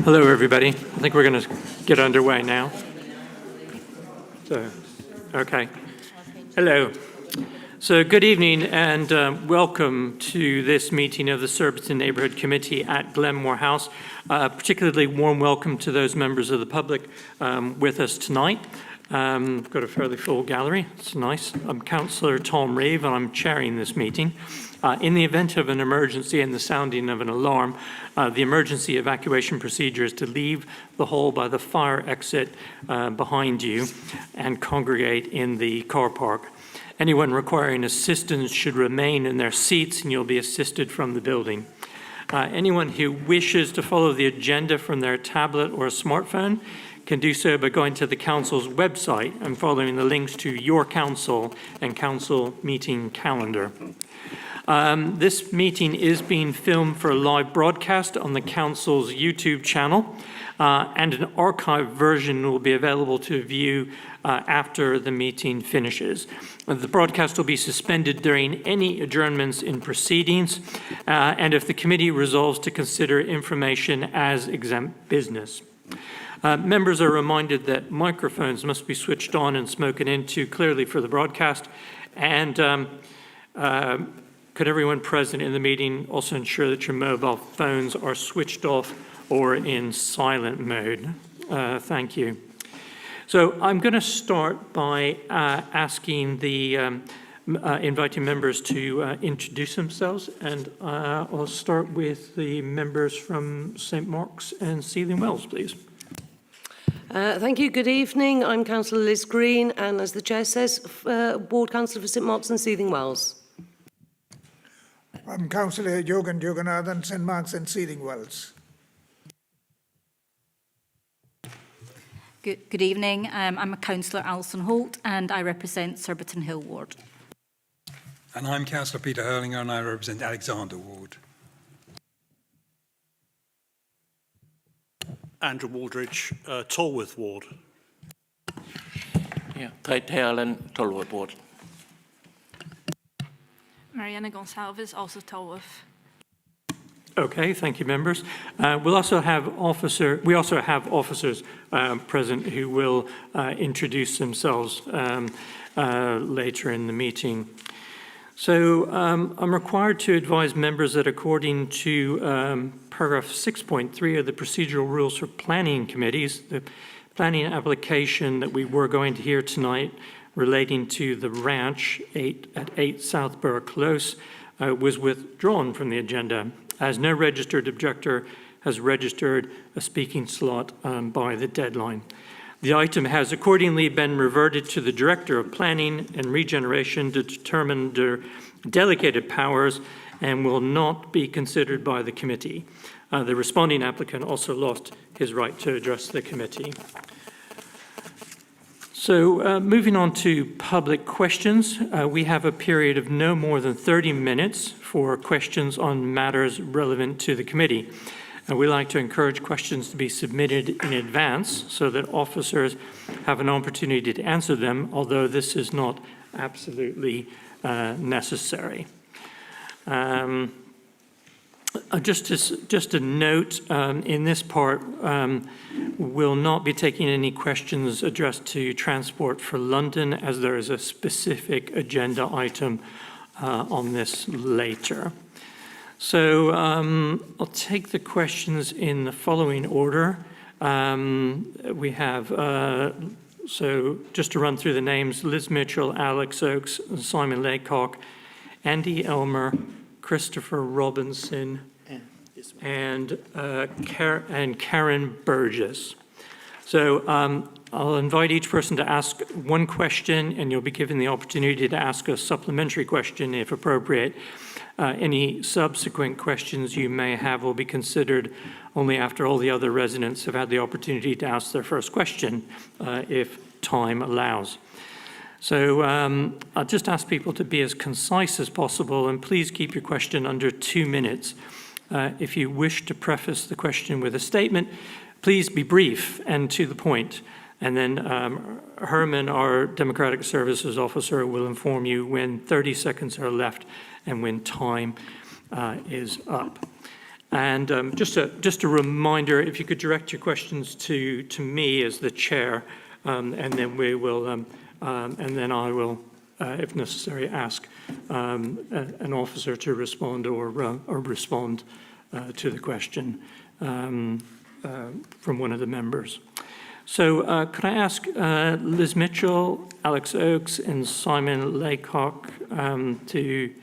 Hello, everybody. I think we're going to get underway now. Okay. Hello. So good evening and welcome to this meeting of the Surbiton Neighbourhood Committee at Glenmore House. Particularly warm welcome to those members of the public with us tonight. We've got a fairly full gallery. It's nice. I'm Councillor Tom Reeve and I'm chairing this meeting. In the event of an emergency and the sounding of an alarm, the emergency evacuation procedure is to leave the hall by the fire exit behind you and congregate in the car park. Anyone requiring assistance should remain in their seats and you'll be assisted from the building. Anyone who wishes to follow the agenda from their tablet or a smartphone can do so by going to the Council's website and following the links to Your Council and Council meeting calendar. This meeting is being filmed for a live broadcast on the Council's YouTube channel, and an archived version will be available to view after the meeting finishes. The broadcast will be suspended during any adjournments in proceedings, and if the committee resolves to consider information as exempt business. Members are reminded that microphones must be switched on and spoken into clearly for the broadcast, and could everyone present in the meeting also ensure that your mobile phones are switched off or in silent mode? Thank you. So I'm going to start by asking the inviting members to introduce themselves, and I'll start with the members from St Mark's and Sealing Wells, please. Thank you. Good evening. I'm Councillor Liz Green, and as the Chair says, Ward Councillor for St Mark's and Sealing Wells. I'm Councillor Jogan Jogannathan, St Mark's and Sealing Wells. Good evening. I'm a Councillor Alison Holt and I represent Surbiton Hill Ward. And I'm Councillor Peter Hurlinger and I represent Alexander Ward. Andrew Waldridge, Tolworth Ward. Yeah, Allen, Tolworth Ward. Mariana Gonçalves, also Tolworth. Okay, thank you, members. We also have officers present who will introduce themselves later in the meeting. So I'm required to advise members that according to paragraph 6.3 of the procedural rules for planning committees, the planning application that we were going to hear tonight relating to the ranch at 8 South Borough Close was withdrawn from the agenda, as no registered objector has registered a speaking slot by the deadline. The item has accordingly been reverted to the Director of Planning and Regeneration to determine their delegated powers and will not be considered by the committee. The responding applicant also lost his right to address the committee. So moving on to public questions, we have a period of no more than 30 minutes for questions on matters relevant to the committee. We like to encourage questions to be submitted in advance so that officers have an opportunity to answer them, although this is not absolutely necessary. Just a note, in this part, we'll not be taking any questions addressed to Transport for London, as there is a specific agenda item on this later. So I'll take the questions in the following order. We have, so just to run through the names, Liz Mitchell, Alex Oakes, Simon Laycock, Andy Elmer, Christopher Robinson, and Karen Burgess. So I'll invite each person to ask one question, and you'll be given the opportunity to ask a supplementary question if appropriate. Any subsequent questions you may have will be considered only after all the other residents have had the opportunity to ask their first question, if time allows. So I'll just ask people to be as concise as possible, and please keep your question under 2 minutes. If you wish to preface the question with a statement, please be brief and to the point. And then Herman, our Democratic Services Officer, will inform you when 30 seconds are left and when time is up. And just a reminder, if you could direct your questions to me as the chair, and then we will, and then I will, if necessary, ask an officer to respond or respond to the question from one of the members. So could I ask Liz Mitchell, Alex Oakes, and Simon Laycock to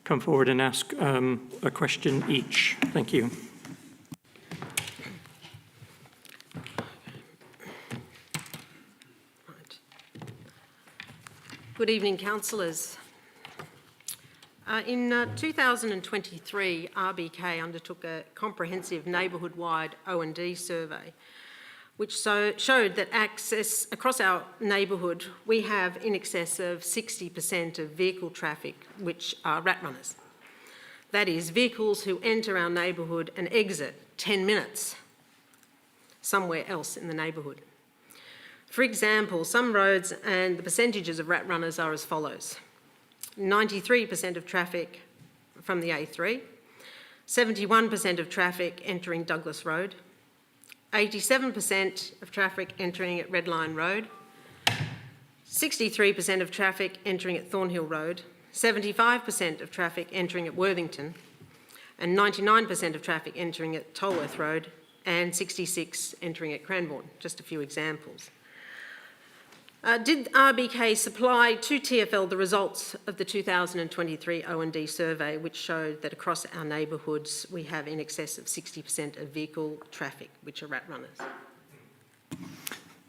come forward and ask a question each. Thank you. Good evening, councillors. In 2023, RBK undertook a comprehensive neighbourhood-wide O&D survey, which showed that access across our neighbourhood, we have in excess of 60% of vehicle traffic which are rat runners. That is, vehicles who enter our neighbourhood and exit 10 minutes somewhere else in the neighbourhood. For example, some roads and the percentages of rat runners are as follows: 93% of traffic from the A3, 71% of traffic entering Douglas Road, 87% of traffic entering at Red Line Road, 63% of traffic entering at Thornhill Road, 75% of traffic entering at Worthington, and 99% of traffic entering at Tolworth Road, and 66% entering at Cranbourne. Just a few examples. Did RBK supply to TfL the results of the 2023 O&D survey, which showed that across our neighbourhoods we have in excess of 60% of vehicle traffic which are rat runners?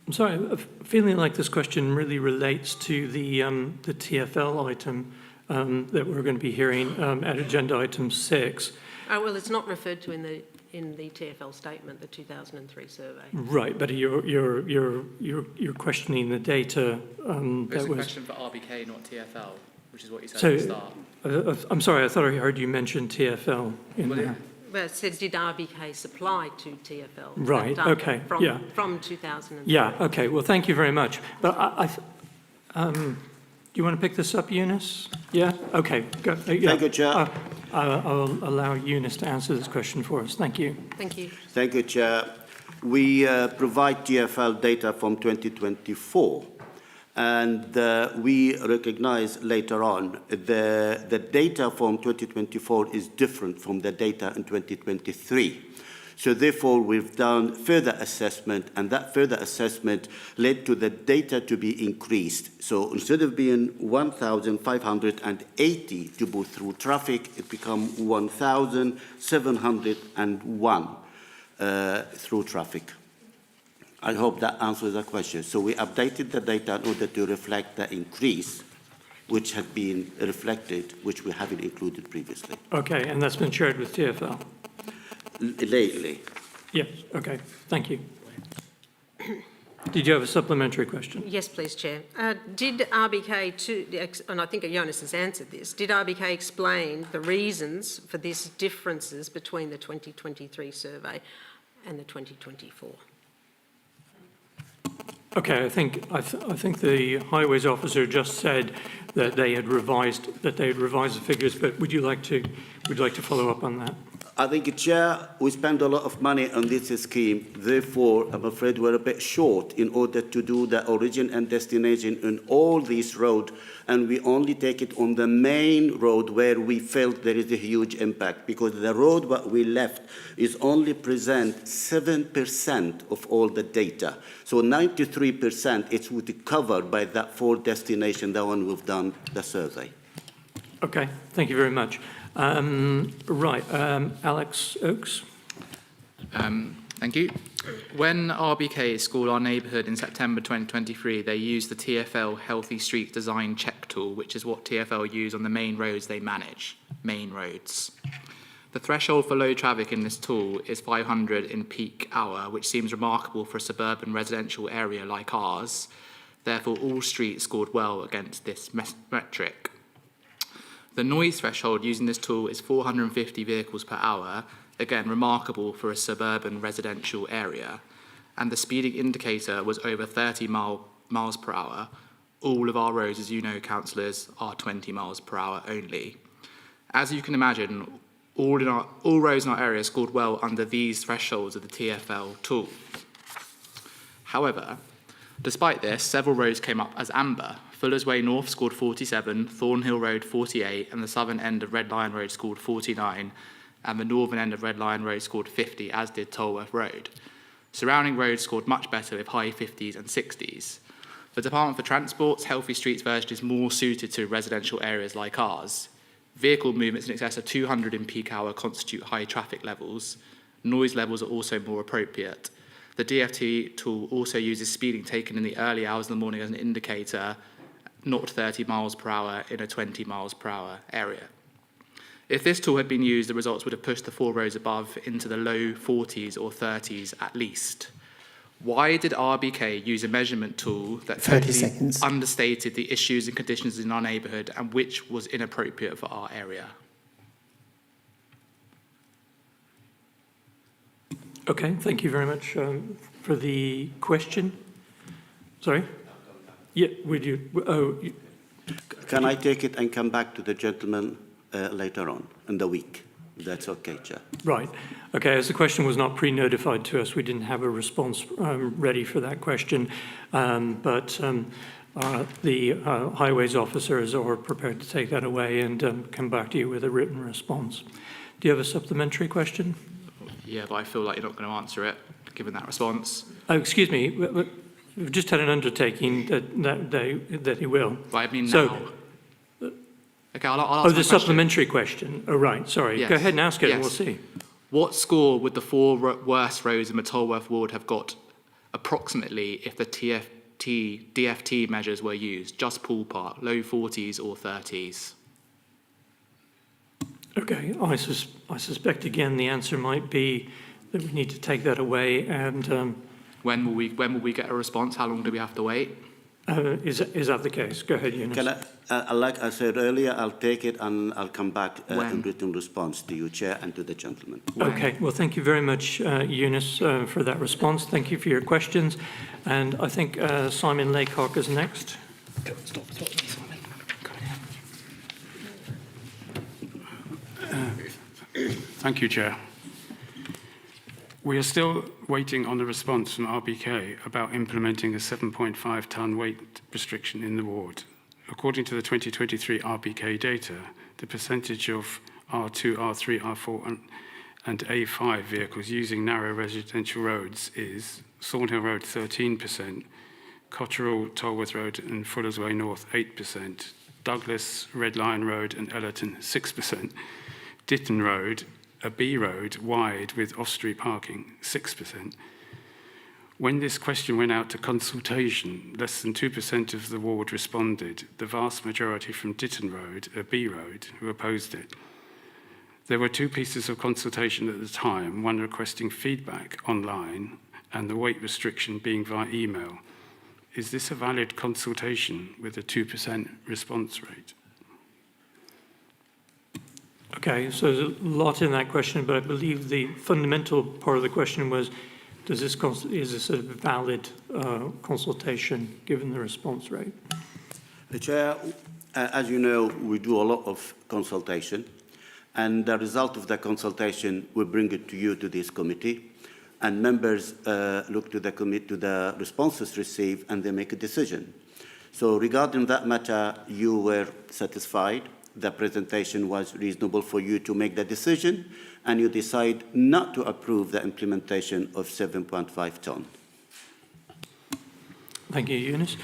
I'm sorry, I'm feeling like this question really relates to the TfL item that we're going to be hearing at agenda item 6. Oh, well, it's not referred to in the TfL statement, the 2003 survey. Right, but you're questioning the data It's that a was. question for RBK, not TfL, which is what you said at the start. I'm sorry, I thought I heard you mention TfL in there. Well, it says, did RBK supply to TfL? Right, data okay, from, yeah. From 2003. Yeah, okay, well, thank you very much. But do you want to pick this up, Eunice? Yeah, okay. Go, yeah. Thank you, Chair. I'll allow Eunice to answer this question for us. Thank you. Thank you. Thank you, Chair. We provide TfL data from 2024, and we recognise later on the data from 2024 is different from the data in 2023. So therefore, we've done further assessment, and that further assessment led to the data to be increased. So instead of being 1,580 to go through traffic, it became 1,701 through traffic. I hope that answers the question. So we updated the data in order to reflect the increase, which had been reflected, which we haven't included previously. Okay, and that's been shared with TfL? Lately. Yes, okay, thank you. Did you have a supplementary question? Yes, please, Chair. Did RBK, and I think Jonas has answered this, did RBK explain the reasons for these differences between the 2023 survey and the 2024? Okay, I think the highways officer just said that they had revised the figures, but would you like to follow up on that? I think, Chair, we spend a lot of money on this scheme. Therefore, I'm afraid we're a bit short in order to do the origin and destination in all these roads, and we only take it on the main road where we felt there is a huge impact, because the road what we left is only present 7% of all the data. So 93% it would be covered by that 4 destination, the one we've done the survey. Okay, thank you very much. Alex Oakes. Thank you. When RBK schooled our neighbourhood in September 2023, they used the TfL Healthy Street Design Check tool, which is what TfL use on the main roads they manage, main roads. The threshold for low traffic in this tool is 500 in peak hour, which seems remarkable for a suburban residential area like ours. Therefore, all streets scored well against this metric. The noise threshold using this tool is 450 vehicles per hour, again remarkable for a suburban residential area, and the speeding indicator was over 30 miles per hour. All of our roads, as you know, councillors, are 20 miles per hour only. As you can imagine, All roads in our area scored well under these thresholds of the TfL tool. However, despite this, several roads came up as amber. Fuller's Way North scored 47, Thornhill Road 48, and the southern end of Red Lion Road scored 49, and the northern end of Red Lion Road scored 50, as did Tolworth Road. Surrounding roads scored much better with high 50s and 60s. The Department for Transport's Healthy Streets version is more suited to residential areas like ours. Vehicle movements in excess of 200 in peak hour constitute high traffic levels. Noise levels are also more appropriate. The DFT tool also uses speeding taken in the early hours of the morning as an indicator, not 30 miles per hour in a 20 miles per hour area. If this tool had been used, the results would have pushed the 4 roads above into the low 40s or 30s at least. Why did RBK use a measurement tool that totally understated the issues and conditions in our neighbourhood and which was inappropriate for our area? Okay, thank you very much for the question. Sorry? Yeah, would you? Can I take it and come back to the gentleman later on in the week? That's okay, Chair. Right. Okay, as the question was not pre-notified to us, we didn't have a response ready for that question. But the highways officers are prepared to take that away and come back to you with a written response. Do you have a supplementary question? Yeah, but I feel like you're not going to answer it, given that response. Oh, excuse me. We've just had an undertaking that he will. But I mean so, now. Okay, I'll ask the supplementary question. Oh, right, sorry. Yes. Go ahead and ask it and we'll Yes. see. What score would the 4 worst roads in the Tolworth ward have got approximately if the DFT measures were used? Just ballpark, low 40s or 30s? Okay, I suspect again the answer might be that we need to take that away and... When will we get a response? How long do we have to wait? Is that the case? Go ahead, Eunice. Can like I said earlier, I'll take it and I'll come back in written response to you, Chair, and to the gentleman. Okay, well, thank you very much, Eunice, for that response. Thank you for your questions. And I think Simon Laycock is next. Stop, Simon. Thank you, Chair. We are still waiting on the response from RBK about implementing a 7.5 tonne weight restriction in the ward. According to the 2023 RBK data, the percentage of R2, R3, R4 and A5 vehicles using narrow residential roads is Thornhill Road 13%, Cotterell, Tolworth Road and Fuller's Way North 8%, Douglas, Red Lion Road and Ellerton 6%, Ditton Road, a B road wide with off-street parking, 6%. When this question went out to consultation, less than 2% of the ward responded, the vast majority from Ditton Road, a B road, who opposed it. There were 2 pieces of consultation at the time, one requesting feedback online and the weight restriction being via email. Is this a valid consultation with a 2% response rate? Okay, so there's a lot in that question, but I believe the fundamental part of the question was, is this a valid consultation given the response rate? The Chair, as you know, we do a lot of consultation, and the result of the consultation, we bring it to you, to this committee, and members look to the responses received, and they make a decision. So regarding that matter, you were satisfied. The presentation was reasonable for you to make the decision, and you decide not to approve the implementation of 7.5 tonne. Thank you, Eunice.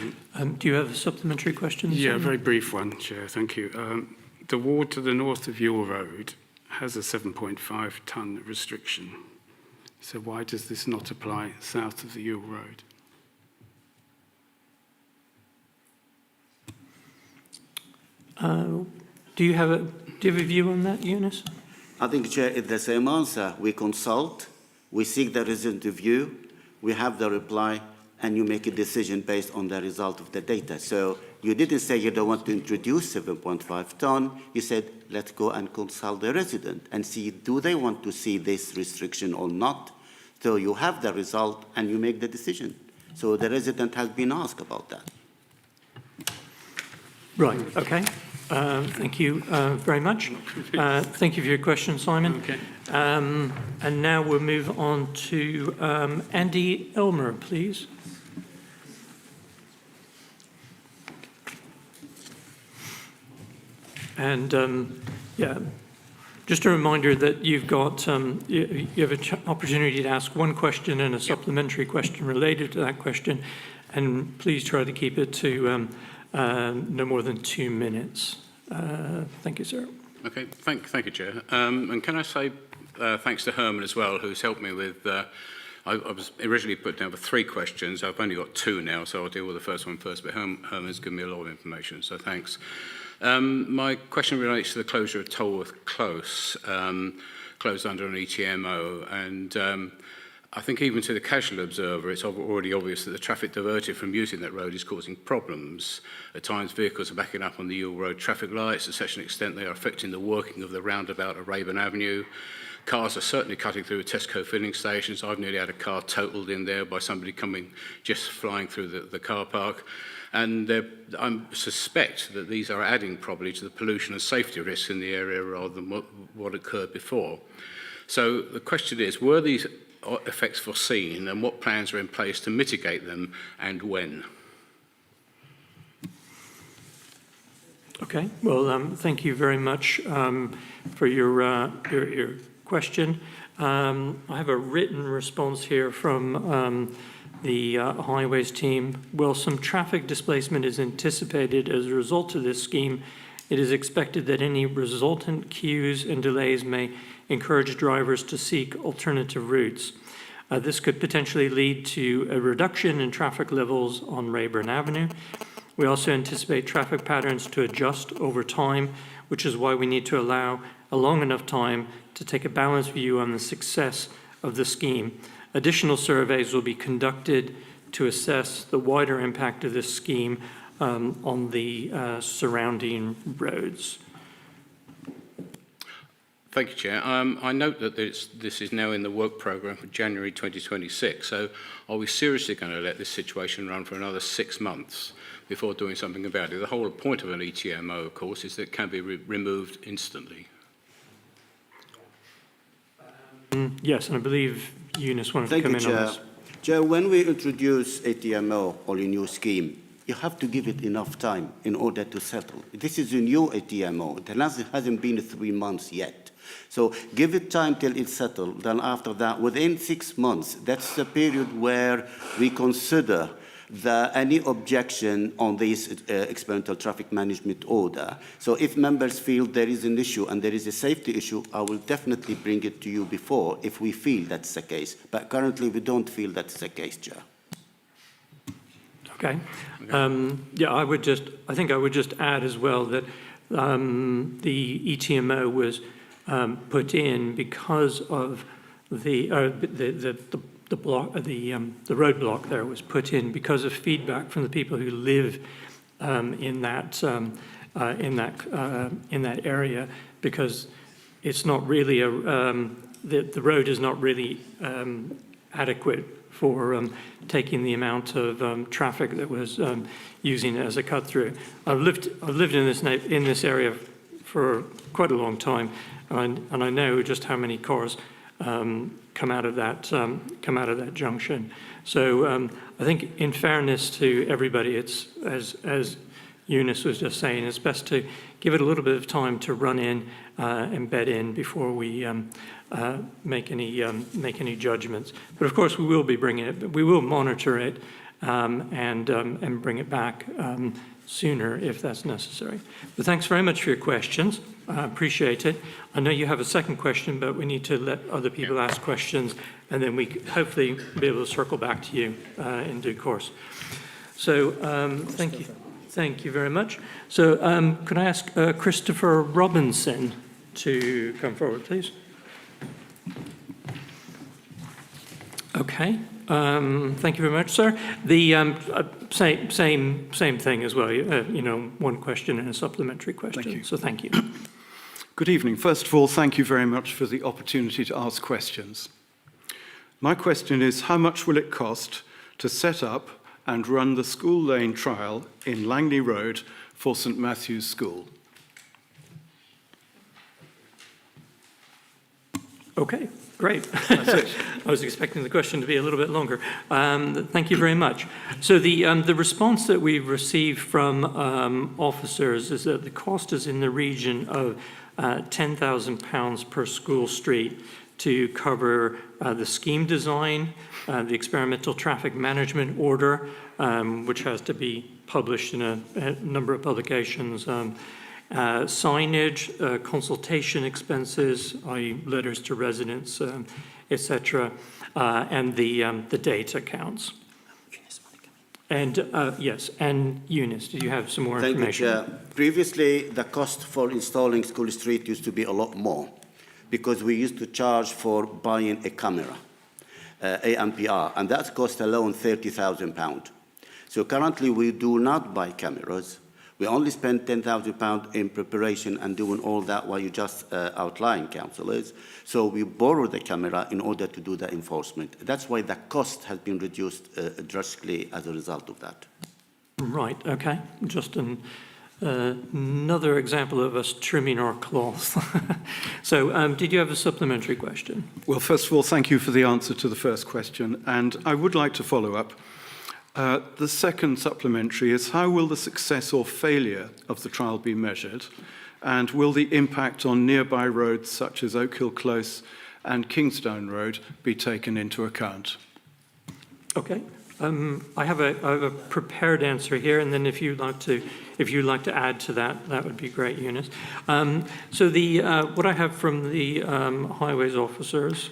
Do you have a supplementary question? Yeah, a very brief one, Chair, thank you. The ward to the north of your road has a 7.5 tonne restriction. So why does this not apply south of the Yule Road? Do you have a view on that, Eunice? I think, Chair, it's the same answer. We consult, we seek the resident view, we have the reply, and you make a decision based on the result of the data. So you didn't say you don't want to introduce 7.5 tonne. You said, let's go and consult the resident and see, do they want to see this restriction or not? So you have the result and you make the decision. So the resident has been asked about that. Right, okay. Thank you very much. Thank you for your question, Simon. Okay. And now we'll move on to Andy Elmer, please. And yeah, just a reminder that you've got you have an opportunity to ask one question and a supplementary question related to that question, and please try to keep it to no more than 2 minutes. Thank you, sir. Okay, thank you, Chair. And can I say thanks to Herman as well, who's helped me with. I was originally put down for 3 questions. I've only got 2 now, so I'll deal with the first one first. But Herman's given me a lot of information, so thanks. My question relates to the closure of Tolworth Close, closed under an ETMO, and I think even to the casual observer, it's already obvious that the traffic diverted from using that road is causing problems. At times, vehicles are backing up on the Ewell Road traffic lights to such an extent they are affecting the working of the roundabout at Rayburn Avenue. Cars are certainly cutting through Tesco filling stations. I've nearly had a car totaled in there by somebody coming, just flying through the car park. And I suspect that these are adding probably to the pollution and safety risks in the area rather than what occurred before. So the question is, were these effects foreseen, and what plans are in place to mitigate them, and when? Okay, well, thank you very much for your question. I have a written response here from the highways team. While some traffic displacement is anticipated as a result of this scheme, it is expected that any resultant queues and delays may encourage drivers to seek alternative routes. This could potentially lead to a reduction in traffic levels on Rayburn Avenue. We also anticipate traffic patterns to adjust over time, which is why we need to allow a long enough time to take a balanced view on the success of the scheme. Additional surveys will be conducted to assess the wider impact of this scheme on the surrounding roads. Thank you, Chair. I note that this is now in the work programme for January 2026. So are we seriously going to let this situation run for another 6 months before doing something about it? The whole point of an ETMO, of course, is that it can be removed instantly. Yes, and I believe Eunice wanted to come in on this. Chair, when we introduce ATMO or a new scheme, you have to give it enough time in order to settle. This is a new ATMO. It hasn't been 3 months yet. So give it time till it's settled. Then after that, within 6 months, that's the period where we consider any objection on this experimental traffic management order. So if members feel there is an issue and there is a safety issue, I will definitely bring it to you before if we feel that's the case. But currently, we don't feel that's the case, Chair. Okay. Yeah, I think I would just add as well that the ETMO was put in because of the roadblock there was put in because of feedback from the people who live in that area, because it's not really the road is not really adequate for taking the amount of traffic that was using it as a cut through. I've lived in this area for quite a long time, and I know just how many cars come out of that junction. So I think, in fairness to everybody, it's as Eunice was just saying, it's best to give it a little bit of time to run in and bed in before we make any judgments. But of course, we will be bringing it. We will monitor it and bring it back sooner if that's necessary. But thanks very much for your questions. I appreciate it. I know you have a second question, but we need to let other people ask questions, and then we hopefully be able to circle back to you in due course. So thank you. Thank you very much. So could I ask Christopher Robinson to come forward, please? Okay. Thank you very much, sir. The same thing as well. One question and a supplementary question. Thank you. So thank you. Good evening. First of all, thank you very much for the opportunity to ask questions. My question is, how much will it cost to set up and run the school lane trial in Langley Road for St Matthew's School? Okay, great. I was expecting the question to be a little bit longer. Thank you very much. So the response that we've received from officers is that the cost is in the region of £10,000 per school street to cover the scheme design, the experimental traffic management order, which has to be published in a number of publications, signage, consultation expenses, i.e. letters to residents, etc., and the data counts. And yes, and Eunice, did you have some more information? Thank you, Chair. Previously, the cost for installing school street used to be a lot more because we used to charge for buying a camera, AMPR, and that cost alone £30,000. So currently, we do not buy cameras. We only spend £10,000 in preparation and doing all that while you just outline, councillors. So we borrow the camera in order to do the enforcement. That's why the cost has been reduced drastically as a result of that. Right, okay. Just another example of us trimming our cloth. So did you have a supplementary question? Well, first of all, thank you for the answer to the first question. And I would like to follow up. The second supplementary is how will the success or failure of the trial be measured? And will the impact on nearby roads such as Oak Hill Close and Kingston Road be taken into account? Okay. I have a prepared answer here, and then if you'd like to add to that, that would be great, Eunice. So what I have from the highways officers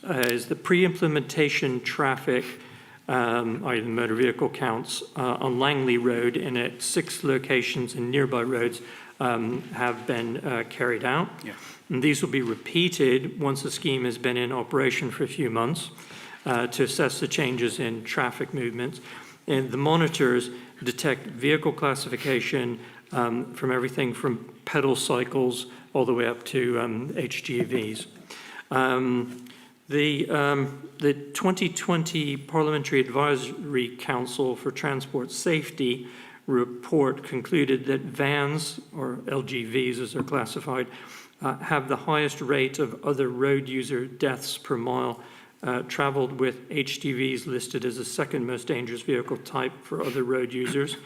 is the pre-implementation traffic, i.e. the motor vehicle counts, on Langley Road and at 6 locations in nearby roads have been carried out. Yeah. And these will be repeated once the scheme has been in operation for a few months to assess the changes in traffic movements. And the monitors detect vehicle classification from everything from pedal cycles all the way up to HGVs. The 2020 Parliamentary Advisory Council for Transport Safety report concluded that vans, or LGVs as they're classified, have the highest rate of other road user deaths per mile traveled, with HGVs listed as the second most dangerous vehicle type for other road users,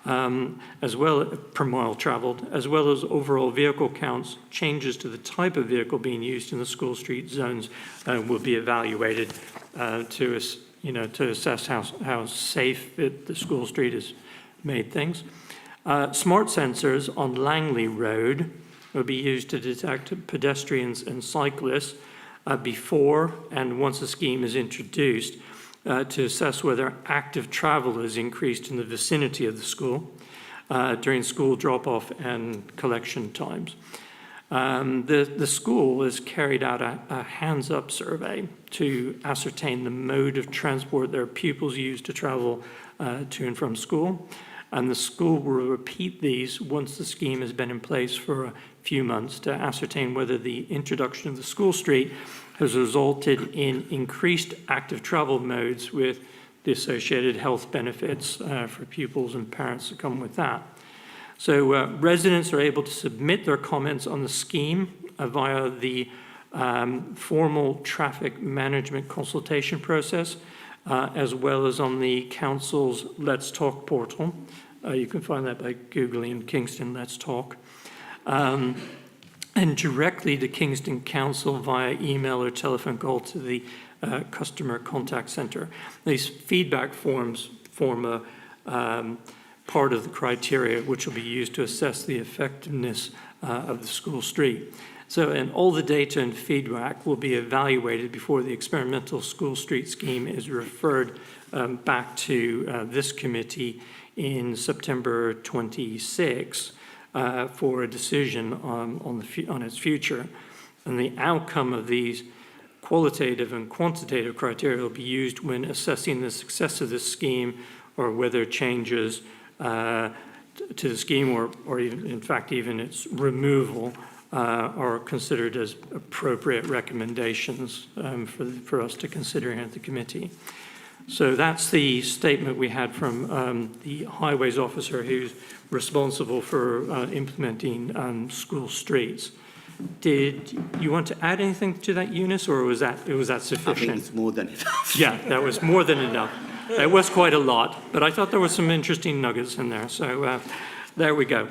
as well per mile traveled, as well as overall vehicle counts. Changes to the type of vehicle being used in the school street zones will be evaluated to assess how safe the school street has made things. Smart sensors on Langley Road will be used to detect pedestrians and cyclists before and once the scheme is introduced, to assess whether active travel is increased in the vicinity of the school during school drop-off and collection times. The school has carried out a hands-up survey to ascertain the mode of transport their pupils use to travel to and from school, and the school will repeat these once the scheme has been in place for a few months to ascertain whether the introduction of the school street has resulted in increased active travel modes with the associated health benefits for pupils and parents that come with that. So residents are able to submit their comments on the scheme via the formal traffic management consultation process, as well as on the council's Let's Talk portal. You can find that by Googling Kingston Let's Talk. And directly to Kingston Council via email or telephone call to the customer contact center. These feedback forms form a part of the criteria which will be used to assess the effectiveness of the school street. So, and all the data and feedback will be evaluated before the experimental school street scheme is referred back to this committee in September 26 for a decision on its future. And the outcome of these qualitative and quantitative criteria will be used when assessing the success of this scheme, or whether changes to the scheme or even, in fact, even its removal are considered as appropriate recommendations for us to consider here at the committee. So that's the statement we had from the highways officer who's responsible for implementing school streets. Did you want to add anything to that, Eunice, or was that sufficient? I think it's more than enough. Yeah, that was more than enough. It was quite a lot, but I thought there were some interesting nuggets in there. So there we go.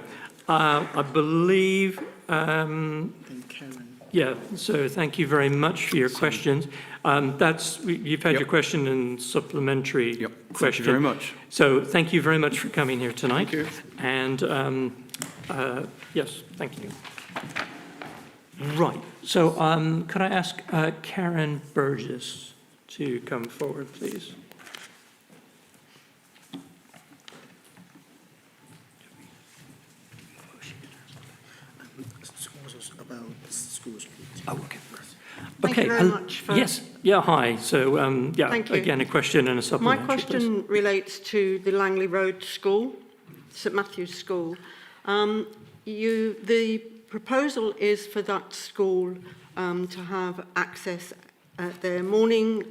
I believe, yeah, so thank you very much for your questions. You've had your question and supplementary question. Thank you very much. So thank you very much for coming here tonight. Thank you. And yes, thank you. Right, so could I ask Karen Burgess to come forward, please? Oh, okay. Thank you very much for... Yes, yeah, hi. So, yeah, Thank you. again, a question and a supplementary. My question relates to the Langley Road School, St Matthew's School. The proposal is for that school to have access at their morning,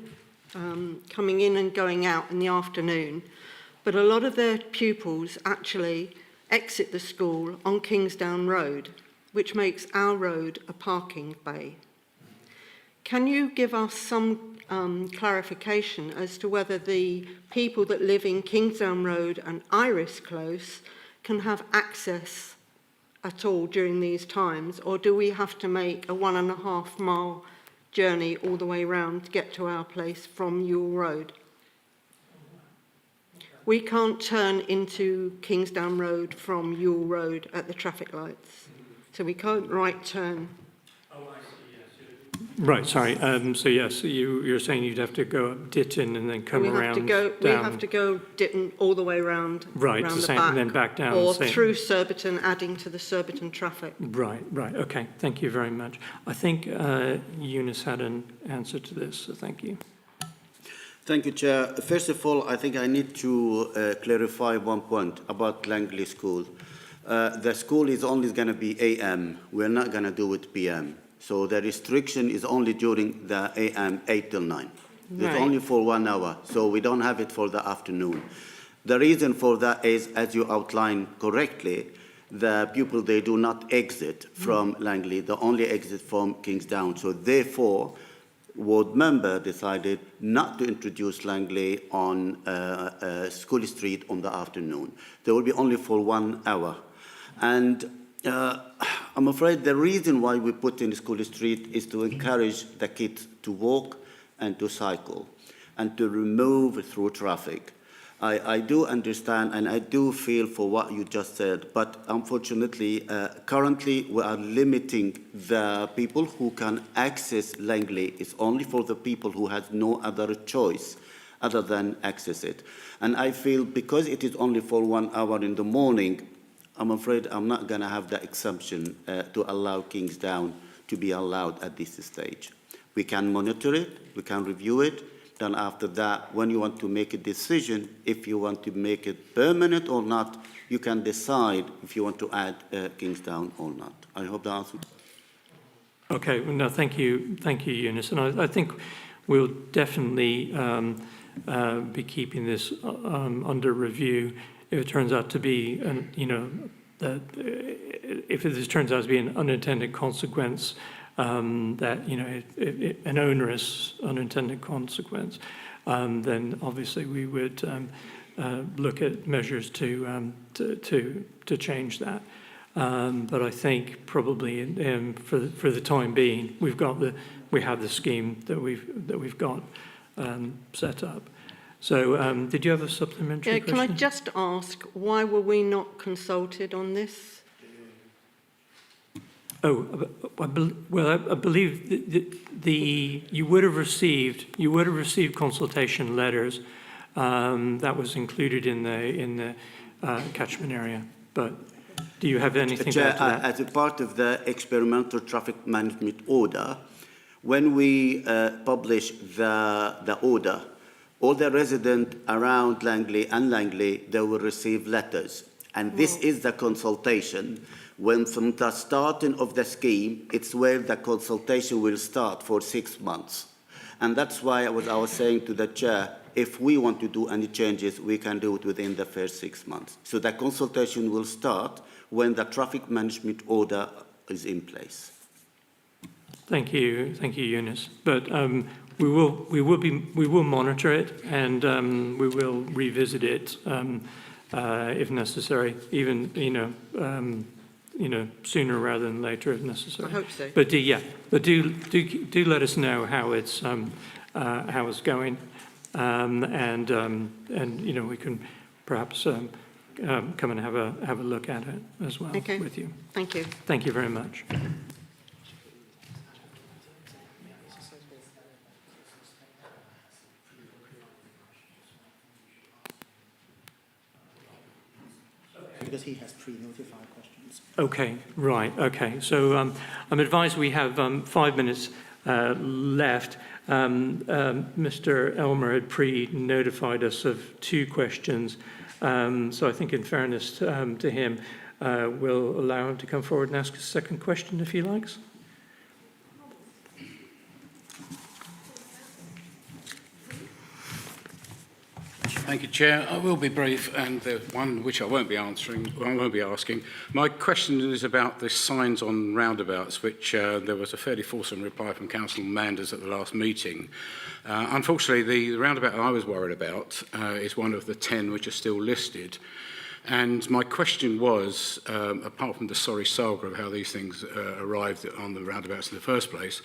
coming in and going out in the afternoon. But a lot of their pupils actually exit the school on Kingsdown Road, which makes our road a parking bay. Can you give us some clarification as to whether the people that live in Kingsdown Road and Iris Close can have access at all during these times, or do we have to make a 1.5 mile journey all the way round to get to our place from Ewell Road? We can't turn into Kingsdown Road from Ewell Road at the traffic lights, so we can't right turn. Right, sorry. So yes, you're saying you'd have to go up Ditton and then come around down. We have to go Ditton all the way round, right, round to the Saint, back, and then back down. or Saint. through Surbiton, adding to the Surbiton traffic. Right, right. Okay, thank you very much. I think Eunice had an answer to this, so thank you. Thank you, Chair. First of all, I think I need to clarify one point about Langley School. The school is only going to be AM. We're not going to do it PM. So the restriction is only during the AM 8 till 9. It's Right. only for 1 hour, so we don't have it for the afternoon. The reason for that is, as you outlined correctly, the people, they do not exit from Langley. They only exit from Kingsdown. So therefore, ward member decided not to introduce Langley on School Street on the afternoon. They will be only for 1 hour. And I'm afraid the reason why we put in School Street is to encourage the kids to walk and to cycle and to remove through traffic. I do understand and I do feel for what you just said, but unfortunately, currently we are limiting the people who can access Langley. It's only for the people who have no other choice other than access it. And I feel because it is only for 1 hour in the morning, I'm afraid I'm not going to have the exemption to allow Kingsdown to be allowed at this stage. We can monitor it, we can review it, then after that, when you want to make a decision, if you want to make it permanent or not, you can decide if you want to add Kingsdown or not. I hope that answers. Okay, well, no, thank you, Eunice. And I think we'll definitely be keeping this under review. If it turns out to be, if this turns out to be an unintended consequence, that, an onerous unintended consequence, then obviously we would look at measures to change that. But I think probably for the time being, we have the scheme that we've got set up. So, did you have a supplementary question? Can I just ask, why were we not consulted on this? Oh, I believe you would have received consultation letters that was included in the catchment area. But do you have anything to add to that? As a part of the experimental traffic management order, when we publish the order, all the residents around Langley and Langley, they will receive letters. And this is the consultation. When from the starting of the scheme, it's where the consultation will start for 6 months. And that's why I was saying to the chair, if we want to do any changes, we can do it within the first 6 months. So the consultation will start when the traffic management order is in place. Thank you, Eunice. But we will monitor it, and we will revisit it if necessary, even sooner rather than later if necessary. I hope so. But do let us know how it's going, and we can perhaps come and have a look at it as well with you. Thank you. Thank you very much. Because he has pre-notified questions. Okay, right, okay. So I'm advised we have 5 minutes left. Mr. Elmer had pre-notified us of 2 questions. So I think in fairness to him, we'll allow him to come forward and ask a second question if he likes. Thank you, Chair. I will be brief, and the one which I won't be asking. My question is about the signs on roundabouts, which there was a fairly fulsome reply from Councillor Manders at the last meeting. Unfortunately, the roundabout I was worried about is one of the 10 which are still listed. And my question was, apart from the sorry saga of how these things arrived on the roundabouts in the first place,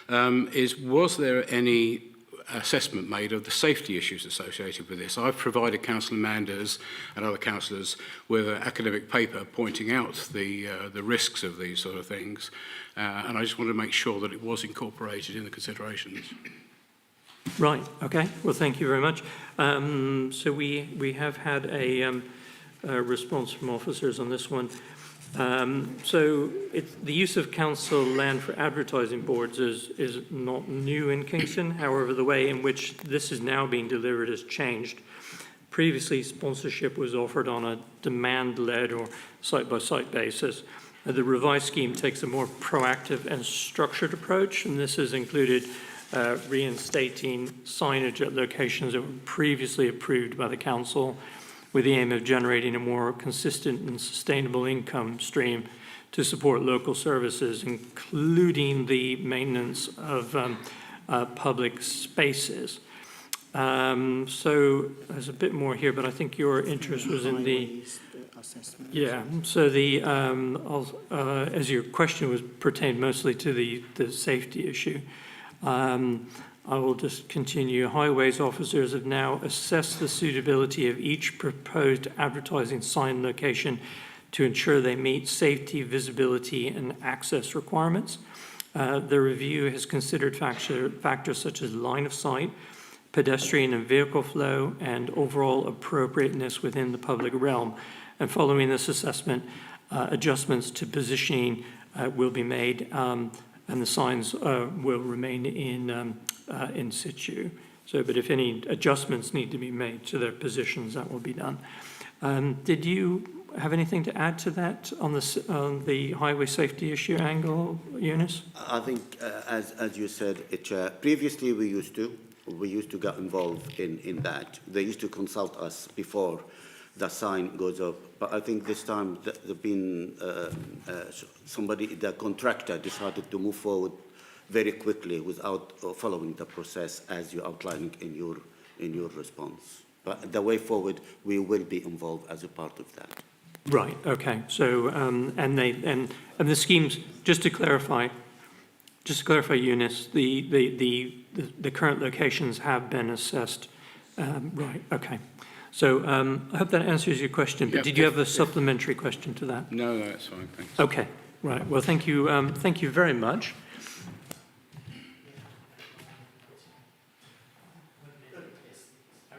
was there any assessment made of the safety issues associated with this? I've provided Councillor Manders and other councillors with an academic paper pointing out the risks of these sort of things, and I just wanted to make sure that it was incorporated in the considerations. Right, okay. Well, thank you very much. So we have had a response from officers on this one. So the use of council land for advertising boards is not new in Kingston. However, the way in which this is now being delivered has changed. Previously, sponsorship was offered on a demand-led or site-by-site basis. The revised scheme takes a more proactive and structured approach, and this has included reinstating signage at locations that were previously approved by the council, with the aim of generating a more consistent and sustainable income stream to support local services, including the maintenance of public spaces. So there's a bit more here, but I think your interest was in the... Yeah, so as your question was pertained mostly to the safety issue, I will just continue. Highways officers have now assessed the suitability of each proposed advertising sign location to ensure they meet safety, visibility, and access requirements. The review has considered factors such as line of sight, pedestrian and vehicle flow, and overall appropriateness within the public realm. And following this assessment, adjustments to positioning will be made, and the signs will remain in situ. So, but if any adjustments need to be made to their positions, that will be done. Did you have anything to add to that on the highway safety issue angle, Eunice? I think, as you said, previously we used to get involved in that. They used to consult us before the sign goes up. But I think this time there's been the contractor decided to move forward very quickly without following the process as you outlined in your response. But the way forward, we will be involved as a part of that. Right. Okay. So and the schemes. Just to clarify, Eunice, the current locations have been assessed. Right. Okay. So I hope that answers your question. But did you have a supplementary question to that? No, that's fine. Thanks. Okay. Right. Well, thank you. Thank you very much.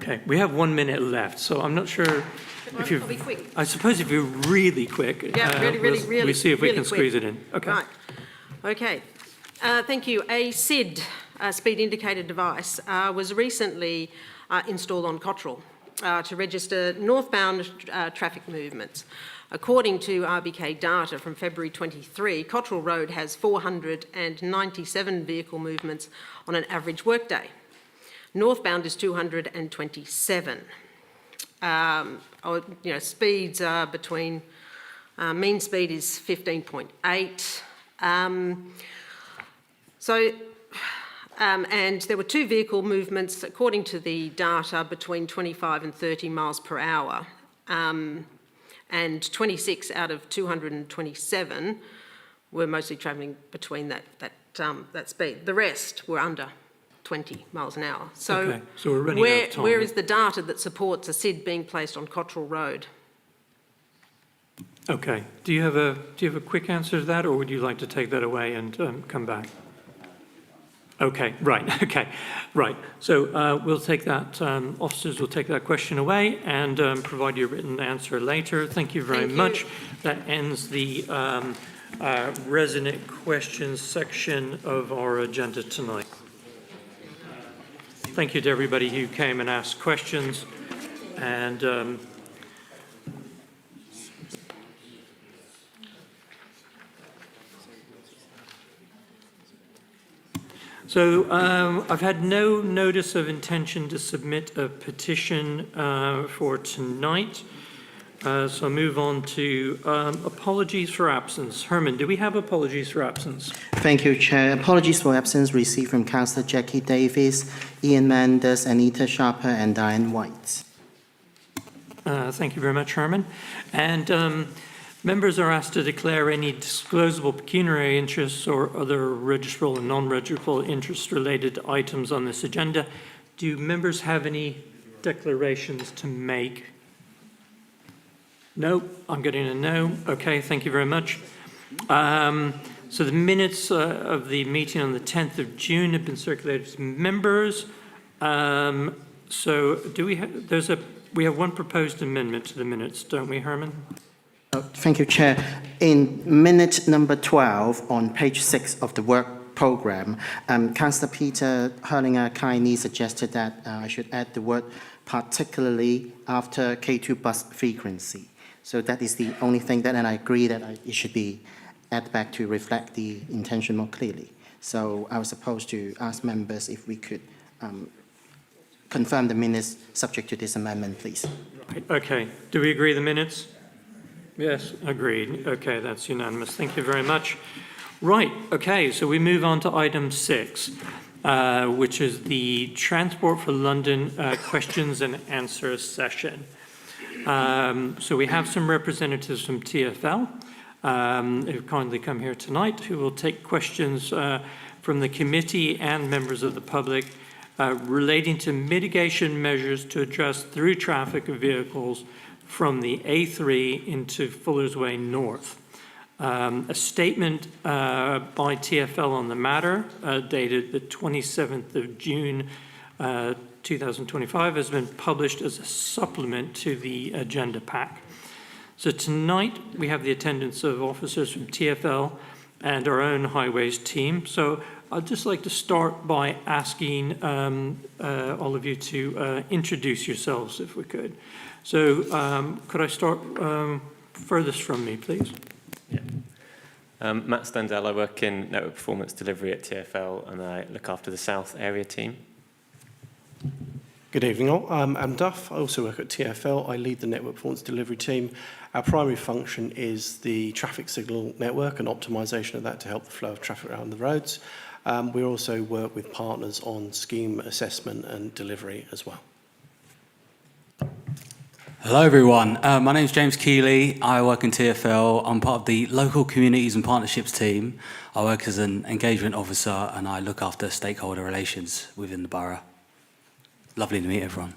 Okay, we have 1 minute left, so I'm not sure if you're... I'll be quick. I suppose if you're really quick, Yeah, really, we'll see if we can quick. squeeze it in. Okay. Right. Okay. Thank you. A SID, speed indicator device, was recently installed on Cottrell to register northbound traffic movements. According to RBK data from February 23, Cottrell Road has 497 vehicle movements on an average workday. Northbound is 227. Speeds are between, mean speed is 15.8. So, and there were 2 vehicle movements, according to the data, between 25 and 30 miles per hour. And 26 out of 227 were mostly travelling between that speed. The rest were under 20 miles an hour. So, okay. So we're running out of time. Where is the data that supports a SID being placed on Cottrell Road? Okay. Do you have a quick answer to that, or would you like to take that away and come back? Okay, right, okay, right. So we'll take that, officers will take that question away and provide you a written answer later. Thank you very much. That ends the resident questions section of our agenda tonight. Thank you to everybody who came and asked questions. And so I've had no notice of intention to submit a petition for tonight. So I'll move on to apologies for absence. Herman, do we have apologies for absence? Thank you, Chair. Apologies for absence received from Councillor Jackie Davis, Ian Manders, Anita Sharper, and Diane White. Thank you very much, Herman. And members are asked to declare any disclosable pecuniary interests or other registrable and non-registrable interest-related items on this agenda. Do members have any declarations to make? No, I'm getting a no. Okay, thank you very much. So the minutes of the meeting on the 10th of June have been circulated to members. So do we have, we have one proposed amendment to the minutes, don't we, Herman? Thank you, Chair. In minute number 12 on page 6 of the work programme, Councillor Peter Hurlinger kindly suggested that I should add the word particularly after K2 bus frequency. So that is the only thing that, and I agree that it should be added back to reflect the intention more clearly. So I was supposed to ask members if we could confirm the minutes subject to this amendment, please. Okay. Do we agree the minutes? Yes, agreed. Okay, that's unanimous. Thank you very much. Right, okay, so we move on to item 6, which is the Transport for London questions and answers session. So we have some representatives from TfL who've kindly come here tonight who will take questions from the committee and members of the public relating to mitigation measures to address through traffic of vehicles from the A3 into Fuller's Way North. A statement by TfL on the matter, dated the 27th of June 2025, has been published as a supplement to the agenda pack. So tonight we have the attendance of officers from TfL and our own highways team. So I'd just like to start by asking all of you to introduce yourselves, if we could. So could I start furthest from me, please? Yeah. Matt Stendell, I work in network performance delivery at TfL and I look after the South area team. Good evening all. I'm Duff. I also work at TfL. I lead the network performance delivery team. Our primary function is the traffic signal network and optimisation of that to help the flow of traffic around the roads. We also work with partners on scheme assessment and delivery as well. Hello everyone, my name's James Keeley. I work in TfL. I'm part of the local communities and partnerships team. I work as an engagement officer and I look after stakeholder relations within the borough. Lovely to meet everyone.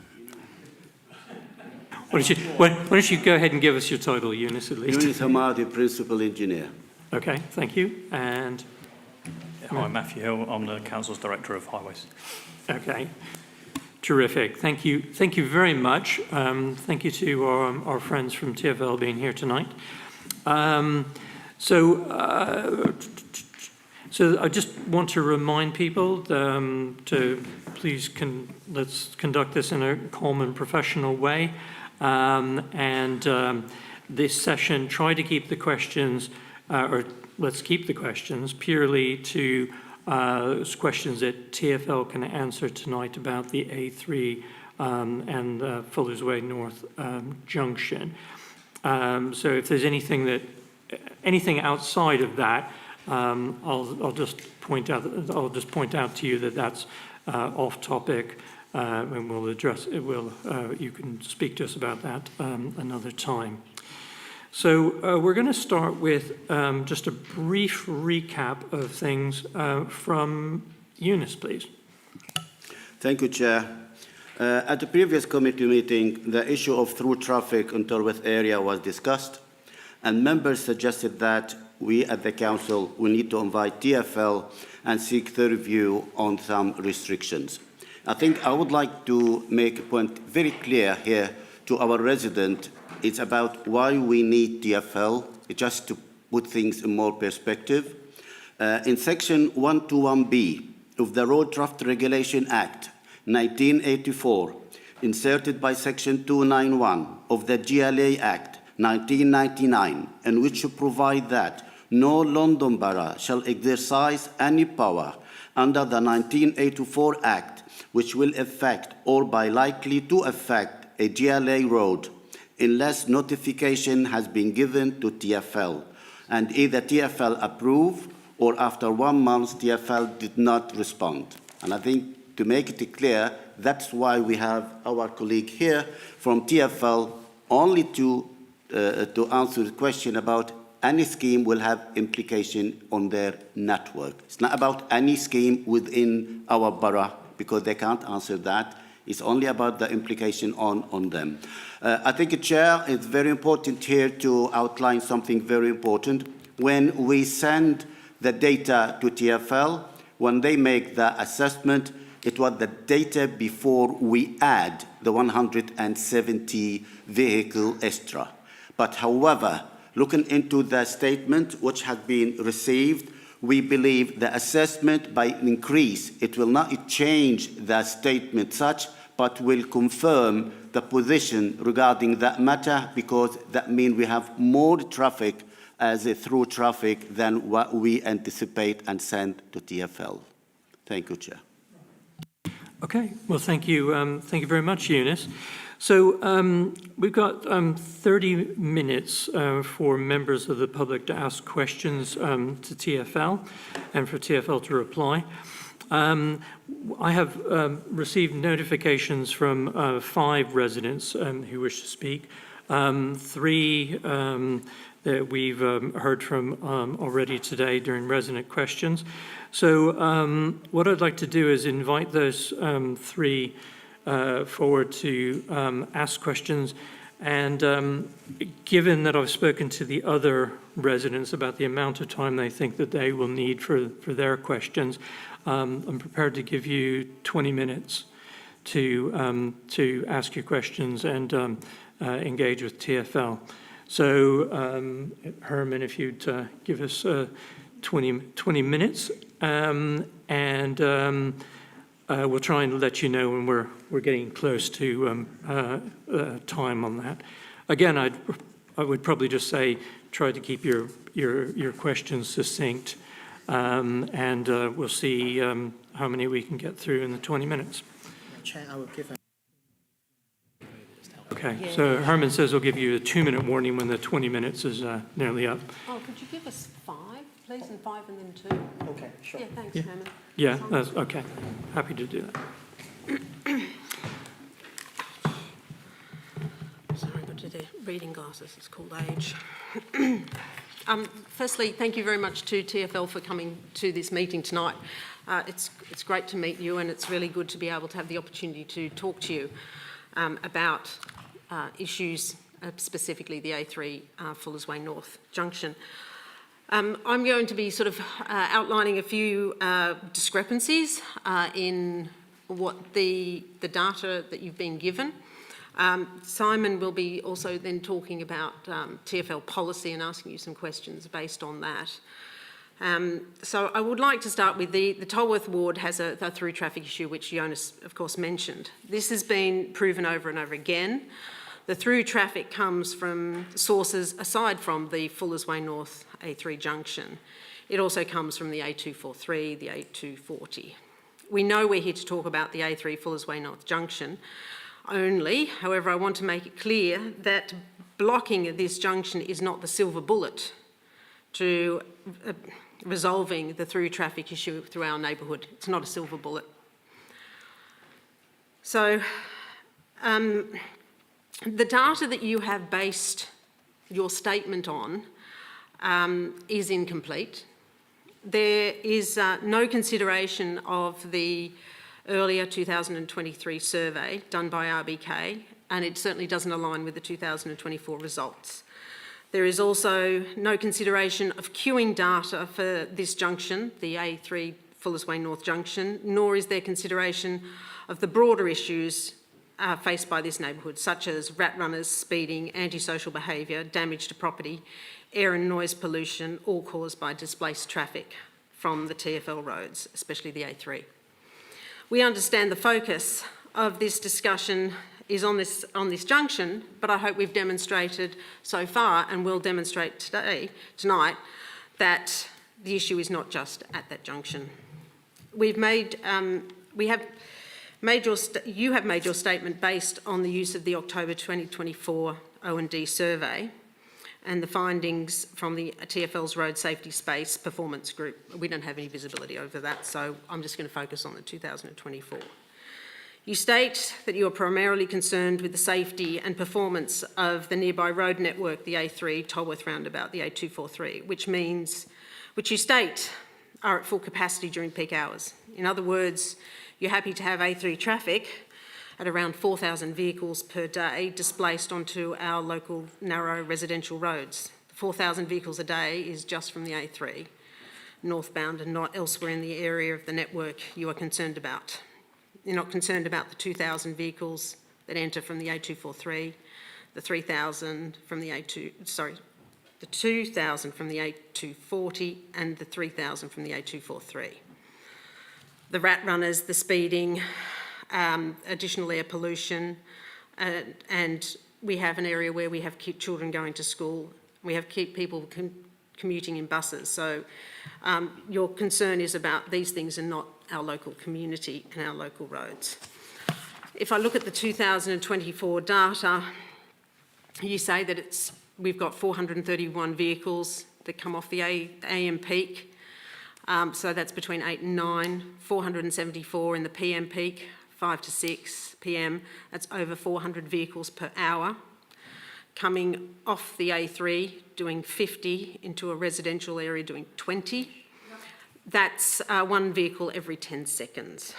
Why don't you go ahead and give us your title, Eunice, at least. Eunice Hamadi, Principal Engineer. Okay, thank you. And hi, I'm Matthew Hill. I'm the Council's Director of Highways. Okay. Terrific. Thank you. Thank you very much. Thank you to our friends from TfL being here tonight. So I just want to remind people to please let's conduct this in a calm and professional way. This session, try to keep the questions, or let's keep the questions purely to questions that TfL can answer tonight about the A3 and Fuller's Way North junction. So if there's anything outside of that, I'll just point out to you that that's off topic, and we'll address it. You can speak to us about that another time. So we're going to start with just a brief recap of things from Eunice, please. Thank you, Chair. At the previous committee meeting, the issue of through traffic in Tolworth area was discussed, and members suggested that we at the Council will need to invite TfL and seek their review on some restrictions. I think I would like to make a point very clear here to our resident. It's about why we need TfL, just to put things in more perspective. In Section 121B of the Road Traffic Regulation Act, 1984, inserted by Section 291 of the GLA Act, 1999, in which you provide that no London Borough shall exercise any power under the 1984 Act which will affect or be likely to affect a GLA road unless notification has been given to TfL, and either TfL approve or after 1 month TfL did not respond. And I think to make it clear, that's why we have our colleague here from TfL only to answer the question about any scheme will have implication on their network. It's not about any scheme within our borough, because they can't answer that. It's only about the implication on them. I think, Chair, it's very important here to outline something very important. When we send the data to TfL, when they make the assessment, it was the data before we add the 170 vehicle extra. But however, looking into the statement which has been received, we believe the assessment by increase, it will not change the statement such, but will confirm the position regarding that matter, because that means we have more traffic as a through traffic than what we anticipate and send to TfL. Thank you, Chair. Okay, well, thank you very much, Eunice. So we've got 30 minutes for members of the public to ask questions to TfL and for TfL to reply. I have received notifications from 5 residents who wish to speak, 3 that we've heard from already today during resident questions. So what I'd like to do is invite those 3 forward to ask questions. And given that I've spoken to the other residents about the amount of time they think that they will need for their questions, I'm prepared to give you 20 minutes to ask your questions and engage with TfL. So Herman, if you'd give us 20 minutes, and we'll try and let you know when we're getting close to time on that. Again, I would probably just say try to keep your questions succinct, and we'll see how many we can get through in the 20 minutes. Chair, I will give Okay, so Herman says he'll give you a 2-minute warning when the 20 minutes is nearly up. Oh, could you give us 5, please, and 5 and then 2? Okay, sure. Yeah, thanks, Herman. Yeah, that's okay. Happy to do that. Sorry, I've got to do reading glasses. It's called age. Firstly, thank you very much to TfL for coming to this meeting tonight. It's great to meet you, and it's really good to be able to have the opportunity to talk to you about issues, specifically the A3 Fullers Way North Junction. I'm going to be sort of outlining a few discrepancies in what the data that you've been given. Simon will be also then talking about TfL policy and asking you some questions based on that. So I would like to start with the Tolworth ward has a through traffic issue, which Jonas, of course, mentioned. This has been proven over and over again. The through traffic comes from sources aside from the Fullers Way North A3 junction. It also comes from the A243, the A240. We know we're here to talk about the A3 Fullers Way North junction only. However, I want to make it clear that blocking this junction is not the silver bullet to resolving the through traffic issue through our neighbourhood. It's not a silver bullet. So the data that you have based your statement on is incomplete. There is no consideration of the earlier 2023 survey done by RBK, and it certainly doesn't align with the 2024 results. There is also no consideration of queuing data for this junction, the A3 Fullers Way North Junction, nor is there consideration of the broader issues faced by this neighbourhood, such as rat runners, speeding, antisocial behaviour, damage to property, air and noise pollution, all caused by displaced traffic from the TFL roads, especially the A3. We understand the focus of this discussion is on this junction, but I hope we've demonstrated so far, and will demonstrate tonight, that the issue is not just at that junction. You have made your statement based on the use of the October 2024 O&D survey and the findings from the TFL's Road Safety Space Performance Group. We don't have any visibility over that, so I'm just going to focus on the 2024. You state that you are primarily concerned with the safety and performance of the nearby road network, the A3, Tolworth Roundabout, the A243, which you state are at full capacity during peak hours. In other words, you're happy to have A3 traffic at around 4,000 vehicles per day displaced onto our local narrow residential roads. 4,000 vehicles a day is just from the A3, northbound, and not elsewhere in the area of the network you are concerned about. You're not concerned about the 2,000 vehicles that enter from the A243, the 3,000 from the the 2,000 from the A240 and the 3,000 from the A243. The rat runners, the speeding, additional air pollution, and we have an area where we have children going to school. We have people commuting in buses. So your concern is about these things and not our local community and our local roads. If I look at the 2024 data, you say that we've got 431 vehicles that come off the AM peak. So that's between 8 and 9, 474 in the PM peak, 5 to 6 PM. That's over 400 vehicles per hour. Coming off the A3, doing 50 into a residential area, doing 20. That's one vehicle every 10 seconds.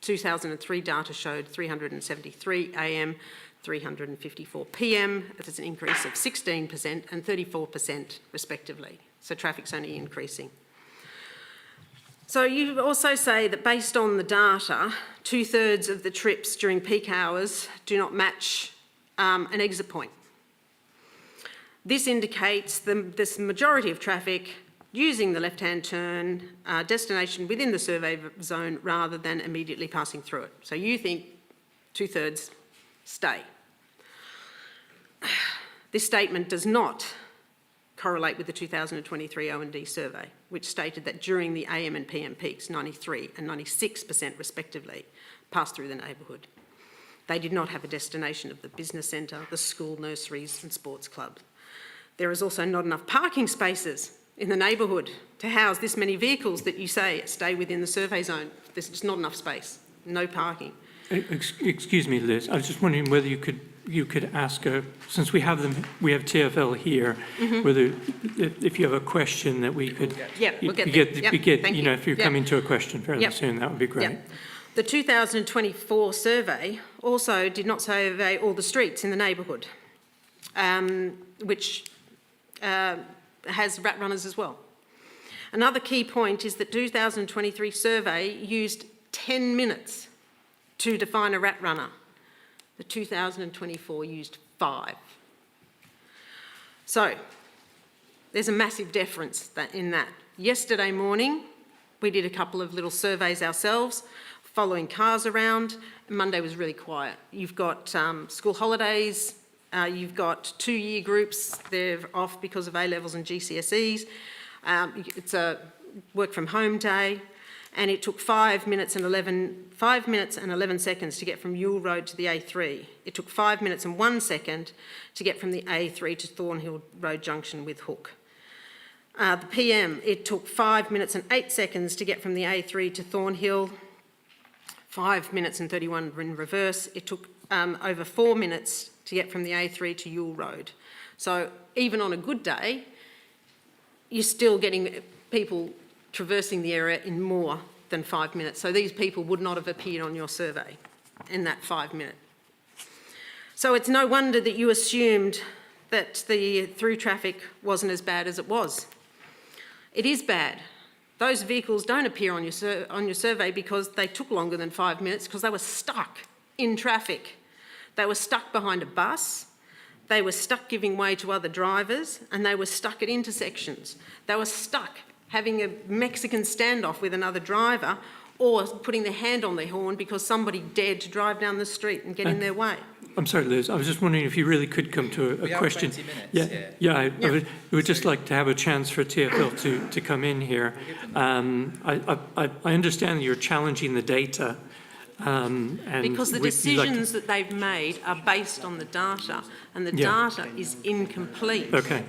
2003 data showed 373 AM, 354 PM. That's an increase of 16% and 34% respectively. So traffic's only increasing. So you also say that based on the data, 2/3 of the trips during peak hours do not match an exit point. This indicates this majority of traffic using the left-hand turn destination within the survey zone rather than immediately passing through it. So you think 2/3 stay. This statement does not correlate with the 2023 O&D survey, which stated that during the AM and PM peaks, 93% and 96% respectively passed through the neighbourhood. They did not have a destination of the business centre, the school, nurseries and sports clubs. There is also not enough parking spaces in the neighbourhood to house this many vehicles that you say stay within the survey zone. There's just not enough space, no parking. Excuse me, Liz. I was just wondering whether you could ask her, since we have TFL here, whether if you have a question that we could we'll get there. you know, if you're coming to a question fairly soon, that would be great. The 2024 survey also did not survey all the streets in the neighbourhood, which has rat runners as well. Another key point is that 2023 survey used 10 minutes to define a rat runner. The 2024 used 5. So there's a massive difference in that. Yesterday morning, we did a couple of little surveys ourselves, following cars around. Monday was really quiet. You've got school holidays, you've got 2-year groups, they're off because of A-levels and GCSEs. It's a work from home day, and it took 5 minutes and 11 seconds to get from Ewell Road to the A3. It took 5 minutes and 1 second to get from the A3 to Thornhill Road Junction with Hook. The PM, it took 5 minutes and 8 seconds to get from the A3 to Thornhill, 5 minutes and 31 in reverse. It took over 4 minutes to get from the A3 to Yule Road. So even on a good day, you're still getting people traversing the area in more than 5 minutes. So these people would not have appeared on your survey in that 5 minute. So it's no wonder that you assumed that the through traffic wasn't as bad as it was. It is bad. Those vehicles don't appear on your survey because they took longer than 5 minutes because they were stuck in traffic. They were stuck behind a bus, they were stuck giving way to other drivers, and they were stuck at intersections. They were stuck having a Mexican standoff with another driver or putting their hand on their horn because somebody dared to drive down the street and get in their way. I'm sorry, Liz, I was just wondering if you really could come to a question. 20 minutes, I would just like to have a chance for TfL to come in here. I understand that you're challenging the data. And because the decisions that they've made are based on the data, and the data is incomplete. Okay.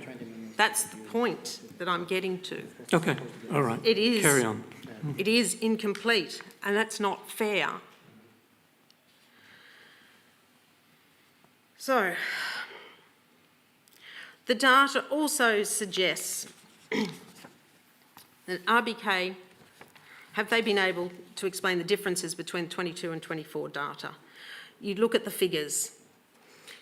That's the point that I'm getting to. Okay, all right. It is. Carry on. It is incomplete, and that's not fair. So, the data also suggests that RBK, have they been able to explain the differences between 22 and 24 data? You look at the figures.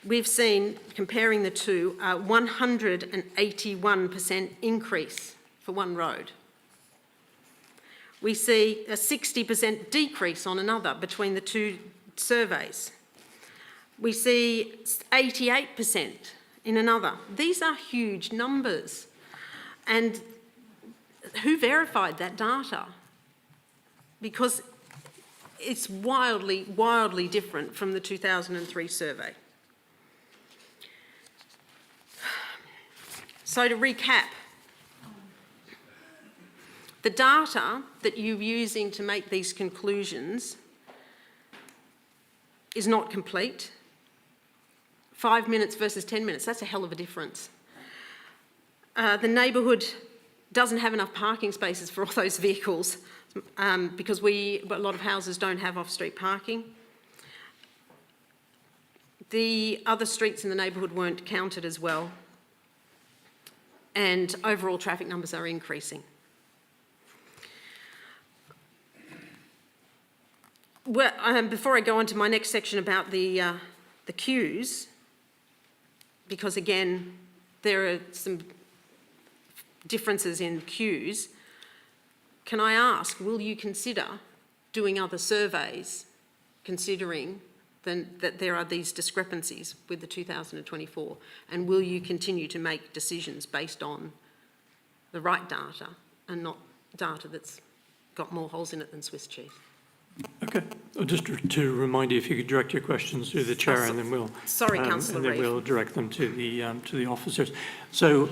We've seen, comparing the two, a 181% increase for one road. We see a 60% decrease on another between the two surveys. We see 88% in another. These are huge numbers. And who verified that data? Because it's wildly, wildly different from the 2003 survey. So to recap, the data that you're using to make these conclusions is not complete. 5 minutes versus 10 minutes, that's a hell of a difference. The neighbourhood doesn't have enough parking spaces for all those vehicles because a lot of houses don't have off-street parking. The other streets in the neighbourhood weren't counted as well, and overall traffic numbers are increasing. Well, before I go on to my next section about the queues, because again, there are some differences in queues, can I ask, will you consider doing other surveys, considering that there are these discrepancies with the 2024, and will you continue to make decisions based on the right data and not data that's got more holes in it than Swiss cheese? Okay. Just to remind you, if you could direct your questions through the chair, and then we'll Councillor and then we'll direct them to the officers. So,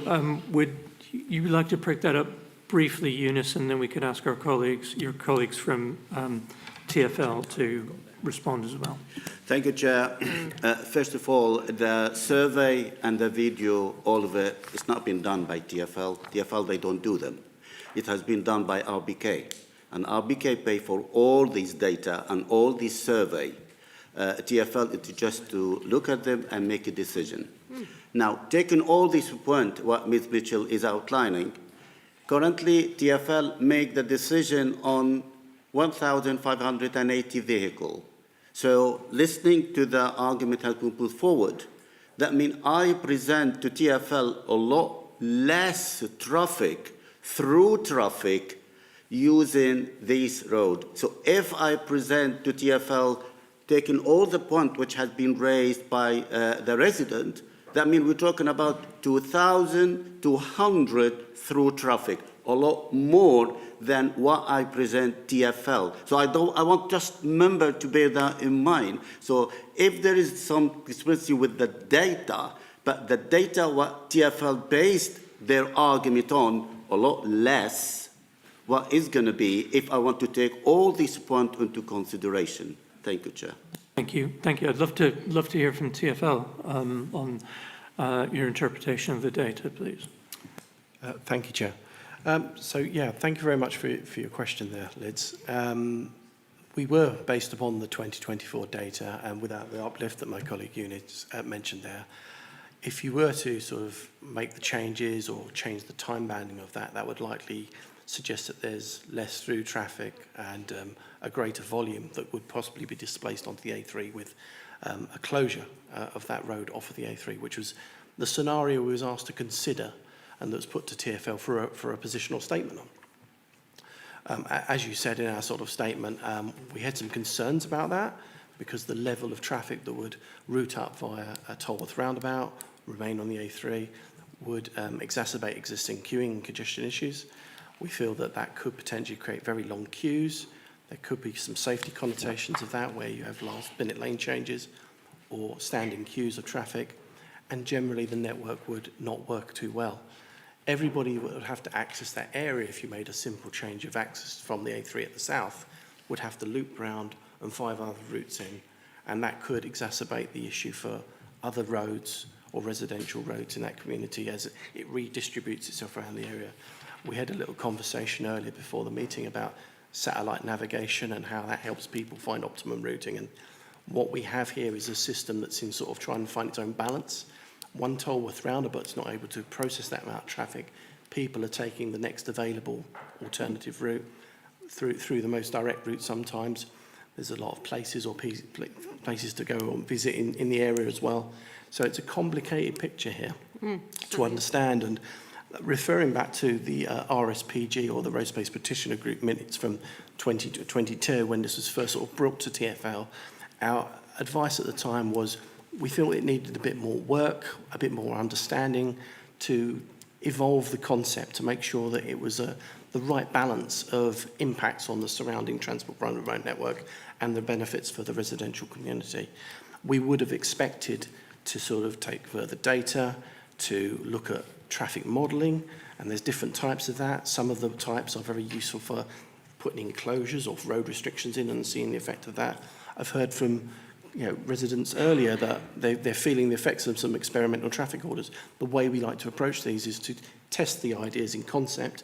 would you like to pick that up briefly, Eunice, and then we could ask our colleagues, your colleagues from TfL, to respond as well. Thank you, Chair. First of all, the survey and the video, all of it, it's not been done by TfL. TfL, they don't do them. It has been done by RBK. And RBK pay for all these data and all these survey. TfL, it's just to look at them and make a decision. Now, taking all these points, what Ms. Mitchell is outlining, currently TfL make the decision on 1,580 vehicles. So listening to the argument has been put forward, that means I present to TfL a lot less traffic, through traffic, using this road. So if I present to TfL, taking all the points which has been raised by the resident, that means we're talking about 2,200 through traffic, a lot more than what I present TfL. So I want just member to bear that in mind. So if there is some discrepancy with the data, but the data what TfL based their argument on, a lot less, what is going to be if I want to take all these points into consideration. Thank you, Chair. Thank you. Thank you. I'd love to hear from TfL on your interpretation of the data, please. Thank you, Chair. Thank you very much for your question there, Liz. We were based upon the 2024 data and without the uplift that my colleague Eunice mentioned there. If you were to sort of make the changes or change the time banding of that, that would likely suggest that there's less through traffic and a greater volume that would possibly be displaced onto the A3 with a closure of that road off of the A3, which was the scenario we was asked to consider and that was put to TfL for a positional statement on. As you said in our sort of statement, we had some concerns about that because the level of traffic that would route up via a Tolworth roundabout, remain on the A3, would exacerbate existing queuing and congestion issues. We feel that that could potentially create very long queues. There could be some safety connotations of that where you have last-minute lane changes or standing queues of traffic, and generally the network would not work too well. Everybody would have to access that area if you made a simple change of access from the A3 at the south, would have to loop round and 5 other routes in, and that could exacerbate the issue for other roads or residential roads in that community as it redistributes itself around the area. We had a little conversation earlier before the meeting about satellite navigation and how that helps people find optimum routing, and what we have here is a system that's in sort of trying to find its own balance. One Tolworth roundabout's not able to process that amount of traffic. People are taking the next available alternative route through the most direct route sometimes. There's a lot of places or places to go and visit in the area as well. So it's a complicated picture here to understand. And referring back to the RSPG or the Road Space Petitioner Group minutes from 2022 when this was first sort of brought to TfL, our advice at the time was we felt it needed a bit more work, a bit more understanding to evolve the concept to make sure that it was the right balance of impacts on the surrounding transport road network and the benefits for the residential community. We would have expected to sort of take further data, to look at traffic modelling, and there's different types of that. Some of the types are very useful for putting in closures or road restrictions in and seeing the effect of that. I've heard from residents earlier that they're feeling the effects of some experimental traffic orders. The way we like to approach these is to test the ideas in concept,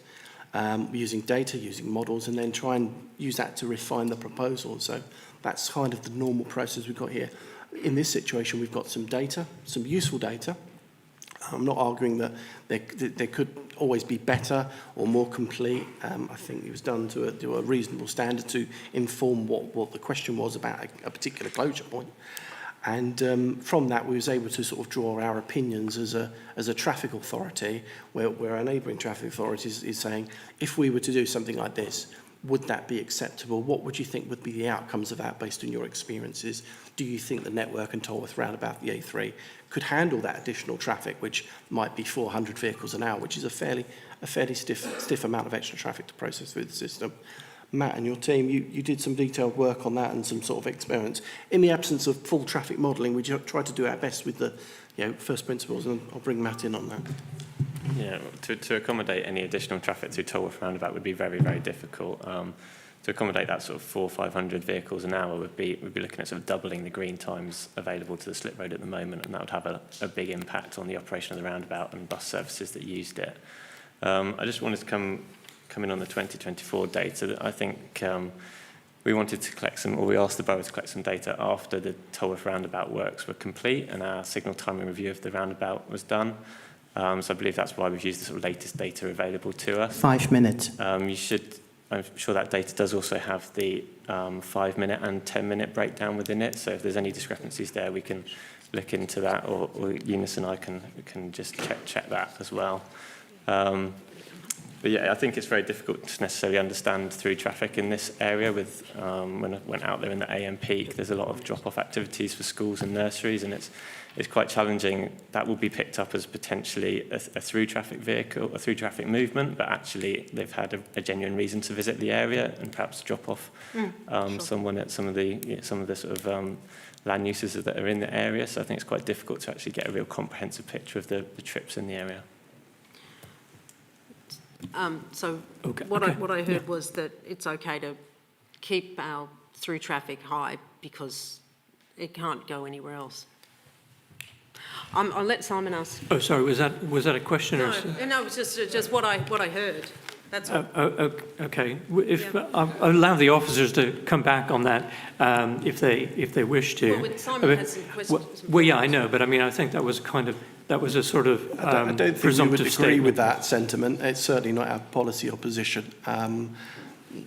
using data, using models, and then try and use that to refine the proposal. So that's kind of the normal process we've got here. In this situation, we've got some data, some useful data. I'm not arguing that there could always be better or more complete. I think it was done to a reasonable standard to inform what the question was about a particular closure point. And from that, we was able to sort of draw our opinions as a traffic authority, where our neighbouring traffic authority is saying, if we were to do something like this, would that be acceptable? What would you think would be the outcomes of that based on your experiences? Do you think the network and Tolworth roundabout, the A3, could handle that additional traffic, which might be 400 vehicles an hour, which is a fairly stiff amount of extra traffic to process through the system? Matt and your team, you did some detailed work on that and some sort of experiments. In the absence of full traffic modelling, we tried to do our best with the first principles, and I'll bring Matt in on that. Yeah, to accommodate any additional traffic through Tolworth roundabout would be very, very difficult. To accommodate that sort of 400 or 500 vehicles an hour would be looking at sort of doubling the green times available to the slip road at the moment, and that would have a big impact on the operation of the roundabout and bus services that used it. I just wanted to come in on the 2024 data. I think we wanted to collect some, or we asked the Borough to collect some data after the Tolworth roundabout works were complete and our signal timing review of the roundabout was done. So I believe that's why we've used the sort of latest data available to us. 5 minutes. I'm sure that data does also have the 5-minute and 10-minute breakdown within it. So if there's any discrepancies there, we can look into that, or Eunice and I can just check that as well. But yeah, I think it's very difficult to necessarily understand through traffic in this area. With when I went out there in the AM peak, there's a lot of drop-off activities for schools and nurseries, and it's quite challenging. That will be picked up as potentially a through traffic vehicle, a through traffic movement, but actually they've had a genuine reason to visit the area and perhaps drop off someone at some of the sort of land uses that are in the area. So I think it's quite difficult to actually get a real comprehensive picture of the trips in the area. What I heard was that it's okay to keep our through traffic high because it can't go anywhere else. I'll let Simon ask. Oh, sorry, was that a question? No, it was just what I heard. That's all. Okay. If I'll allow the officers to come back on that if they wish to. Well, Simon has some questions. Well, yeah, I know, but I mean, I think that was a sort of I don't think we would presumptive agree statement. with that sentiment. It's certainly not our policy or position.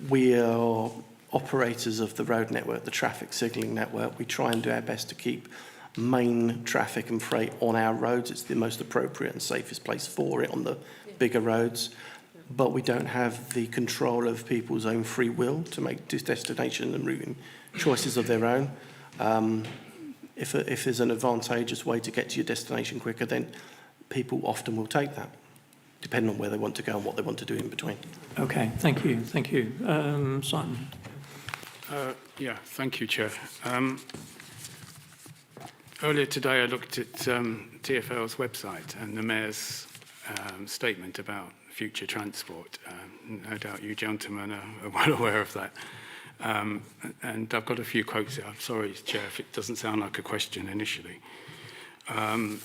We are operators of the road network, the traffic signalling network. We try and do our best to keep main traffic and freight on our roads. It's the most appropriate and safest place for it on the bigger roads. But we don't have the control of people's own free will to make destination and routing choices of their own. If there's an advantageous way to get to your destination quicker, then people often will take that, depending on where they want to go and what they want to do in between. Okay, thank you. Simon. Yeah, thank you, Chair. Earlier today, I looked at TfL's website and the Mayor's statement about future transport. No doubt you gentlemen are well aware of that. And I've got a few quotes here. I'm sorry, Chair, if it doesn't sound like a question initially. The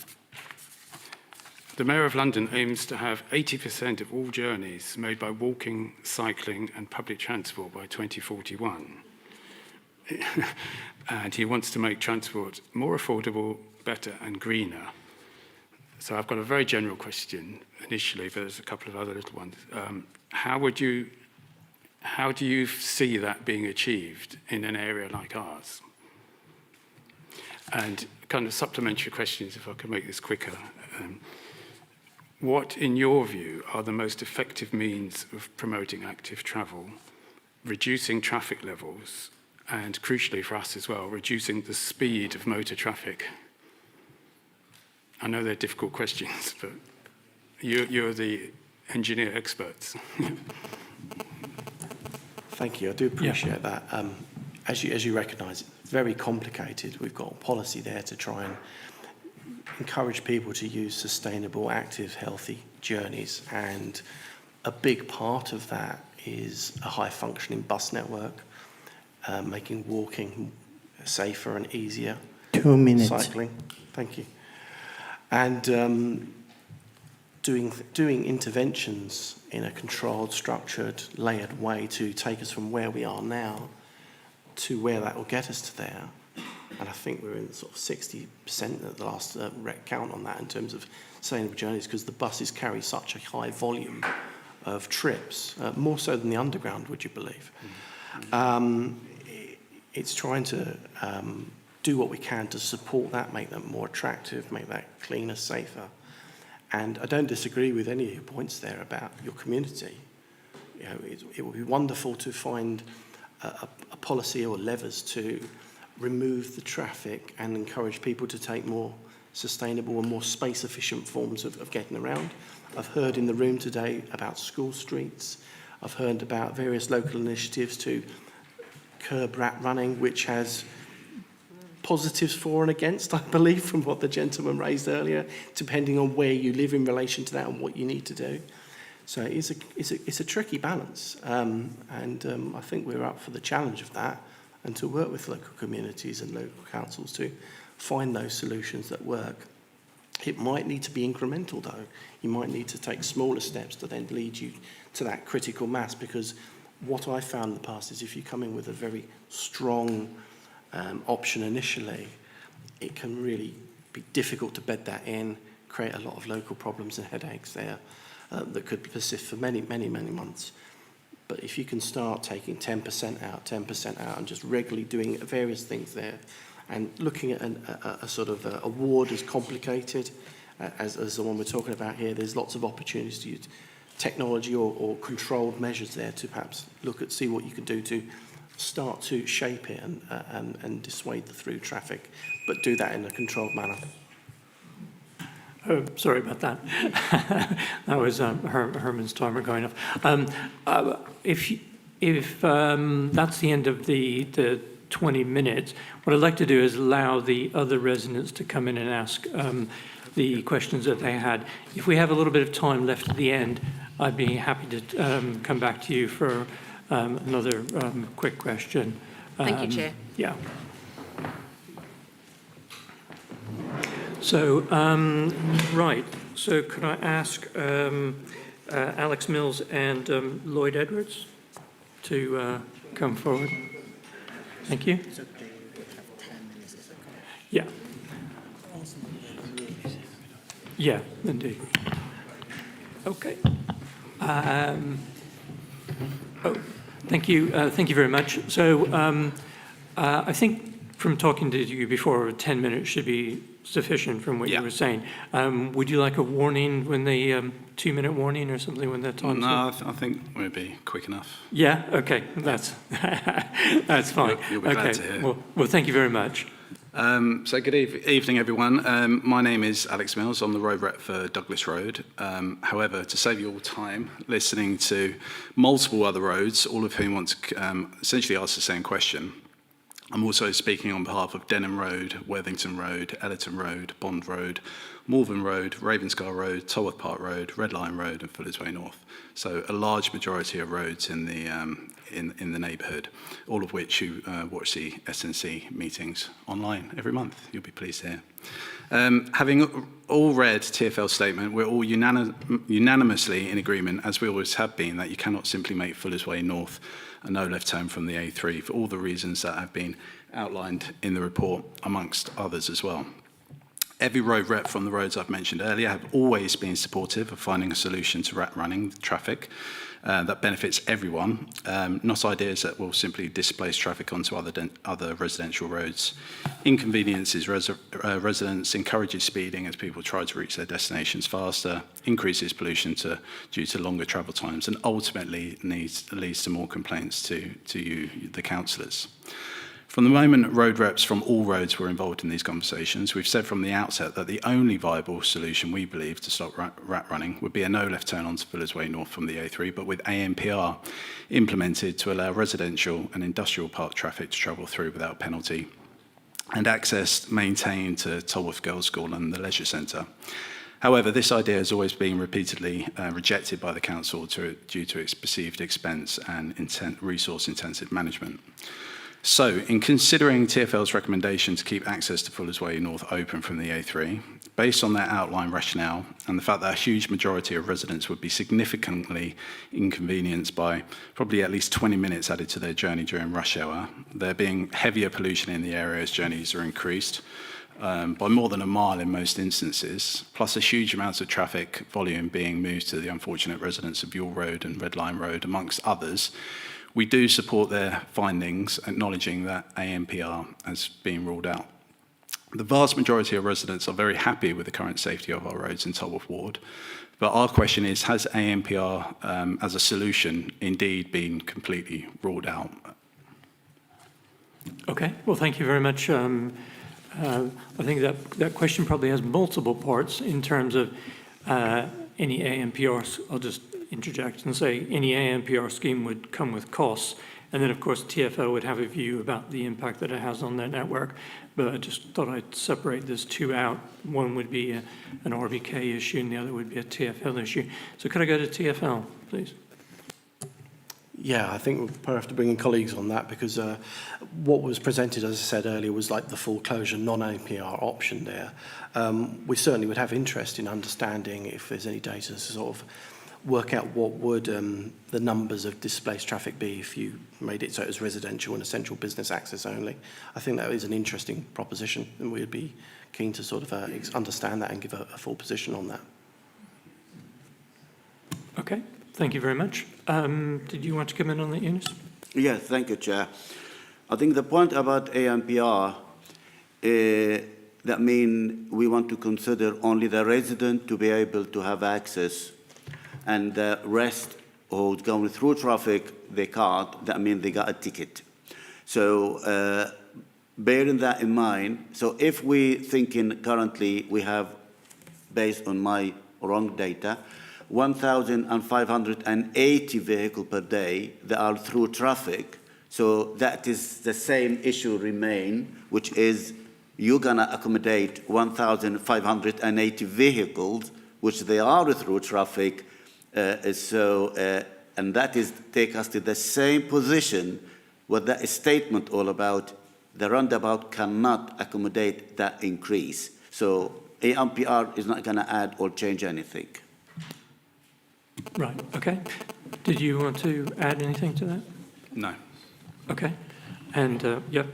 Mayor of London aims to have 80% of all journeys made by walking, cycling and public transport by 2041. And he wants to make transport more affordable, better and greener. So I've got a very general question initially, but there's a couple of other little ones. How do you see that being achieved in an area like ours? And kind of supplementary questions, if I can make this quicker. What, in your view, are the most effective means of promoting active travel, reducing traffic levels, and crucially for us as well, reducing the speed of motor traffic? I know they're difficult questions, but you're the engineer experts. Thank you. I do appreciate that. As you recognise, it's very complicated. We've got a policy there to try and encourage people to use sustainable, active, healthy journeys. And a big part of that is a high-functioning bus network, making walking safer and easier. 2 minutes. Cycling. Thank you. And doing interventions in a controlled, structured, layered way to take us from where we are now to where that will get us to there. And I think we're in sort of 60% at the last rec count on that in terms of sustainable journeys, because the buses carry such a high volume of trips, more so than the underground, would you believe? It's trying to do what we can to support that, make that more attractive, make that cleaner, safer. And I don't disagree with any of your points there about your community. You know, it would be wonderful to find a policy or levers to remove the traffic and encourage people to take more sustainable and more space-efficient forms of getting around. I've heard in the room today about school streets. I've heard about various local initiatives to curb rat running, which has positives for and against, I believe, from what the gentleman raised earlier, depending on where you live in relation to that and what you need to do. So it's a tricky balance, and I think we're up for the challenge of that, and to work with local communities and local councils to find those solutions that work. It might need to be incremental, though. You might need to take smaller steps to then lead you to that critical mass, because what I found in the past is if you come in with a very strong option initially, it can really be difficult to bed that in, create a lot of local problems and headaches there that could persist for many, many, many months. But if you can start taking 10% out, and just regularly doing various things there, and looking at a sort of a ward as complicated as the one we're talking about here, there's lots of opportunities to use technology or controlled measures there to perhaps see what you can do to start to shape it and dissuade the through traffic, but do that in a controlled manner. Oh, sorry about that. That was Herman's timer going off. If that's the end of the 20 minutes, what I'd like to do is allow the other residents to come in and ask the questions that they had. If we have a little bit of time left at the end, I'd be happy to come back to you for another quick question. Thank you, Chair. Yeah. So, right. So could I ask Alex Mills and Lloyd Edwards to come forward. Thank you. Yeah. Yeah, indeed. Okay. Thank you. Thank you very much. So I think from talking to you before, 10 minutes should be sufficient from what you were saying. Would you like a warning when the 2-minute warning or something when that time's up? No, I think we'll be quick enough. Yeah. Okay. That's that's fine. You'll be glad to hear. Well, thank you very much. So good evening, everyone. My name is Alex Mills. I'm the road rep for Douglas Road. However, to save you all time listening to multiple other roads, all of whom want to essentially ask the same question, I'm also speaking on behalf of Denham Road, Worthington Road, Ellerton Road, Bond Road, Malvern Road, Ravenscar Road, Tolworth Park Road, Red Line Road and Fullers Way North. So a large majority of roads in the neighbourhood, all of which you watch the SNC meetings online every month. You'll be pleased to hear. Having all read TfL's statement, we're all unanimously in agreement, as we always have been, that you cannot simply make Fullers Way North a no left turn from the A3 for all the reasons that have been outlined in the report, amongst others as well. Every road rep from the roads I've mentioned earlier have always been supportive of finding a solution to rat running traffic that benefits everyone, not ideas that will simply displace traffic onto other residential roads, inconveniences residents, encourages speeding as people try to reach their destinations faster, increases pollution due to longer travel times, and ultimately leads to more complaints to you, the councillors. From the moment road reps from all roads were involved in these conversations, we've said from the outset that the only viable solution we believe to stop rat running would be a no left turn onto Fullers Way North from the A3, but with ANPR implemented to allow residential and industrial park traffic to travel through without penalty, and access maintained to Tolworth Girls' School and the Leisure Centre. However, this idea has always been repeatedly rejected by the council due to its perceived expense and resource-intensive management. So, in considering TfL's recommendation to keep access to Fullers Way North open from the A3, based on that outline rationale and the fact that a huge majority of residents would be significantly inconvenienced by probably at least 20 minutes added to their journey during rush hour, there being heavier pollution in the area as journeys are increased by more than a mile in most instances, plus a huge amount of traffic volume being moved to the unfortunate residents of Yule Road and Red Line Road, amongst others, we do support their findings, acknowledging that ANPR has been ruled out. The vast majority of residents are very happy with the current safety of our roads in Tolworth Ward, but our question is, has ANPR as a solution indeed been completely ruled out? Okay, well, thank you very much. I think that question probably has multiple parts in terms of any ANPR. I'll just interject and say any ANPR scheme would come with costs. And then, of course, TfL would have a view about the impact that it has on their network. But I just thought I'd separate those two out. One would be an RBK issue and the other would be a TfL issue. So could I go to TfL, please? Yeah, I think we'll probably have to bring in colleagues on that because what was presented, as I said earlier, was like the full closure non-ANPR option there. We certainly would have interest in understanding if there's any data to sort of work out what would the numbers of displaced traffic be if you made it so it was residential and essential business access only. I think that is an interesting proposition and we'd be keen to sort of understand that and give a full position on that. Okay, thank you very much. Did you want to come in on that, Eunice? Yes, thank you, Chair. I think the point about ANPR, that means we want to consider only the resident to be able to have access and the rest who's going through traffic, they can't, that means they got a ticket. So bearing that in mind, so if we thinking currently we have, based on my wrong data, 1,580 vehicles per day that are through traffic, so that is the same issue remain, which is you're gonna accommodate 1,580 vehicles, which they are through traffic, and that is take us to the same position what that statement all about. The roundabout cannot accommodate that increase. So ANPR is not going to add or change anything. Right, okay. Did you want to add anything to that? No. Okay. And, yep,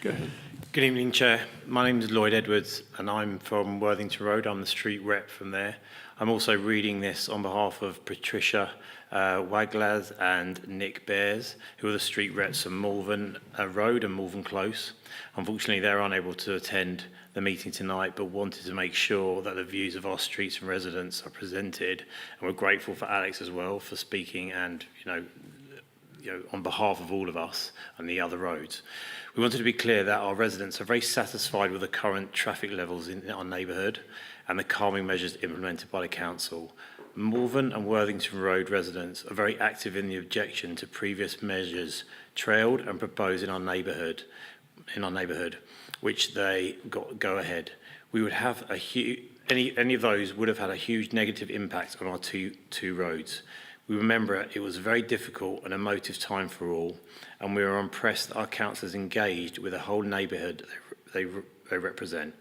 go ahead. Good evening, Chair. My name is Lloyd Edwards, and I'm from Worthington Road. I'm the street rep from there. I'm also reading this on behalf of Patricia Waglaz and Nick Bears, who are the street reps from Malvern Road and Malvern Close. Unfortunately, they're unable to attend the meeting tonight, but wanted to make sure that the views of our streets and residents are presented. And we're grateful for Alex as well for speaking and, on behalf of all of us and the other roads. We wanted to be clear that our residents are very satisfied with the current traffic levels in our neighbourhood and the calming measures implemented by the council. Malvern and Worthington Road residents are very active in the objection to previous measures trailed and proposed in our neighbourhood, which they go ahead. We would have any of those would have had a huge negative impact on our two roads. We remember it was a very difficult and emotive time for all, and we are impressed that our councillors engaged with the whole neighbourhood they represent.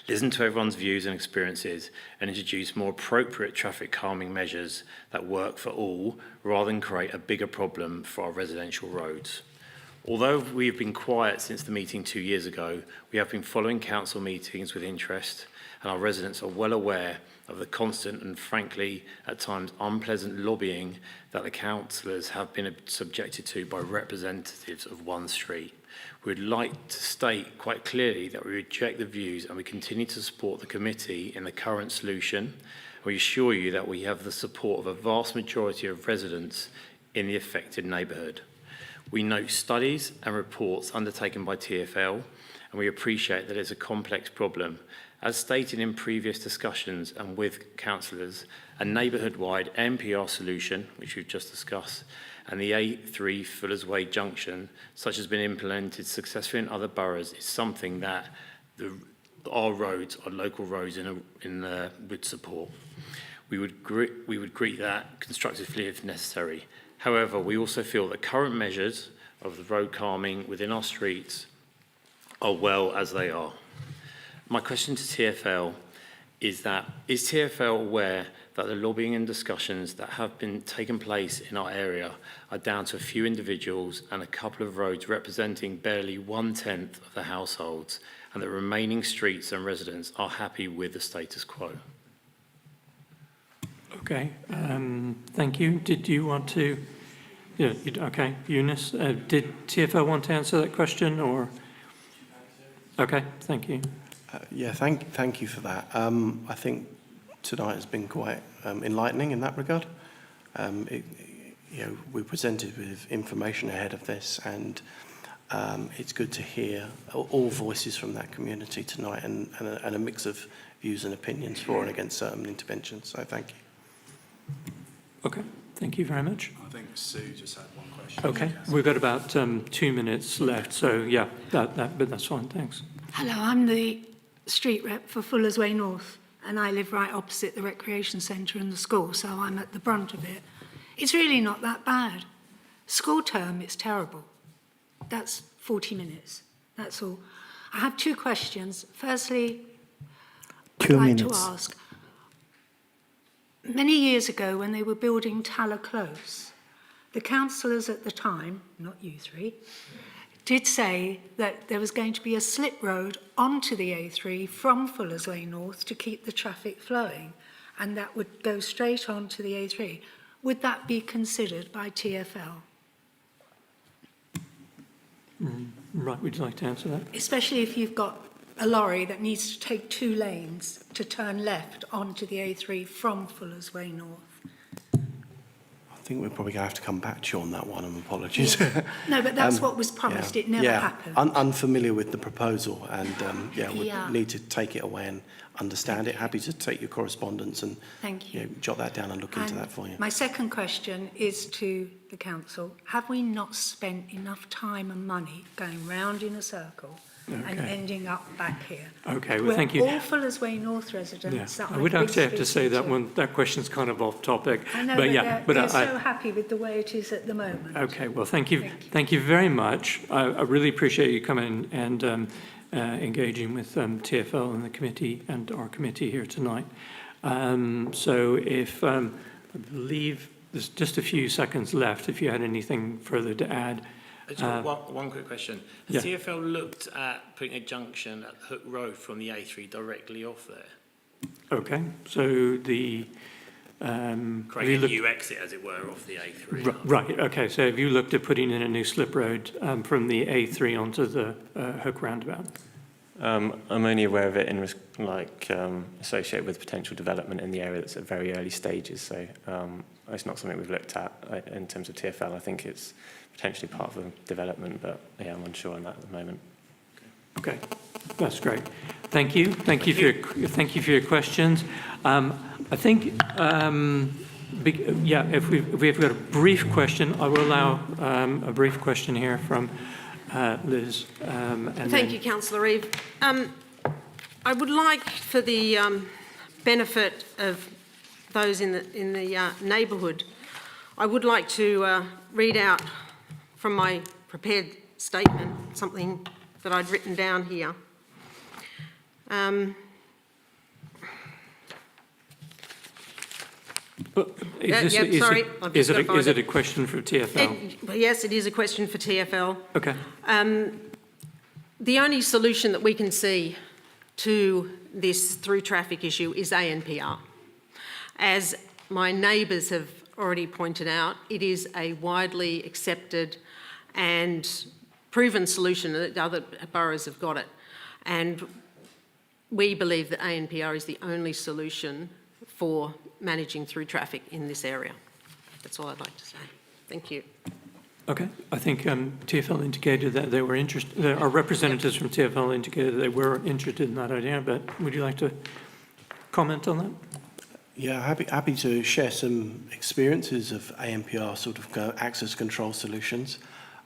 Listen to everyone's views and experiences and introduce more appropriate traffic calming measures that work for all rather than create a bigger problem for our residential roads. Although we have been quiet since the meeting 2 years ago, we have been following council meetings with interest, and our residents are well aware of the constant and frankly at times unpleasant lobbying that the councillors have been subjected to by representatives of one street. We would like to state quite clearly that we reject the views and we continue to support the committee in the current solution. We assure you that we have the support of a vast majority of residents in the affected neighbourhood. We note studies and reports undertaken by TfL, and we appreciate that it's a complex problem. As stated in previous discussions and with councillors, a neighbourhood-wide NPR solution, which we've just discussed, and the A3 Fuller's Way junction, such as been implemented successfully in other boroughs, is something that our roads, our local roads, would support. We would greet that constructively if necessary. However, we also feel that current measures of the road calming within our streets are well as they are. My question to TfL is TfL aware that the lobbying and discussions that have been taking place in our area are down to a few individuals and a couple of roads representing barely 1/10 of the households, and the remaining streets and residents are happy with the status quo? Okay, thank you. Did you want to? Yeah, okay, Eunice, did TfL want to answer that question or? Okay, thank you. Yeah, thank you for that. I think tonight has been quite enlightening in that regard. We presented with information ahead of this, and it's good to hear all voices from that community tonight, and a mix of views and opinions for and against certain interventions. So thank you. Okay, thank you very much. I think Sue just had one question. Okay, we've got about 2 minutes left, so yeah, but that's fine, thanks. Hello, I'm the street rep for Fuller's Way North, and I live right opposite the recreation centre and the school, so I'm at the brunt of it. It's really not that bad. School term, it's terrible. That's 40 minutes, that's all. I have 2 questions. Firstly, I'd like to ask, many years ago when they were building Taller Close, the councillors at the time, not you three, did say that there was going to be a slip road onto the A3 from Fuller's Way North to keep the traffic flowing, and that would go straight onto the A3. Would that be considered by TfL? Right, would you like to answer that? Especially if you've got a lorry that needs to take 2 lanes to turn left onto the A3 from Fuller's Way North. I think we're probably going to have to come back to you on that one, and apologies. Yeah. No, but that's what was promised. It never happened. Unfamiliar with the proposal, and we Yeah. need to take it away and understand it. Happy to take your correspondence and Thank you. jot that down and look into that for you. My second question is to the council. Have we not spent enough time and money going round in a circle and ending up back here? Okay, well, thank you. All Fuller's Way North residents. I would actually have to say that question's kind of off topic. I know, but they're so happy with the way it is at the moment. Okay, well, thank you very much. I really appreciate you coming and engaging with TfL and the committee and our committee here tonight. So if I believe there's just a few seconds left if you had anything further to add. One quick question. Has TfL looked at putting a junction at Hook Road from the A3 directly off there? Okay, so the... Creating a new exit, as it were, off the A3. Right, okay, so have you looked at putting in a new slip road from the A3 onto the Hook roundabout? I'm only aware of it in associated with potential development in the area that's at very early stages. So it's not something we've looked at in terms of TfL. I think it's potentially part of a development, but yeah, I'm unsure on that at the moment. Okay, that's great. Thank you. Thank you for your questions. I think, if we've got a brief question, I will allow a brief question here from Liz. Thank you, Councillor Reeve. I would like, for the benefit of those in the neighbourhood, I would like to read out from my prepared statement something that I'd written down here. Is it a question for TfL? Yes, it is a question for TfL. Okay. The only solution that we can see to this through traffic issue is ANPR. As my neighbours have already pointed out, it is a widely accepted and proven solution that other boroughs have got it. And we believe that ANPR is the only solution for managing through traffic in this area. That's all I'd like to say. Thank you. Okay, I think TfL indicated that they were interested, our representatives from TfL indicated that they were interested in that idea, but would you like to comment on that? Yeah, happy to share some experiences of ANPR sort of access control solutions.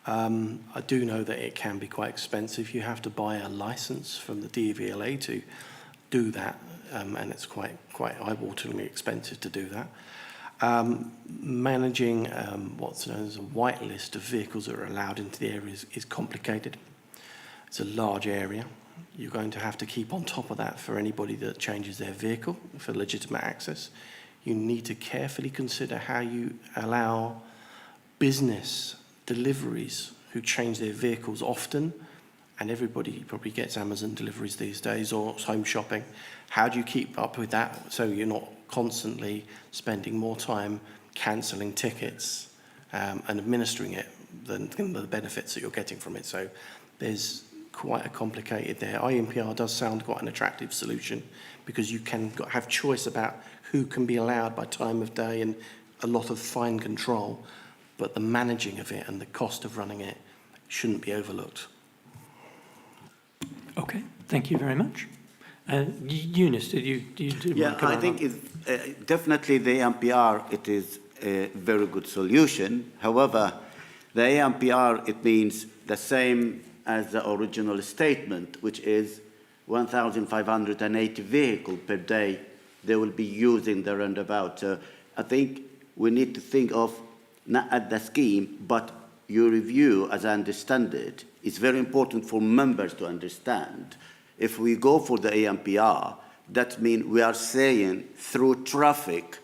I do know that it can be quite expensive. You have to buy a license from the DVLA to do that, and it's quite eye-wateringly expensive to do that. Managing what's known as a white list of vehicles that are allowed into the area is complicated. It's a large area. You're going to have to keep on top of that for anybody that changes their vehicle for legitimate access. You need to carefully consider how you allow business deliveries who change their vehicles often, and everybody probably gets Amazon deliveries these days or home shopping. How do you keep up with that so you're not constantly spending more time cancelling tickets and administering it than the benefits that you're getting from it? So there's quite a complicated there. IMPR does sound quite an attractive solution because you can have choice about who can be allowed by time of day and a lot of fine control, but the managing of it and the cost of running it shouldn't be overlooked. Okay, thank you very much. Eunice, did you Yeah, I think it's, definitely the ANPR, it is a very good solution. However, the ANPR, it means the same as the original statement, which is 1,580 vehicles per day they will be using the roundabout. So I think we need to think of not at the scheme, but your review, as I understand it, is very important for members to understand. If we go for the ANPR, that means we are saying through traffic,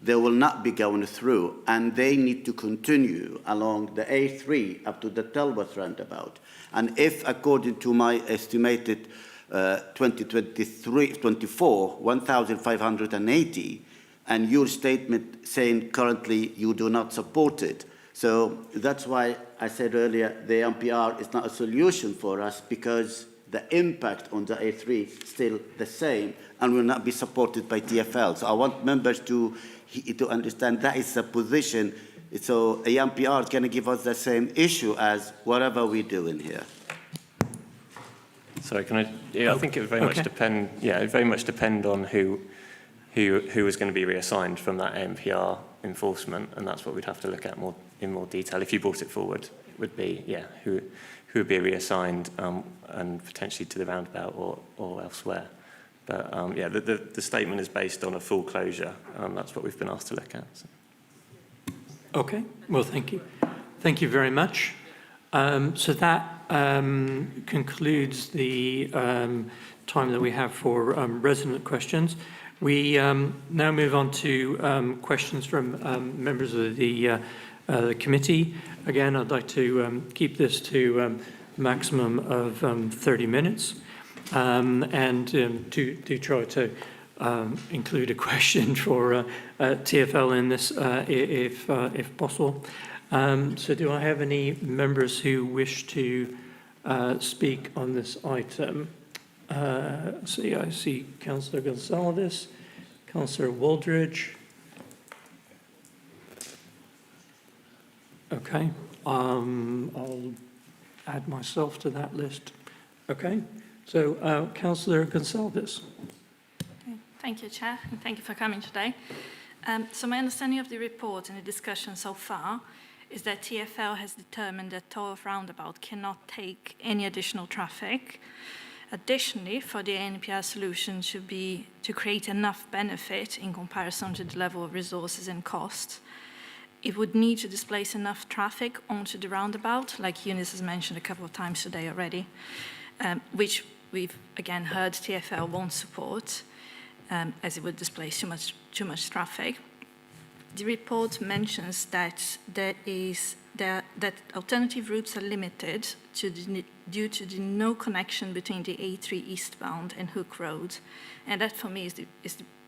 they will not be going through, and they need to continue along the A3 up to the Talbot roundabout. And if, according to my estimated 2023-24, 1,580, and your statement saying currently you do not support it. So that's why I said earlier the ANPR is not a solution for us because the impact on the A3 is still the same and will not be supported by TfL. So I want members to understand that is the position. So ANPR is going to give us the same issue as whatever we do in here. Sorry, can I? Yeah, I think it would very much depend. Yeah, it very much depend on who is going to be reassigned from that ANPR enforcement, and that's what we'd have to look at in more detail. If you brought it forward, it would be who would be reassigned and potentially to the roundabout or elsewhere. But the statement is based on a full closure. That's what we've been asked to look at. So. Okay. Well, thank you. Thank you very much. So that concludes the time that we have for resident questions. We now move on to questions from members of the committee. Again, I'd like to keep this to a maximum of 30 minutes and to try to include a question for TfL in this if possible. So do I have any members who wish to speak on this item? I see Councillor Gonsalves, Councillor Wooldridge. Okay, I'll add myself to that list. Okay, so Councillor Gonsalves. Thank you, Chair, and thank you for coming today. So my understanding of the report and the discussion so far is that TfL has determined that Torworth Roundabout cannot take any additional traffic. Additionally, for the ANPR solution should be to create enough benefit in comparison to the level of resources and costs. It would need to displace enough traffic onto the roundabout, like Eunice has mentioned a couple of times today already, which we've again heard TfL won't support, as it would displace too much traffic. The report mentions that that alternative routes are limited due to the no connection between the A3 eastbound and Hook Road. And that for me is the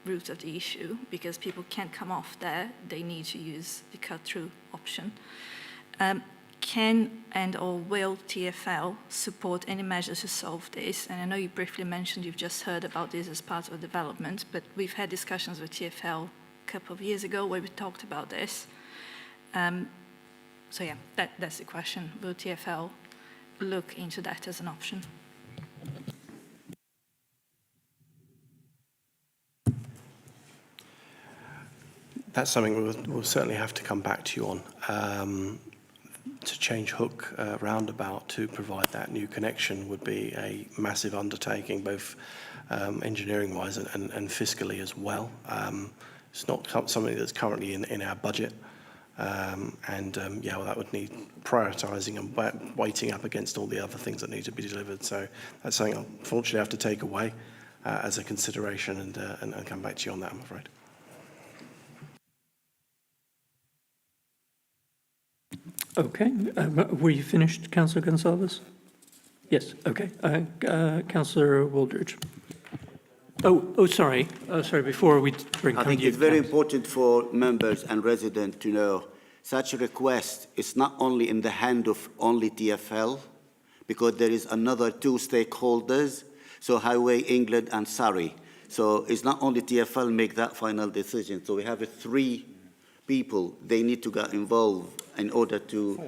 root of the issue, because people can't come off there, they need to use the cut-through option. Can and/or will TfL support any measures to solve this? And I know you briefly mentioned you've just heard about this as part of development, but we've had discussions with TfL a couple of years ago where we talked about this. So yeah, that's the question. Will TfL look into that as an option? That's something we'll certainly have to come back to you on. To change Hook roundabout to provide that new connection would be a massive undertaking, both engineering-wise and fiscally as well. It's not something that's currently in our budget. That would need prioritising and weighting up against all the other things that need to be delivered. So that's something I'll unfortunately have to take away as a consideration and come back to you on that, I'm afraid. Okay, were you finished, Councillor Gonsalves? Yes, okay. Councillor Wooldridge. Sorry, before we bring I think it's very important for members and residents to know such a request is not only in the hand of only TfL, because there is another two stakeholders, so Highway England and Surrey. So it's not only TfL make that final decision. So we have three people, they need to get involved in order to,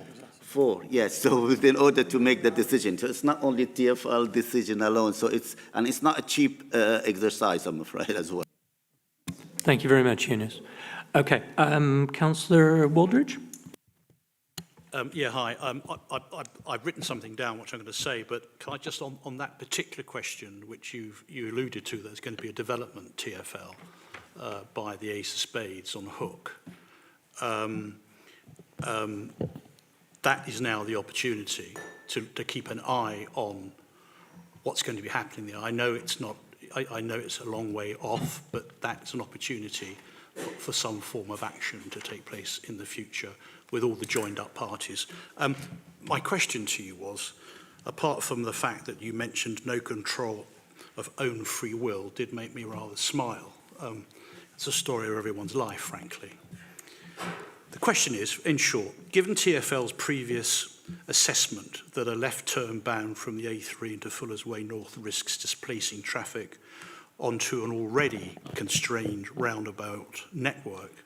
yes, so in order to make the decision. So it's not only TfL decision alone, so it's not a cheap exercise, I'm afraid, as well. Thank you very much, Eunice. Okay, Councillor Wooldridge. Hi. I've written something down, which I'm going to say, but can I just, on that particular question, which you alluded to, there's going to be a development TfL by the Ace of Spades on Hook. That is now the opportunity to keep an eye on what's going to be happening there. I know it's not. I know it's a long way off, but that's an opportunity for some form of action to take place in the future with all the joined-up parties. My question to you was, apart from the fact that you mentioned no control of own free will, did make me rather smile. It's a story of everyone's life, frankly. The question is, in short, given TfL's previous assessment that a left turn bound from the A3 into Fuller's Way North risks displacing traffic onto an already constrained roundabout network,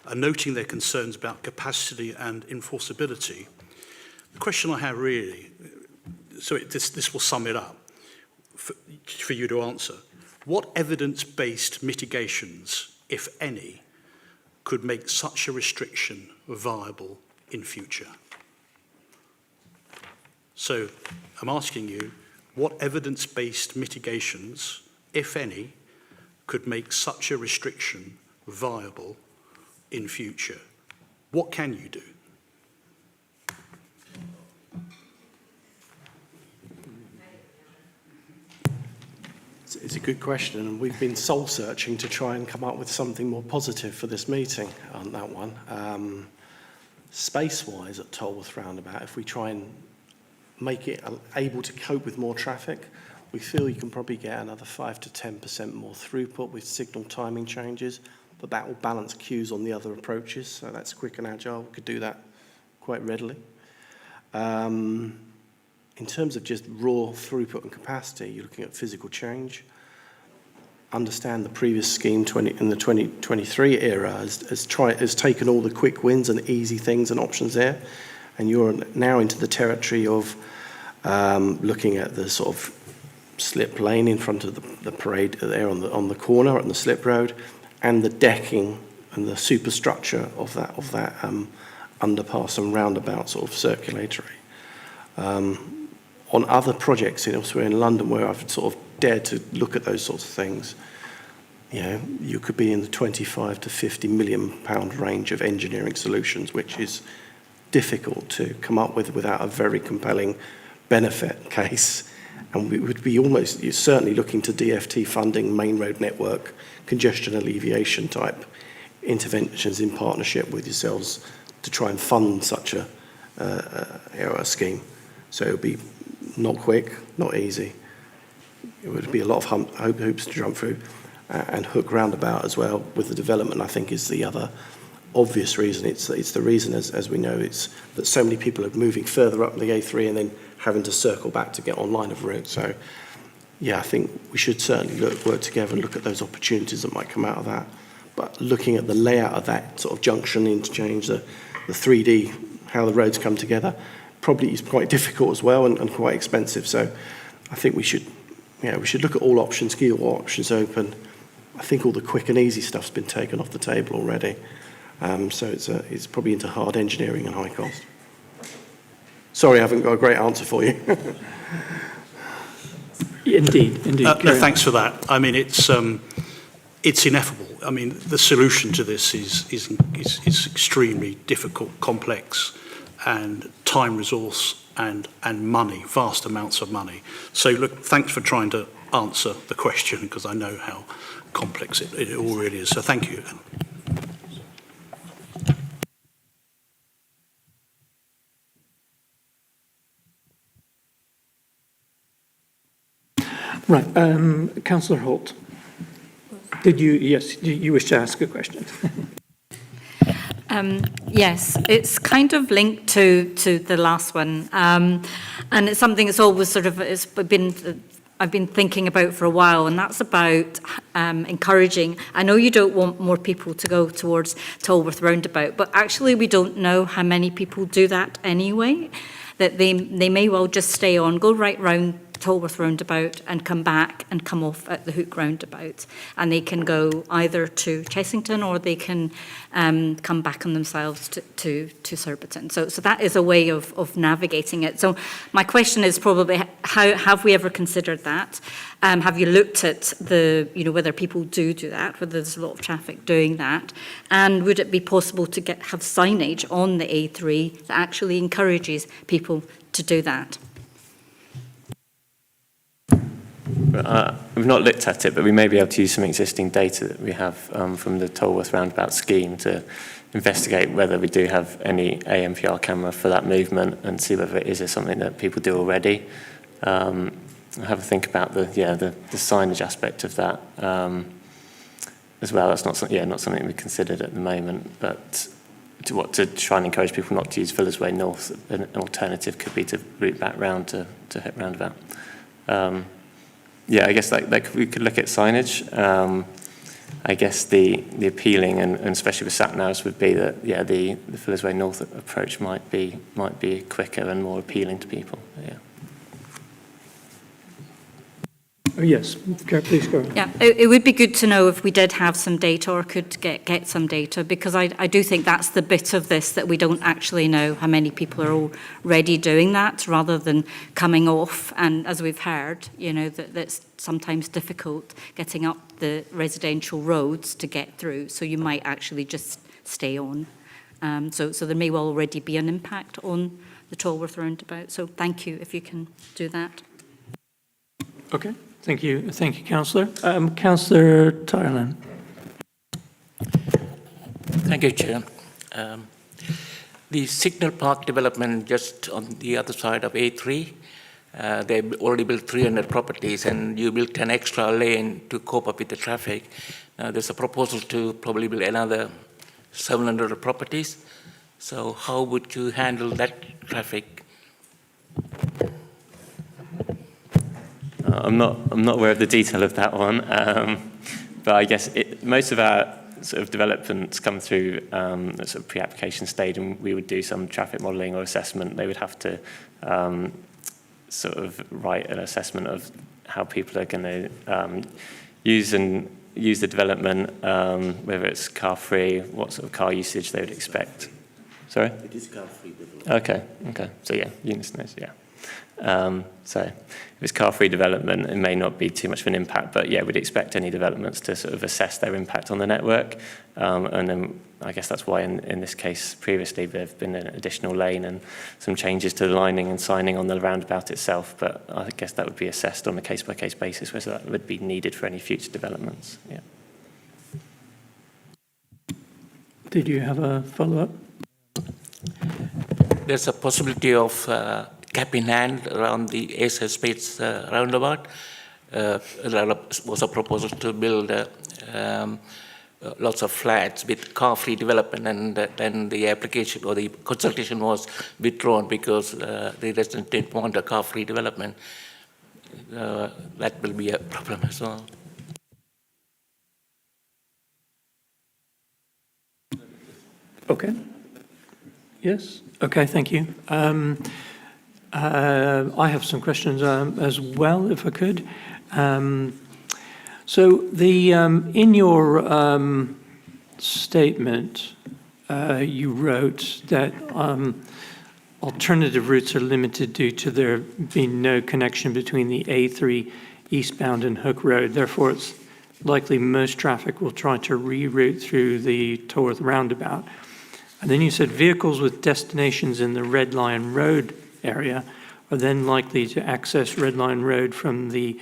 and noting their concerns about capacity and enforceability, the question I have really, so this will sum it up for you to answer. What evidence-based mitigations, if any, could make such a restriction viable in future? So I'm asking you, what evidence-based mitigations, if any, could make such a restriction viable in future? What can you do? It's a good question, and we've been soul searching to try and come up with something more positive for this meeting on that one. Space-wise at Tolworth Roundabout, if we try and make it able to cope with more traffic, we feel you can probably get another 5 to 10% more throughput with signal timing changes, but that will balance queues on the other approaches, so that's quick and agile. We could do that quite readily. In terms of just raw throughput and capacity, you're looking at physical change. Understand the previous scheme in the 2023 era has taken all the quick wins and easy things and options there, and you're now into the territory of looking at the sort of slip lane in front of the parade there on the corner on the slip road, and the decking and the superstructure of that underpass and roundabout sort of circulatory. On other projects elsewhere in London where I've sort of dared to look at those sorts of things, you know, you could be in the 25 to 50 million pound range of engineering solutions, which is difficult to come up with without a very compelling benefit case. And we would be you're certainly looking to DFT funding, main road network, congestion alleviation type interventions in partnership with yourselves to try and fund such a scheme. So it would be not quick, not easy. It would be a lot of hoops to jump through, and Hook roundabout as well with the development, I think, is the other obvious reason. It's the reason, as we know, it's that so many people are moving further up the A3 and then having to circle back to get on line of route. So, yeah, I think we should certainly work together and look at those opportunities that might come out of that. But looking at the layout of that sort of junction interchange, the 3D, how the roads come together, probably is quite difficult as well and quite expensive. So I think we should look at all options, keep all options open. I think all the quick and easy stuff's been taken off the table already. So it's probably into hard engineering and high cost. Sorry, I haven't got a great answer for you. Indeed. No, thanks for that. I mean, it's ineffable. I mean, the solution to this is extremely difficult, complex, and time, resource, and money, vast amounts of money. So, look, thanks for trying to answer the question, because I know how complex it all really is. So, thank you. Right, Councillor Holt. You wish to ask a question? Yes, it's kind of linked to the last one, and it's something that's always sort of I've been thinking about for a while, and that's about encouraging. I know you don't want more people to go towards Tolworth Roundabout, but actually we don't know how many people do that anyway. That they may well just stay on, go right round Tolworth Roundabout and come back and come off at the Hook Roundabout, and they can go either to Chessington or they can come back on themselves to Surbiton. So that is a way of navigating it. So my question is probably, how have we ever considered that? Have you looked at whether people do that, whether there's a lot of traffic doing that, and would it be possible to have signage on the A3 that actually encourages people to do that? We've not looked at it, but we may be able to use some existing data that we have from the Tolworth Roundabout scheme to investigate whether we do have any AMPR camera for that movement and see whether it is something that people do already. Have a think about the signage aspect of that as well. That's not something we considered at the moment, but to try and encourage people not to use Fuller's Way North, an alternative could be to route back round to hit roundabout. I guess we could look at signage. I guess the appealing and especially with sat-navs would be that the Fuller's Way North approach might be quicker and more appealing to people. Yeah. Oh, yes, please go on. Yeah, it would be good to know if we did have some data or could get some data, because I do think that's the bit of this that we don't actually know how many people are already doing that, rather than coming off. And as we've heard, that's sometimes difficult getting up the residential roads to get through. So you might actually just stay on. So there may well already be an impact on the Tolworth Roundabout. So thank you if you can do that. Okay. Thank you, Councillor. Councillor Tyerland. Thank you, Chair. The Signal Park development just on the other side of A3, they already built 300 properties and you built an extra lane to cope up with the traffic. Now there's a proposal to probably build another 700 properties. So how would you handle that traffic? I'm not aware of the detail of that one, but I guess most of our sort of developments come through the sort of pre-application stage, and we would do some traffic modelling or assessment. They would have to sort of write an assessment of how people are going to use the development, whether it's car-free, what sort of car usage they would expect. Sorry? It is car-free development. Okay. So yeah, Eunice knows, yeah. So if it's car-free development, it may not be too much of an impact, but yeah, we'd expect any developments to sort of assess their impact on the network. And then I guess that's why in this case previously there've been an additional lane and some changes to the lining and signing on the roundabout itself, but I guess that would be assessed on a case-by-case basis whether that would be needed for any future developments. Yeah. Did you have a follow-up? There's a possibility of cap in hand around the Ace Space roundabout. There was a proposal to build lots of flats with car-free development, and then the application or the consultation was withdrawn because the residents didn't want a car-free development. That will be a problem as well. Okay. Yes. Okay, thank you. I have some questions as well, if I could. So the in your statement, you wrote that alternative routes are limited due to there being no connection between the A3 eastbound and Hook Road. Therefore, it's likely most traffic will try to reroute through the Torworth roundabout. And then you said vehicles with destinations in the Red Lion Road area are then likely to access Red Lion Road from the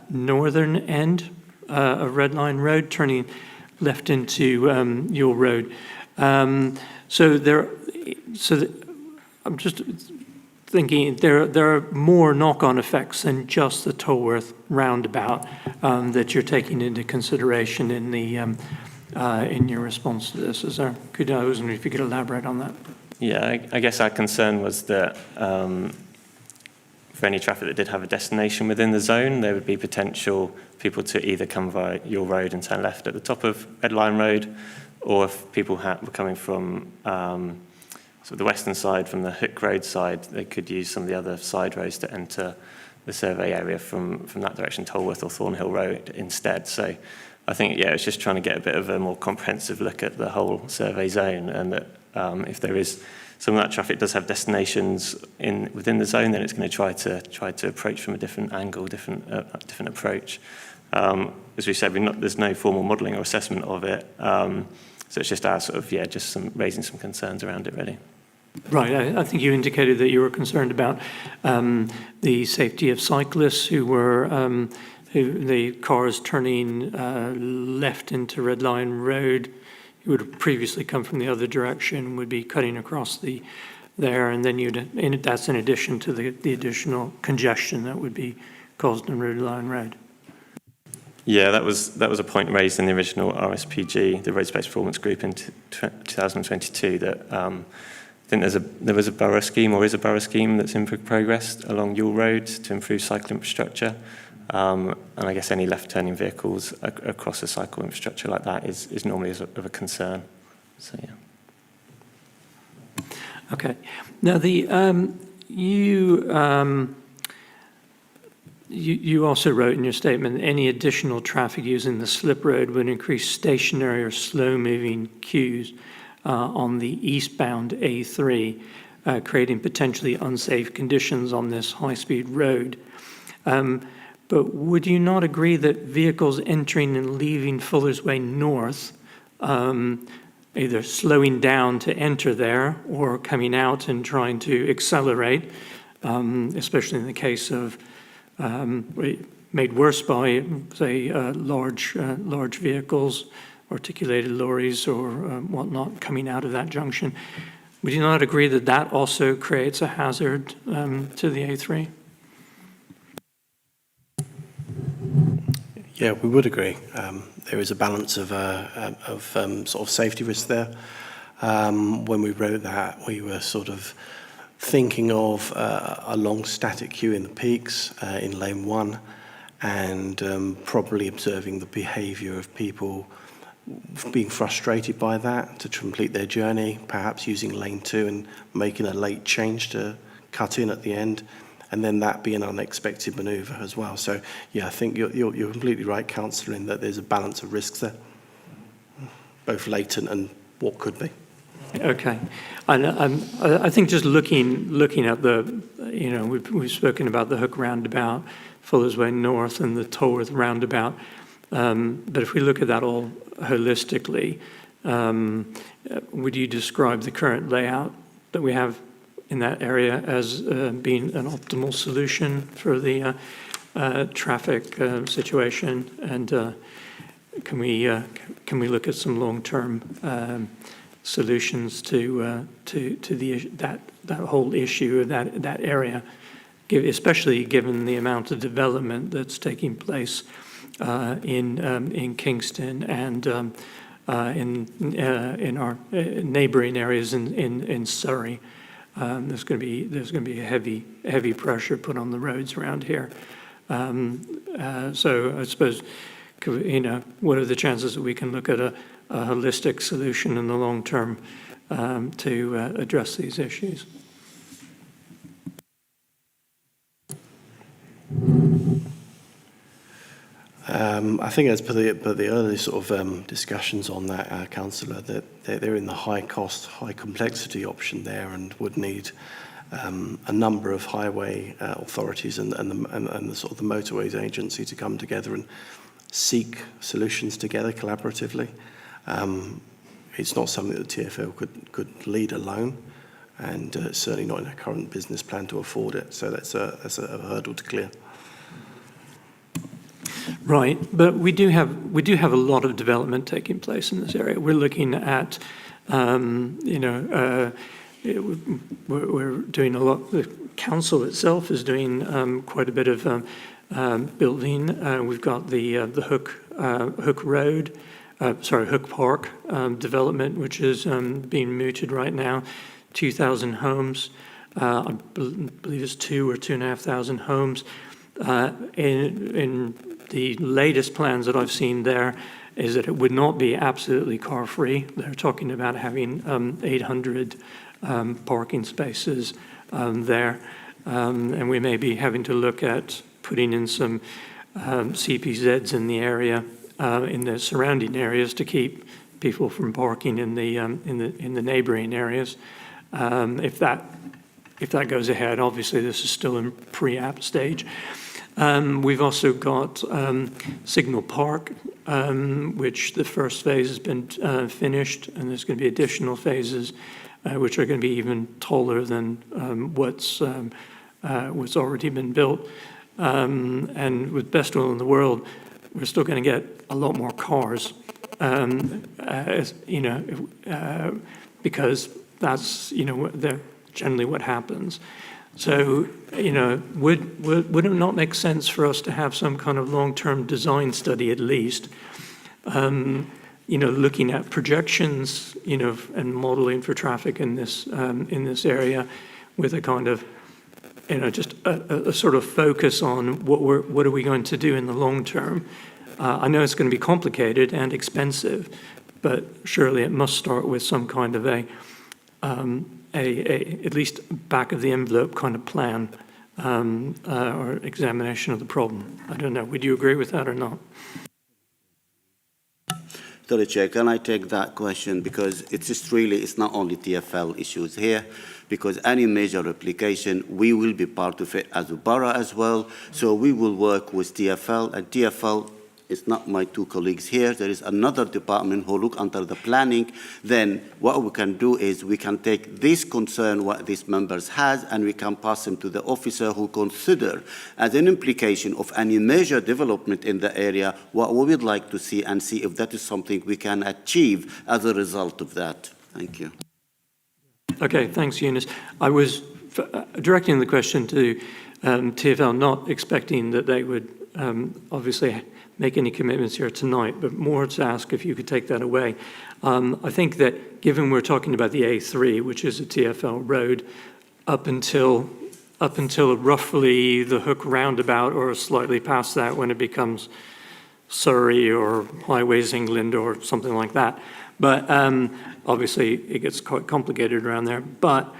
northern end of Red Lion Road, turning left into your road. I'm just thinking there are more knock-on effects than just the Tolworth roundabout that you're taking into consideration in the in your response to this. I was wondering if you could elaborate on that. Yeah, I guess our concern was that for any traffic that did have a destination within the zone, there would be potential people to either come via your road and turn left at the top of Red Lion Road, or if people were coming from sort of the western side, from the Hook Road side, they could use some of the other side roads to enter the survey area from that direction, Tolworth or Thornhill Road instead. So I think, yeah, it's just trying to get a bit of a more comprehensive look at the whole survey zone, and that if there is some of that traffic does have destinations within the zone, then it's going to try to approach from a different angle, different approach. As we said, there's no formal modelling or assessment of it, so it's just our sort of just raising some concerns around it, really. Right, I think you indicated that you were concerned about the safety of cyclists who were the cars turning left into Red Lion Road, who would have previously come from the other direction, would be cutting across there, and then that's in addition to the additional congestion that would be caused in Red Lion Road. Yeah, that was a point raised in the original RSPG, the Road Space Performance Group, in 2022, that I think there was a borough scheme, or is a borough scheme, that's in progress along Yule Road to improve cycle infrastructure. And I guess any left-turning vehicles across a cycle infrastructure like that is normally of a concern. So yeah. Okay. Now you also wrote in your statement any additional traffic using the slip road would increase stationary or slow-moving queues on the eastbound A3, creating potentially unsafe conditions on this high-speed road. But would you not agree that vehicles entering and leaving Fuller's Way North, either slowing down to enter there or coming out and trying to accelerate, especially in the case of made worse by, say, large vehicles, articulated lorries or whatnot coming out of that junction. Would you not agree that that also creates a hazard to the A3? Yeah, we would agree. There is a balance of sort of safety risk there. When we wrote that, we were sort of thinking of a long static queue in the peaks in lane 1, and probably observing the behaviour of people being frustrated by that to complete their journey, perhaps using lane 2 and making a late change to cut in at the end, and then that be an unexpected manoeuvre as well. So yeah, I think you're completely right, Councillor, in that there's a balance of risks there, both latent and what could be. Okay, and I think just looking at the, you know, we've spoken about the Hook roundabout, Fuller's Way North, and the Tolworth roundabout. But if we look at that all holistically, would you describe the current layout that we have in that area as being an optimal solution for the traffic situation? And can we look at some long-term solutions to that whole issue of that area, especially given the amount of development that's taking place in Kingston and in our neighbouring areas in Surrey? There's going to be a heavy pressure put on the roads around here. So I suppose, you know, what are the chances that we can look at a holistic solution in the long term to address these issues? I think as per the early sort of discussions on that, Councillor, that they're in the high cost, high complexity option there, and would need a number of highway authorities and the sort of the motorways agency to come together and seek solutions together collaboratively. It's not something that the TfL could lead alone, and certainly not in our current business plan to afford it. So that's a hurdle to clear. Right, but we do have a lot of development taking place in this area. We're looking at, you know, we're doing a lot. The council itself is doing quite a bit of building. We've got the Hook Road, Hook Park development, which is being mooted right now. 2,000 homes. I believe it's 2,000 or 2,500 homes. In the latest plans that I've seen there is that it would not be absolutely car-free. They're talking about having 800 parking spaces there. And we may be having to look at putting in some CPZs in the area, in the surrounding areas, to keep people from parking in the neighbouring areas. If that goes ahead, obviously this is still in pre-app stage. We've also got Signal Park, which the first phase has been finished, and there's going to be additional phases which are going to be even taller than what's already been built. And with best will in the world, we're still going to get a lot more cars, you know, because that's, you know, generally what happens. So, you know, would it not make sense for us to have some kind of long-term design study at least, you know, looking at projections, you know, and modeling for traffic in this area, with a kind of, you know, just a sort of focus on what are we going to do in the long term. I know it's going to be complicated and expensive, but surely it must start with some kind of a at least back of the envelope kind of plan or examination of the problem. I don't know. Would you agree with that or not? Sorry, Chair, can I take that question? Because it's not only TfL issues here, because any major application, we will be part of it as a borough as well. So we will work with TfL, and TfL it's not my two colleagues here, there is another department who look under the planning, then what we can do is we can take this concern what these members has and we can pass them to the officer who consider as an implication of any major development in the area what we would like to see and see if that is something we can achieve as a result of that. Thank you. Okay, thanks, Eunice. I was directing the question to TfL, not expecting that they would obviously make any commitments here tonight, but more to ask if you could take that away. I think that given we're talking about the A3, which is a TfL road, up until roughly the Hook roundabout or slightly past that when it becomes Surrey or Highways England or something like that. But obviously it gets quite complicated around there. But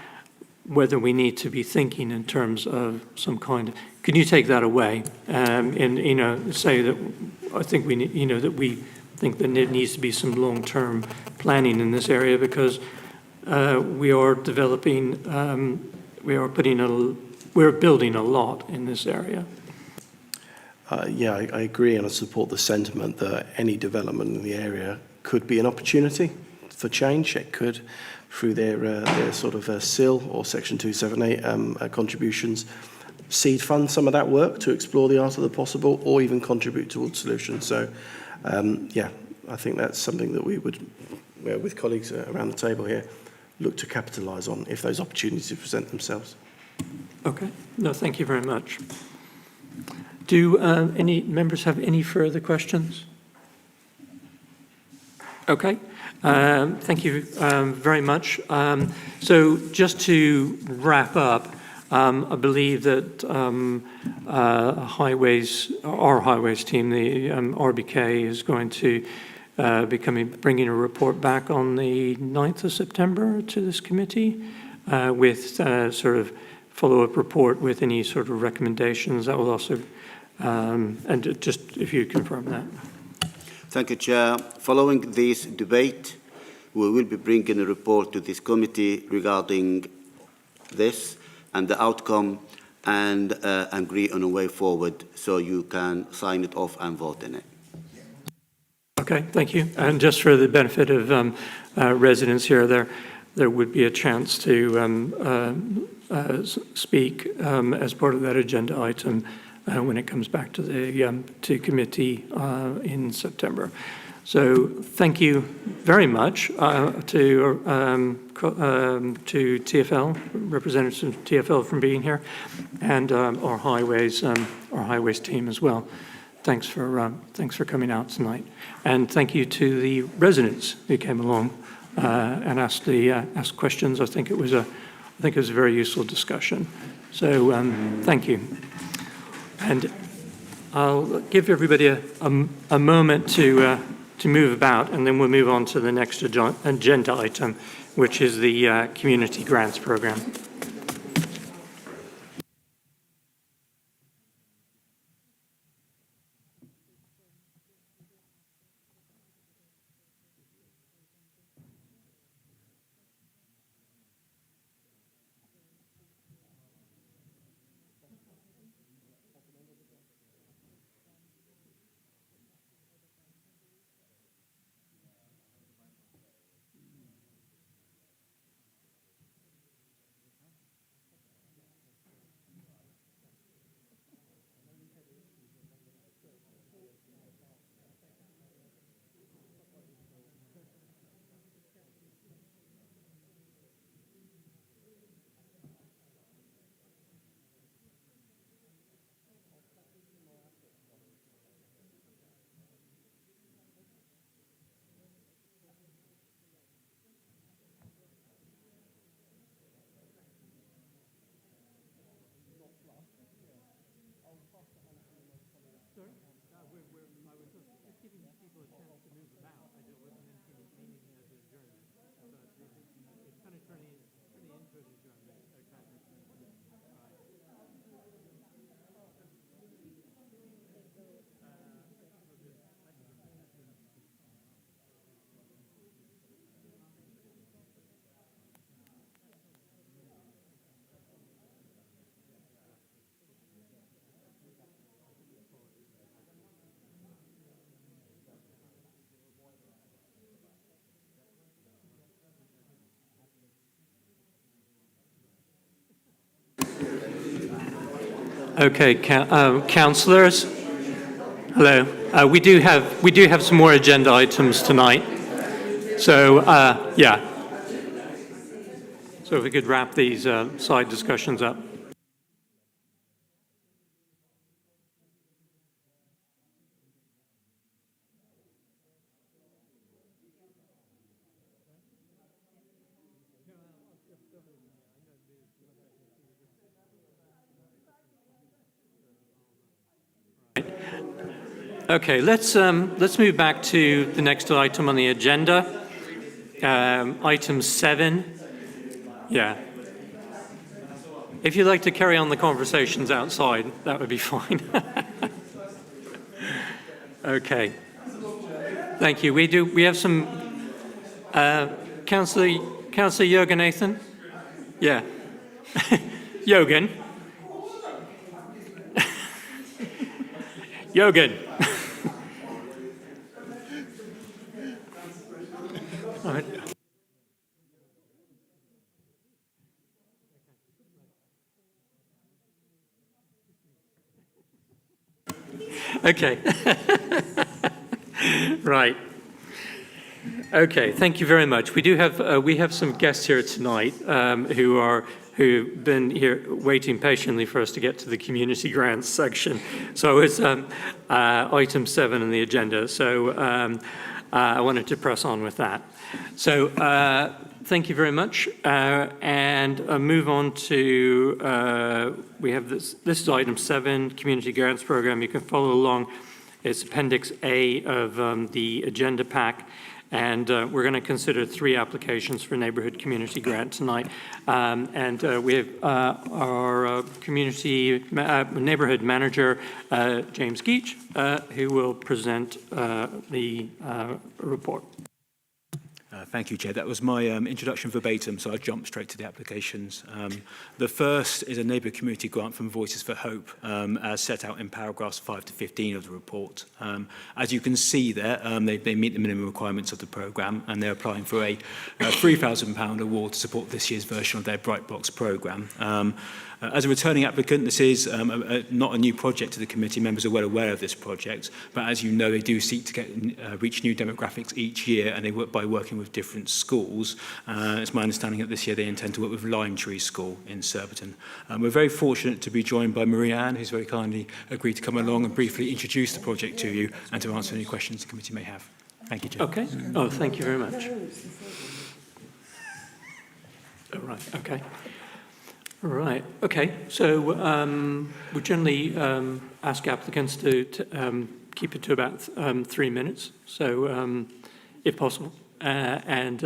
whether we need to be thinking in terms of some kind of, can you take that away and say that I think we need, that we think that there needs to be some long-term planning in this area because we are developing, we're building a lot in this area. Yeah, I agree, and I support the sentiment that any development in the area could be an opportunity for change. It could, through their sort of SIL or Section 278 contributions, seed fund some of that work to explore the art of the possible or even contribute towards solutions. So, yeah, I think that's something that we would, with colleagues around the table here, look to capitalise on if those opportunities present themselves. Okay. No, thank you very much. Do any members have any further questions? Okay. Thank you very much. So just to wrap up, I believe that our highways team, the RBK, is going to be bringing a report back on the 9th of September to this committee with sort of follow-up report with any sort of recommendations. That will also, and just if you confirm that. Thank you, Chair. Following this debate, we will be bringing a report to this committee regarding this and the outcome and agree on a way forward so you can sign it off and vote in it. Okay, thank you. And just for the benefit of residents here, there would be a chance to speak as part of that agenda item when it comes back to the to committee in September. So thank you very much to TfL, representatives of TfL from being here, and our highways team as well. Thanks for coming out tonight, and thank you to the residents who came along and asked questions. I think it was a very useful discussion. So thank you. And I'll give everybody a moment to move about, and then we'll move on to the next agenda item, which is the Community Grants Program. Okay, councillors. Hello. We do have some more agenda items tonight. So yeah. So if we could wrap these side discussions up. Okay, let's move back to the next item on the agenda. Item 7. Yeah. If you'd like to carry on the conversations outside, that would be fine. Okay. Thank you. We have some Councillor Jürgen Nathan? Yeah. Jürgen. Jürgen. All right. Okay. Right. Okay. Thank you very much. We have some guests here tonight who've been here waiting patiently for us to get to the community grants section. So it's item 7 on the agenda. So I wanted to press on with that. So thank you very much. And move on to, we have this is item 7, Community Grants Program. You can follow along. It's Appendix A of the agenda pack. And we're going to consider 3 applications for Neighbourhood Community Grant tonight. And we have our Neighbourhood Manager, James Geach, who will present the report. Thank you, Chair. That was my introduction verbatim, so I'll jump straight to the applications. The first is a neighbourhood community grant from Voices for Hope, as set out in paragraphs 5 to 15 of the report. As you can see there, they meet the minimum requirements of the programme, and they're applying for a £3,000 award to support this year's version of their Bright Box programme. As a returning applicant, this is not a new project to the committee. Members are well aware of this project, but as you know, they do seek to reach new demographics each year, and they work by working with different schools. It's my understanding that this year they intend to work with Lime Tree School in Surbiton. We're very fortunate to be joined by Marie-Anne, who's very kindly agreed to come along and briefly introduce the project to you and to answer any questions the committee may have. Thank you, Chair. Okay. Oh, thank you very much. All right. Okay. Right. Okay. So we generally ask applicants to keep it to about 3 minutes, so if possible. And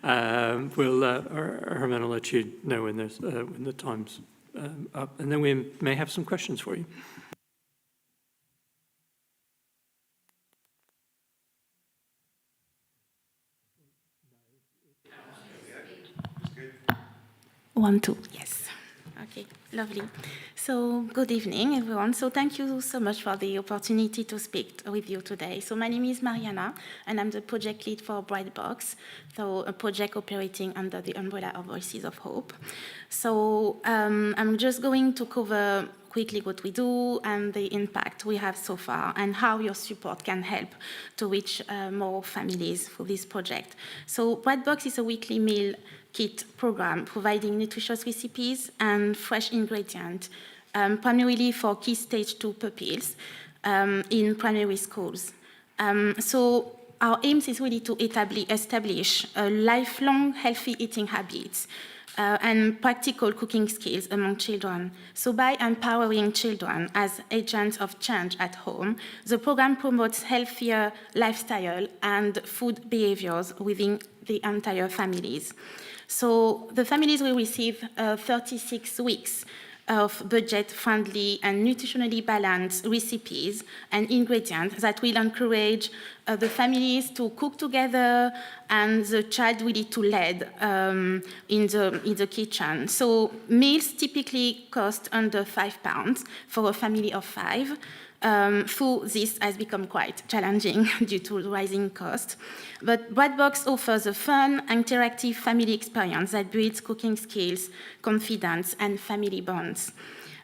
Herman will let you know when the time's up, and then we may have some questions for you. One, two, yes. Okay, lovely. So good evening, everyone. So thank you so much for the opportunity to speak with you today. So my name is Mariana, and I'm the project lead for Bright Box, so a project operating under the umbrella of Voices of Hope. So I'm just going to cover quickly what we do and the impact we have so far and how your support can help to reach more families for this project. So Bright Box is a weekly meal kit program providing nutritious recipes and fresh ingredients, primarily for key stage 2 pupils in primary schools. So our aim is really to establish a lifelong healthy eating habits and practical cooking skills among children. So by empowering children as agents of change at home, the program promotes healthier lifestyle and food behaviors within the entire families. So the families will receive 36 weeks of budget-friendly and nutritionally balanced recipes and ingredients that will encourage the families to cook together and the child really to lead in the kitchen. So meals typically cost under £5 for a family of 5. This has become quite challenging due to rising costs. But Bright Box offers a fun, interactive family experience that builds cooking skills, confidence, and family bonds.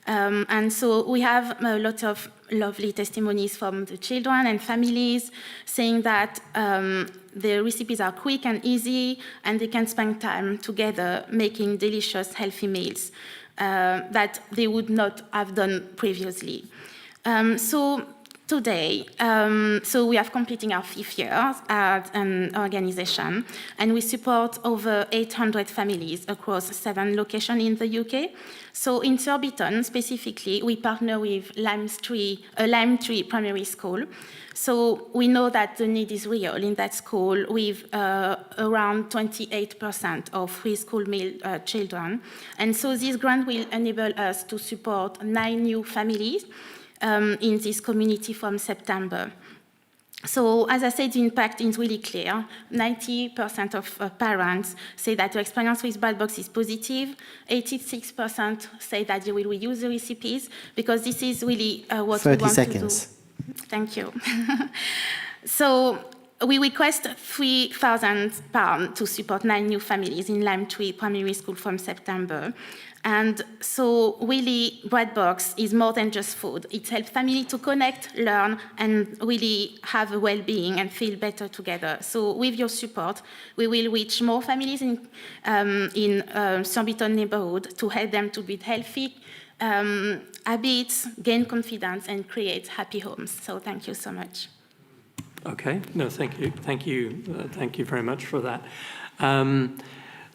And so we have a lot of lovely testimonies from the children and families saying that the recipes are quick and easy, and they can spend time together making delicious, healthy meals that they would not have done previously. So today, so we are completing our 5th year as an organization, and we support over 800 families across 7 locations in the UK. So in Surbiton, specifically, we partner with Lime Tree Primary School. So we know that the need is real in that school, with around 28% of free school meal children. And so this grant will enable us to support 9 new families in this community from September. So, as I said, the impact is really clear. 90% of parents say that the experience with Bad Box is positive. 86% say that they will reuse the recipes, because this is really what we want to do. Thank you. So, we request £3,000 to support 9 new families in Lime Tree Primary School from September. And so really, Bread Box is more than just food. It helps families to connect, learn, and really have a well-being and feel better together. So with your support, we will reach more families in Surbiton neighbourhood to help them to build healthy habits, gain confidence, and create happy homes. So thank you so much. Okay, no, thank you. Thank you very much for that.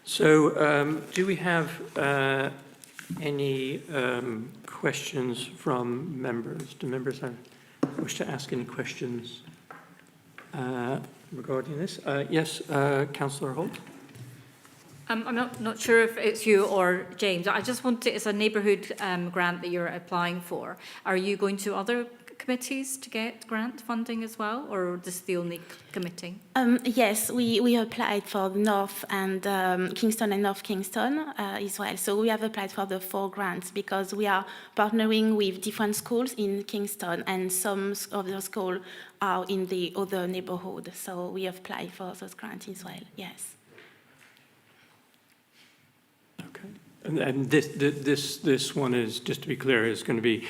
Do we have any questions from members? Do members wish to ask any questions regarding this? Yes, Councillor Holt. I'm not sure if it's you or James. I just want to, it's a neighbourhood grant that you're applying for. Are you going to other committees to get grant funding as well, or this is the only committee? Yes, we applied for North and Kingston and North Kingston as well. So we have applied for the 4 grants because we are partnering with different schools in Kingston, and some of those schools are in the other neighbourhood. So we applied for those grants as well, yes. And this one is, just to be clear, is going to be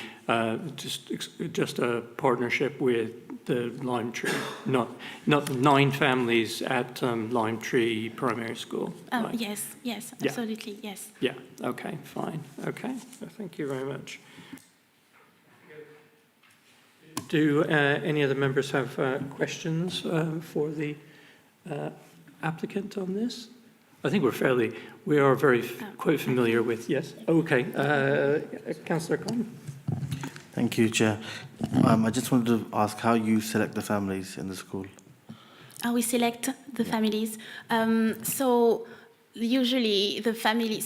just a partnership with the Lime Tree, not 9 families at Lime Tree Primary School. Right? Yes, absolutely, yes. Yeah. Okay. Fine. Okay. Thank you very much. Do any other members have questions for the applicant on this? I think we are quite familiar with, yes. Okay, Councillor Conn. Thank you, Chair. I just wanted to ask how you select the families in the school. How we select the families. So usually the family,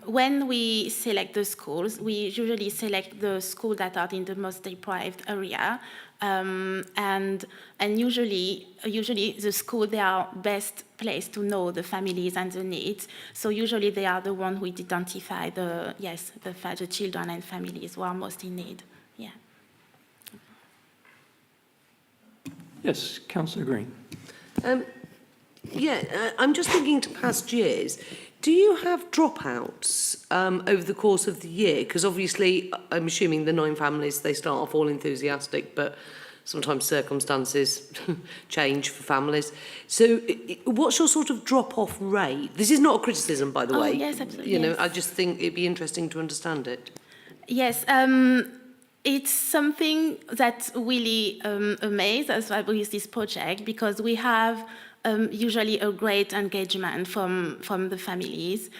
when we select the schools, we usually select the schools that are in the most deprived area. And usually the school, they are best placed to know the families and the needs. So usually they are the ones who identify the children and families who are most in need. Yeah. Yes, Councillor Green. I'm just thinking to past years. Do you have dropouts over the course of the year? Because obviously, I'm assuming the 9 families, they start off all enthusiastic, but sometimes circumstances change for families. So what's your sort of drop-off rate? This is not a criticism, by the way. Yes, absolutely. I just think it'd be interesting to understand it. Yes, it's something that really amazed us with this project, because we have usually a great engagement from the families.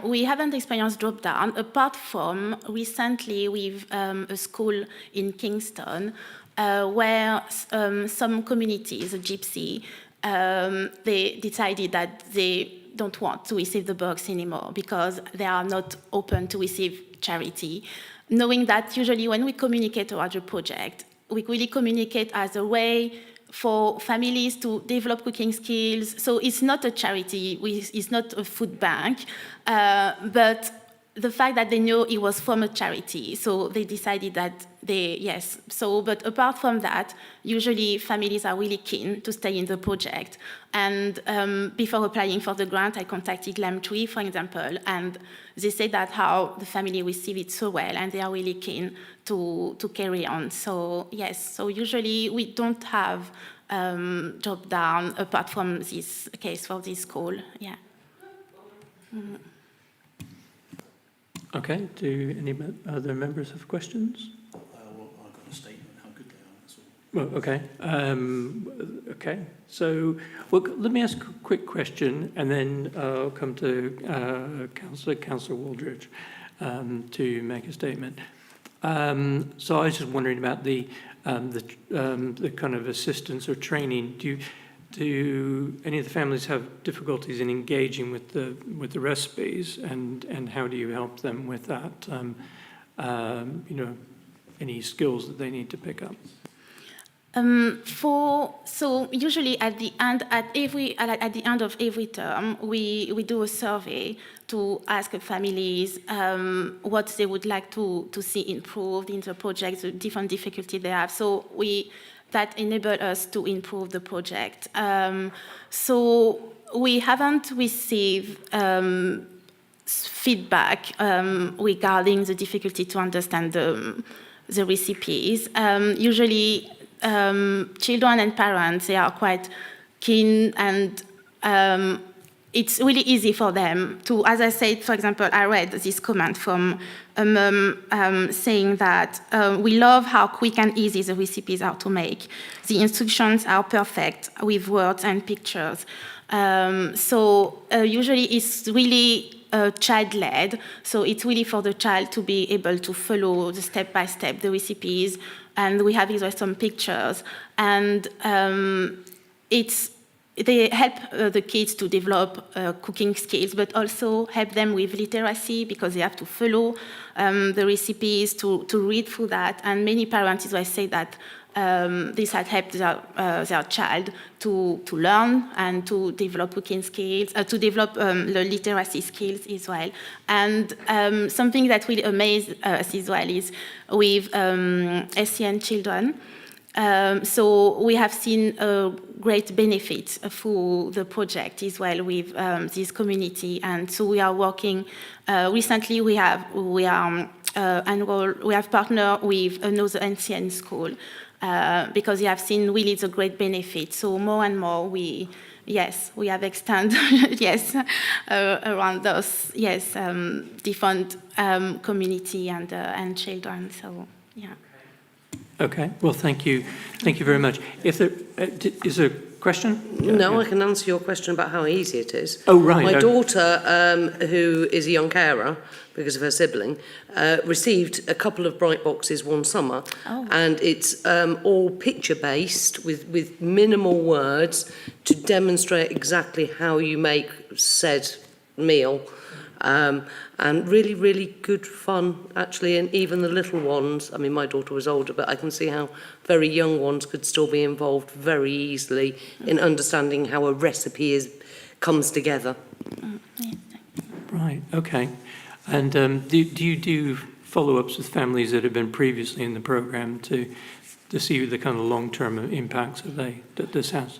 We haven't experienced drop down, apart from recently with a school in Kingston where some communities, a gypsy, they decided that they don't want to receive the box anymore because they are not open to receive charity. Knowing that usually when we communicate about the project, we really communicate as a way for families to develop cooking skills. So it's not a charity, it's not a food bank, but the fact that they know it was from a charity, so they decided that but apart from that, usually families are really keen to stay in the project. And before applying for the grant, I contacted LAM3, for example, and they said that how the family received it so well, and they are really keen to carry on. So yes, so usually we don't have drop down apart from this case for this school, yeah. Mm. Okay, do any other members have questions? Well, I've got a statement how good they are, that's all. Well, okay. Okay, so let me ask a quick question, and then I'll come to Councillor Waldridge to make a statement. So I was just wondering about the kind of assistance or training. Do any of the families have difficulties in engaging with the recipes, and how do you help them with that? Any skills that they need to pick up? So usually at the end of every term, we do a survey to ask families what they would like to see improved in the project, the different difficulties they have. So that enable us to improve the project. So we haven't received feedback regarding the difficulty to understand the recipes. Usually, children and parents, they are quite keen, and it's really easy for them to, as I said, for example, I read this comment from a mum saying that we love how quick and easy the recipes are to make. The instructions are perfect with words and pictures. So usually it's really child-led, so it's really for the child to be able to follow the step-by-step, the recipes, and we have here some pictures, and they help the kids to develop cooking skills, but also help them with literacy, because they have to follow the recipes, to read through that. And many parents as well say that this has helped their child to learn and to develop cooking skills, to develop the literacy skills as well. And something that really amazed us as well is with SCN children. So we have seen a great benefit for the project as well with this community, and so we are working. Recently, we have partnered with another NCN school because we have seen really the great benefit. So more and more we have extended around those different community and children. So yeah. Okay, well, thank you very much. If there is a question? No, I can answer your question about how easy it is. Oh, right. My daughter, who is a young carer because of her sibling, received a couple of bright boxes one summer, and it's all picture-based with minimal words to demonstrate exactly how you make said meal. And really, really good fun, actually, and even the little ones, I mean, my daughter was older, but I can see how very young ones could still be involved very easily in understanding how a recipe comes together. Right, okay. And do you do follow-ups with families that have been previously in the programme to see the kind of long-term impacts that this has?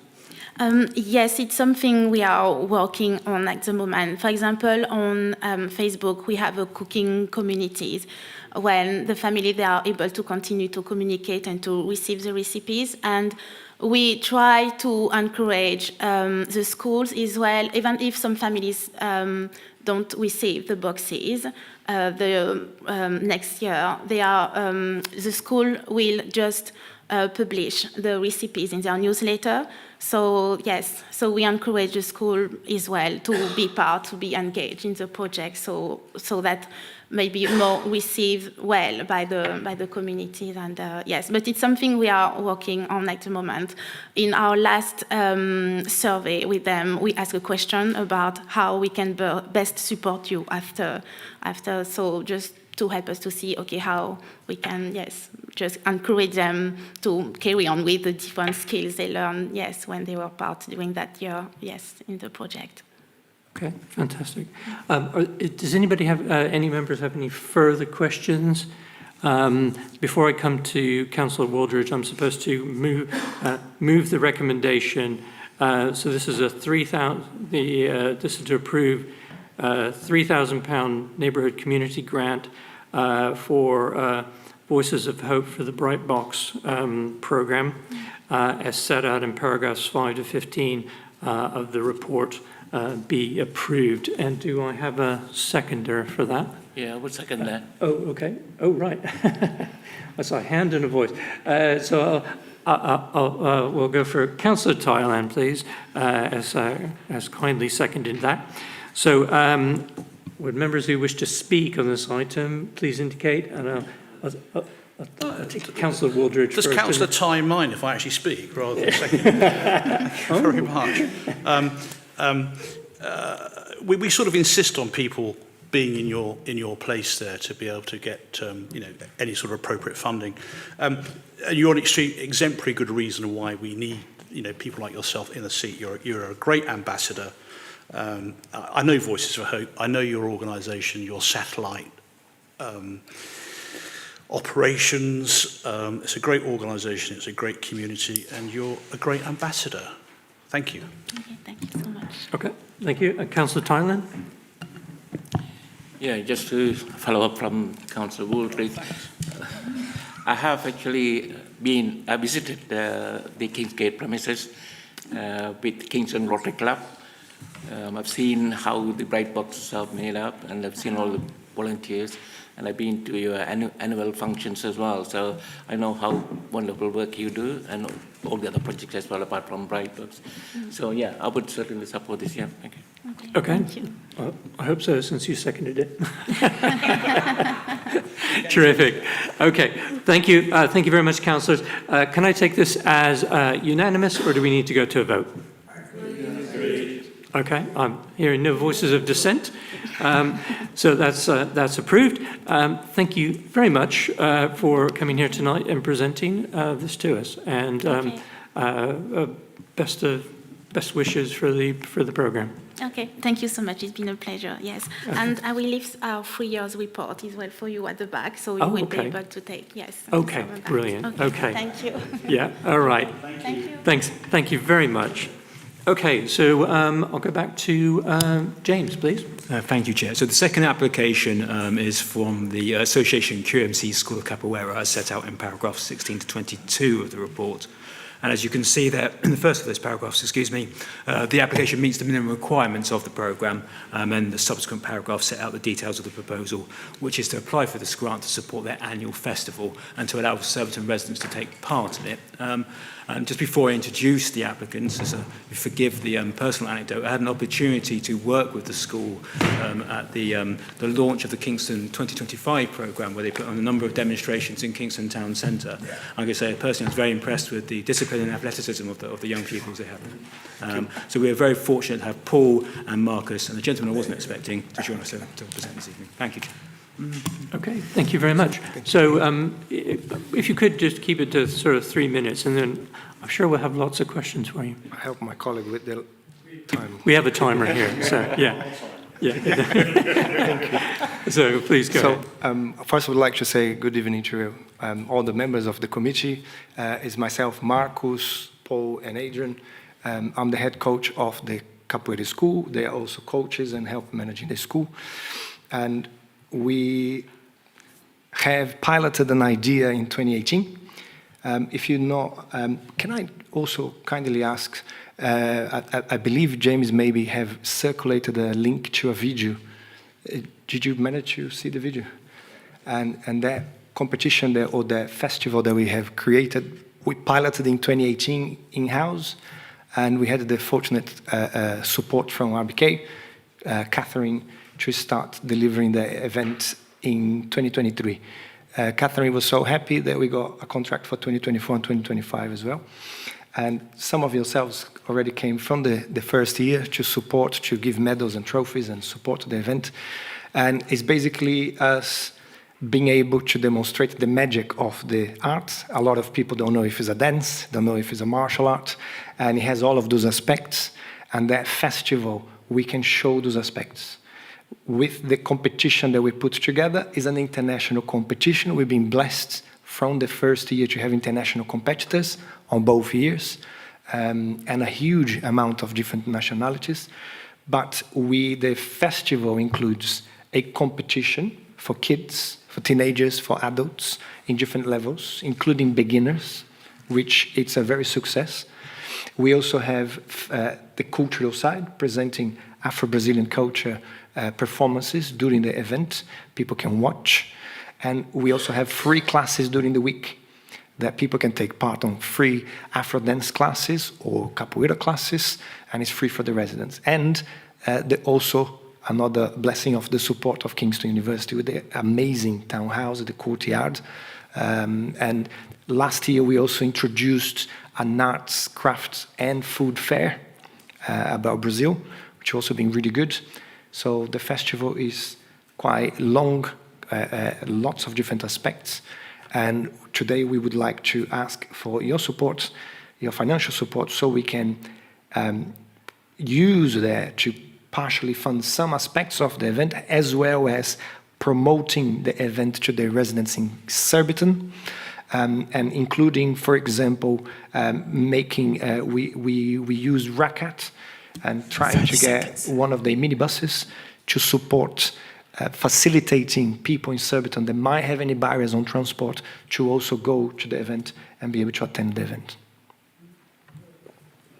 Yes, it's something we are working on at the moment. For example, on Facebook, we have a cooking communities when the family, they are able to continue to communicate and to receive the recipes. And we try to encourage the schools as well, even if some families don't receive the boxes. Next year, the school will just publish the recipes in their newsletter. So yes, so we encourage the school as well to be engaged in the project, so that maybe more received well by the communities. And yes, but it's something we are working on at the moment. In our last survey with them, we asked a question about how we can best support you after, so just to help us to see, okay, how we can, just encourage them to carry on with the different skills they learned, when they were part during that year, in the project. Okay, fantastic. Does anybody have, any members have any further questions? Before I come to Councillor Waldridge, I'm supposed to move the recommendation. So this is a this is to approve £3,000 neighbourhood community grant for Voices of Hope for the Bright Box programme, as set out in paragraphs 5 to 15 of the report, be approved. And do I have a seconder for that? Yeah, I would second that. Oh, okay. Oh, right. That's a hand and a voice. So we'll go for Councillor Thailand, please, as kindly seconded that. So would members who wish to speak on this item please indicate? And I'll take Councillor Waldridge Does first. Councillor Ty mind if I actually speak rather than second? Thank you very much. We sort of insist on people being in your place there to be able to get any sort of appropriate funding. And you're an exemplary good reason why we need people like yourself in the seat. You're a great ambassador. I know Voices for Hope. I know your organisation, your satellite operations. It's a great organisation. It's a great community, and you're a great ambassador. Thank you. Okay, thank you so much. Okay, thank you. Councillor Thailand? Yeah, just to follow up from Councillor Waldridge, I have actually I visited the Kingsgate premises with Kingston Rotary Club. I've seen how the bright boxes are made up, and I've seen all the volunteers, and I've been to your annual functions as well. So I know how wonderful work you do, and all the other projects as well, apart from bright box. So yeah, I would certainly support this. Yeah, thank you. Okay. Thank you. I hope so, since you seconded it. Terrific. Okay. Thank you. Thank you very much, councillors. Can I take this as unanimous, or do we need to go to a vote? Okay. I'm hearing no voices of dissent. So that's approved. Thank you very much for coming here tonight and presenting this to us. And best wishes for the program. Okay, thank you so much. It's been a pleasure, yes. And I will leave our 3 years report as well for you at the back, so you will be able to take, yes. Okay, brilliant. Okay. Thank you. Yeah, all right. Thank you. Thanks. Thank you very much. Okay, so I'll go back to James, please. Thank you, Chair. So the second application is from the Association QMC School of Capoeira, as set out in paragraphs 16 to 22 of the report. And as you can see there, in the first of those paragraphs, the application meets the minimum requirements of the programme, and the subsequent paragraphs set out the details of the proposal, which is to apply for this grant to support their annual festival and to allow Surbiton residents to take part in it. And just before I introduce the applicants, you forgive the personal anecdote, I had an opportunity to work with the school at the launch of the Kingston 2025 programme, where they put on a number of demonstrations in Kingston Town Centre. Yeah. I'm going to say, personally, I was very impressed with the discipline and athleticism of the young pupils they have. So we are very fortunate to have Paul and Marcus, and the gentleman I wasn't expecting, to join us to present this evening. Thank you, Chair. Okay, thank you very much. So if you could just keep it to sort of 3 minutes, and then I'm sure we'll have lots of questions for you. I help my colleague with the time. We have a timer here, so yeah. Thank you. So please go ahead. First I would like to say good evening to all the members of the committee. It's myself, Marcus, Paul and Adrian. I'm the head coach of the Capoeira School. They are also coaches and help managing the school. And we have piloted an idea in 2018. If you know, can I also kindly ask, I believe James maybe have circulated a link to a video. Did you manage to see the video? And that competition there, or that festival that we have created, we piloted in 2018 in-house, and we had the fortunate support from RBK, Catherine, to start delivering the event in 2023. Catherine was so happy that we got a contract for 2024 and 2025 as well. And some of yourselves already came from the first year to support, to give medals and trophies and support the event. And it's basically us being able to demonstrate the magic of the art. A lot of people don't know if it's a dance, don't know if it's a martial art, and it has all of those aspects. And that festival we can show those aspects. With the competition that we put together is an international competition. We've been blessed from the first year to have international competitors on both years, and a huge amount of different nationalities. But the festival includes a competition for kids, for teenagers, for adults in different levels, including beginners, which it's a very success. We also have the cultural side, presenting Afro-Brazilian culture performances during the event. People can watch. And we also have free classes during the week that people can take part on, free Afro dance classes or capoeira classes, and it's free for the residents. And also another blessing of the support of Kingston University with the amazing townhouse, the courtyard. And last year we also introduced an arts, crafts and food fair about Brazil, which also been really good. So the festival is quite long, lots of different aspects. And today we would like to ask for your support, your financial support, so we can use that to partially fund some aspects of the event, as well as promoting the event to the residents in Surbiton, and including, for example, making, we use Racket and trying to get one of the minibuses to support facilitating people in Surbiton that might have any barriers on transport to also go to the event and be able to attend the event.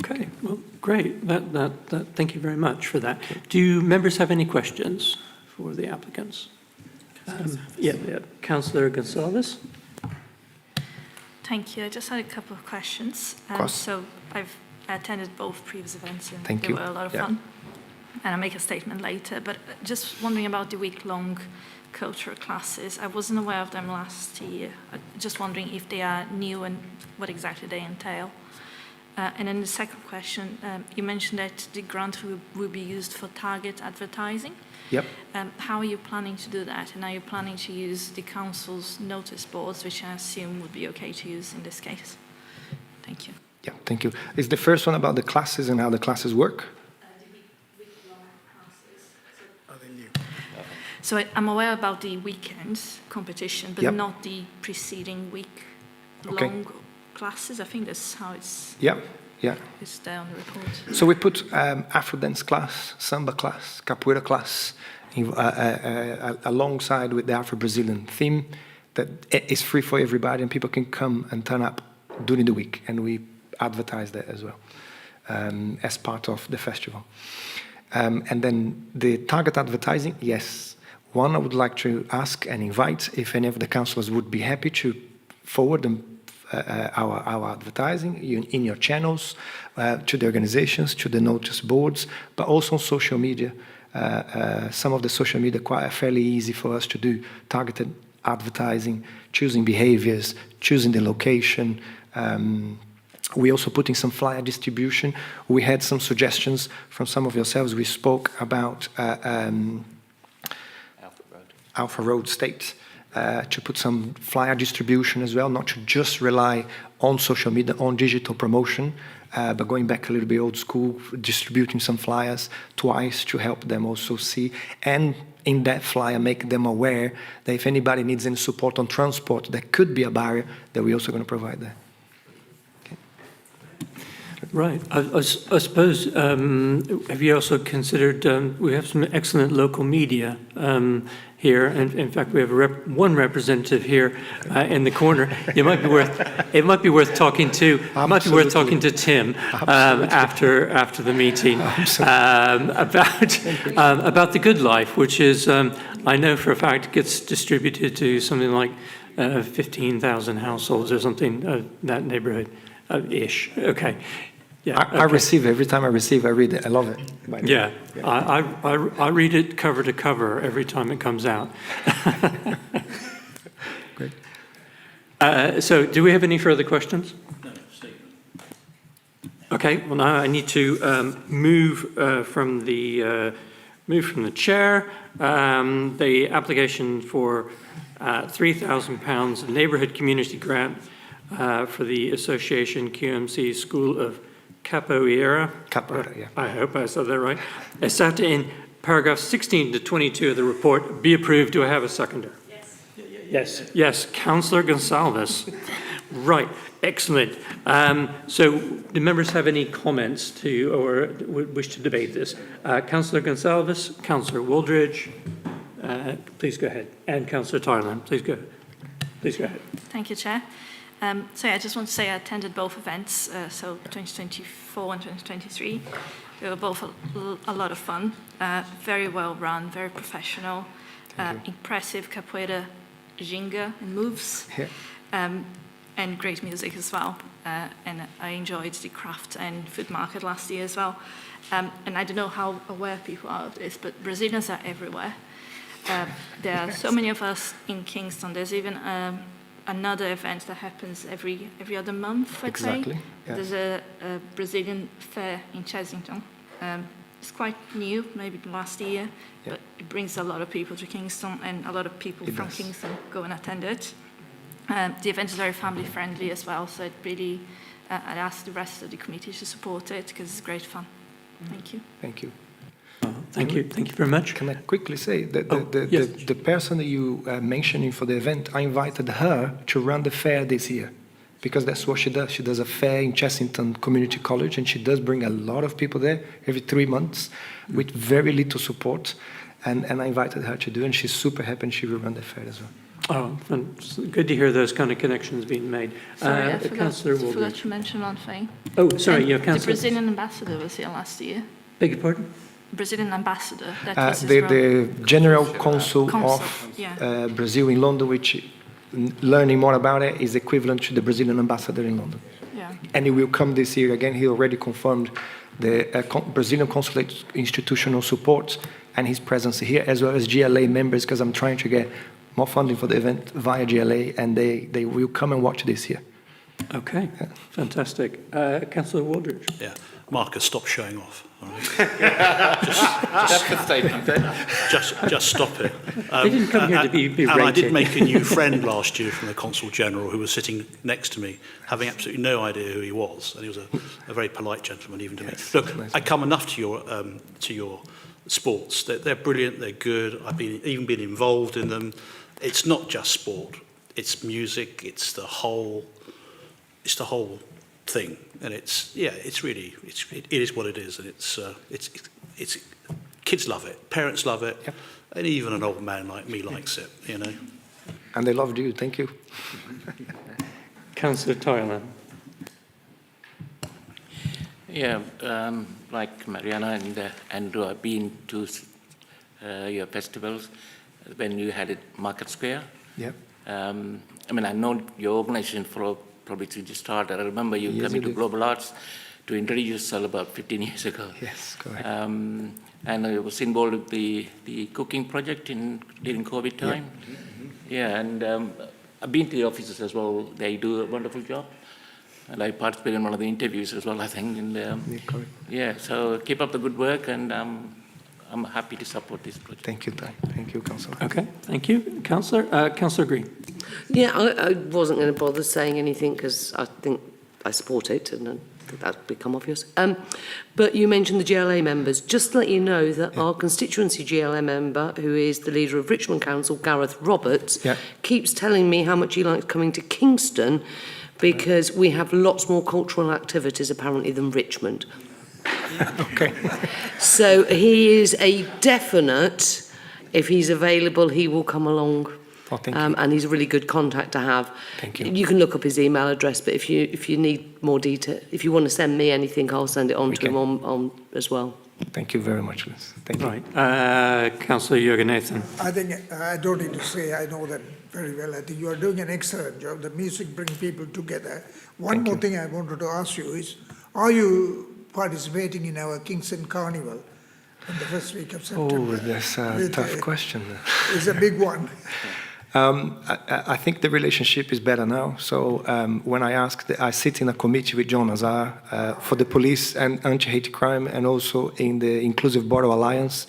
Okay, well, great. Thank you very much for that. Do members have any questions for the applicants? Yeah, Councillor Gonzalez. Thank you. I just had a couple of questions. So I've attended both previous events and they were a lot of fun. And I'll make a statement later, but just wondering about the week-long cultural classes. I wasn't aware of them last year. Just wondering if they are new and what exactly they entail. And then the second question, you mentioned that the grant will be used for target advertising. Yep. How are you planning to do that? And are you planning to use the council's notice boards, which I assume would be okay to use in this case? Thank you. Yeah, thank you. Is the first one about the classes and how the classes work? So I'm aware about the weekend competition, but not the preceding week-long classes. I think that's how it's it's there on the report. So we put Afro dance class, samba class, capoeira class, alongside with the Afro-Brazilian theme that is free for everybody and people can come and turn up during the week. And we advertise that as well as part of the festival. And then the target advertising, yes. One, I would like to ask and invite if any of the councillors would be happy to forward them, our advertising in your channels, to the organizations, to the notice boards, but also on social media. Some of the social media are fairly easy for us to do targeted advertising, choosing behaviors, choosing the location. We also put in some flyer distribution. We had some suggestions from some of yourselves. We spoke about Alpha Road State to put some flyer distribution as well, not to just rely on social media, on digital promotion, but going back a little bit old school, distributing some flyers twice to help them also see. And in that flyer, make them aware that if anybody needs any support on transport, that could be a barrier, that we're also going to provide that. Right. I suppose, have you also considered, we have some excellent local media here, and in fact we have one representative here in the corner. It might be worth talking to. Might be worth talking to Tim after the meeting about the Good Life, which is I know for a fact gets distributed to something like 15,000 households or something that neighborhood ish. Okay. Yeah, I receive every time I read it. I love it. Yeah, I read it cover to cover every time it comes out. Great. So, do we have any further questions? No, Steve. Okay. Well, now I need to move from the chair. The application for £3,000 neighbourhood community grant for the Association QMC School of Capoeira. Capoeira, yeah. I hope I said that right. As set in paragraphs 16 to 22 of the report, be approved. Do I have a seconder? Yes. Yes, Councillor Gonsalves. Right, excellent. So do members have any comments to or wish to debate this? Councillor Gonsalves, Councillor Wooldridge, please go ahead. And Councillor Thailand, please go ahead. Thank you, Chair. So yeah, I just want to say I attended both events, so 2024 and 2023. They were both a lot of fun, very well run, very professional, impressive capoeira ginga and moves, and great music as well. And I enjoyed the craft and food market last year as well. And I don't know how aware people are of this, but Brazilians are everywhere. There are so many of us in Kingston. There's even another event that happens every other month, I'd say. Yeah. There's a Brazilian fair in Chessington. It's quite new, maybe last year, but it brings a lot of people to Kingston, and a lot of people from Kingston go and attend it. The event is very family friendly as well, so it really, I'd ask the rest of the committee to support it because it's great fun. Thank you. Thank you. Thank you very much. Can I quickly say that the person that you mentioning for the event, I invited her to run the fair this year, because that's what she does. She does a fair in Chessington Community College, and she does bring a lot of people there every 3 months with very little support. And I invited her to do it, and she's super happy, and she will run the fair as well. Oh, good to hear those kind of connections being made. Sorry, I forgot to mention one thing. Oh, sorry, yeah, Councillor. The Brazilian ambassador was here last year. Beg your pardon? Brazilian ambassador. The General Consul of Brazil in London, which learning more about it is equivalent to the Brazilian ambassador in London. Yeah. And he will come this year again. He already confirmed the Brazilian consulate institutional support and his presence here, as well as GLA members, because I'm trying to get more funding for the event via GLA, and they will come and watch this year. Okay, fantastic. Councillor Wooldridge. Yeah, Marcus, stop showing off. All right? just stop it. They didn't come here to be rated. And I did make a new friend last year from the Consul General who was sitting next to me, having absolutely no idea who he was, and he was a very polite gentleman even to me. Look, I come enough to your sports. They're brilliant. They're good. I've even been involved in them. It's not just sport. It's music. It's the whole thing, and it is what it is, and it's kids love it, parents love it, and even an old man like me likes it, you know. And they loved you. Thank you. Councillor Thailand. Yeah, like Mariana and Andrew, I've been to your festivals when you had it Market Square. Yeah. I mean, I've known your organization for probably since you started. I remember you coming to Global Arts to introduce yourself about 15 years ago. Yes, correct. And I was involved with the cooking project during COVID time. Yeah, and I've been to the offices as well. They do a wonderful job. And I participated in one of the interviews as well, I think. And, yeah, so keep up the good work, and I'm happy to support this project. Thank you, Ty. Thank you, Councillor. Okay, thank you. Councillor Green. Yeah, I wasn't going to bother saying anything because I think I support it, and I think that's become obvious. But you mentioned the GLA members. Just to let you know that our constituency GLA member, who is the leader of Richmond Council, Gareth Roberts, keeps telling me how much he likes coming to Kingston because we have lots more cultural activities apparently than Richmond. Okay. So he is a definite, if he's available, he will come along. Oh, thank you. And he's a really good contact to have. Thank you. You can look up his email address, but if you need more detail, if you want to send me anything, I'll send it on to him on as well. Thank you very much, Liz. Thank you. Right. Councillor Jürgen Nathan. I think I don't need to say I know that very well. I think you are doing an excellent job. The music brings people together. One more thing I wanted to ask you is, are you participating in our Kingston Carnival in the first week of September? Oh, that's a tough question. It's a big one. I think the relationship is better now. So when I sit in a committee with John Azar for the police and anti-hate crime, and also in the Inclusive Borough Alliance.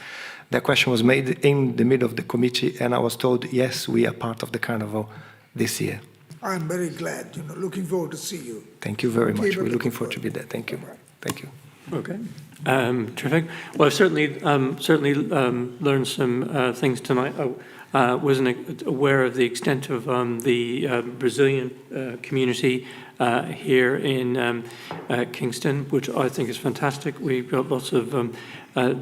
That question was made in the middle of the committee, and I was told, yes, we are part of the carnival this year. I'm very glad, looking forward to see you. Thank you very much. Keep We're up looking the forward to be there. Thank you. Thank you. Okay. Terrific. Well, I've certainly learned some things tonight. I wasn't aware of the extent of the Brazilian community here in Kingston, which I think is fantastic. We've got lots of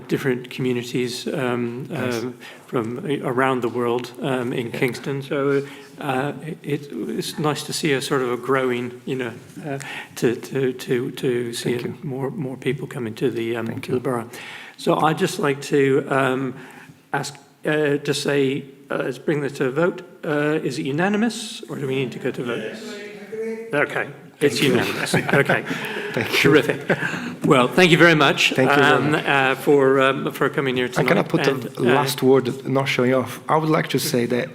different communities from around the world in Kingston. So it's nice to see a sort of a growing, to see more people coming to the borough. So I'd just like to ask, to say, let's bring this to a vote. Is it unanimous, or do we need to go to vote? Yes. Okay, it's unanimous. Okay, terrific. Well, thank you very much. Thank you for coming here tonight. I cannot put the last word, not showing off. I would like to say that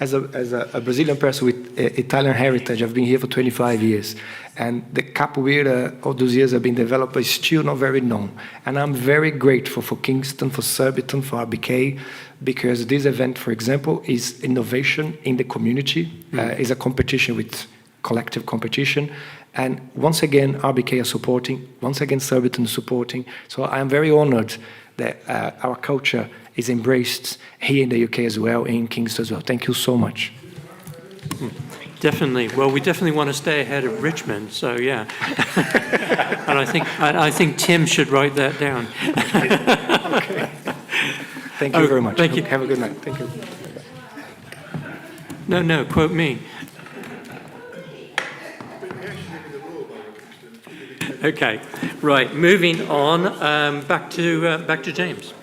as a Brazilian person with Italian heritage, I've been here for 25 years. And the capoeira, all those years have been developed, but it's still not very known. And I'm very grateful for Kingston, for Surbiton, for RBK, because this event, for example, is innovation in the community, is a competition with collective competition. And once again, RBK are supporting, once again, Surbiton is supporting. So I am very honored that our culture is embraced here in the UK as well, in Kingston as well. Thank you so much. Definitely. Well, we definitely want to stay ahead of Richmond, so yeah. And I think Tim should write that down. Okay. Thank you very much. Thank you. Have a good night. Thank you. No, quote me. Okay, right. Moving on, back to James.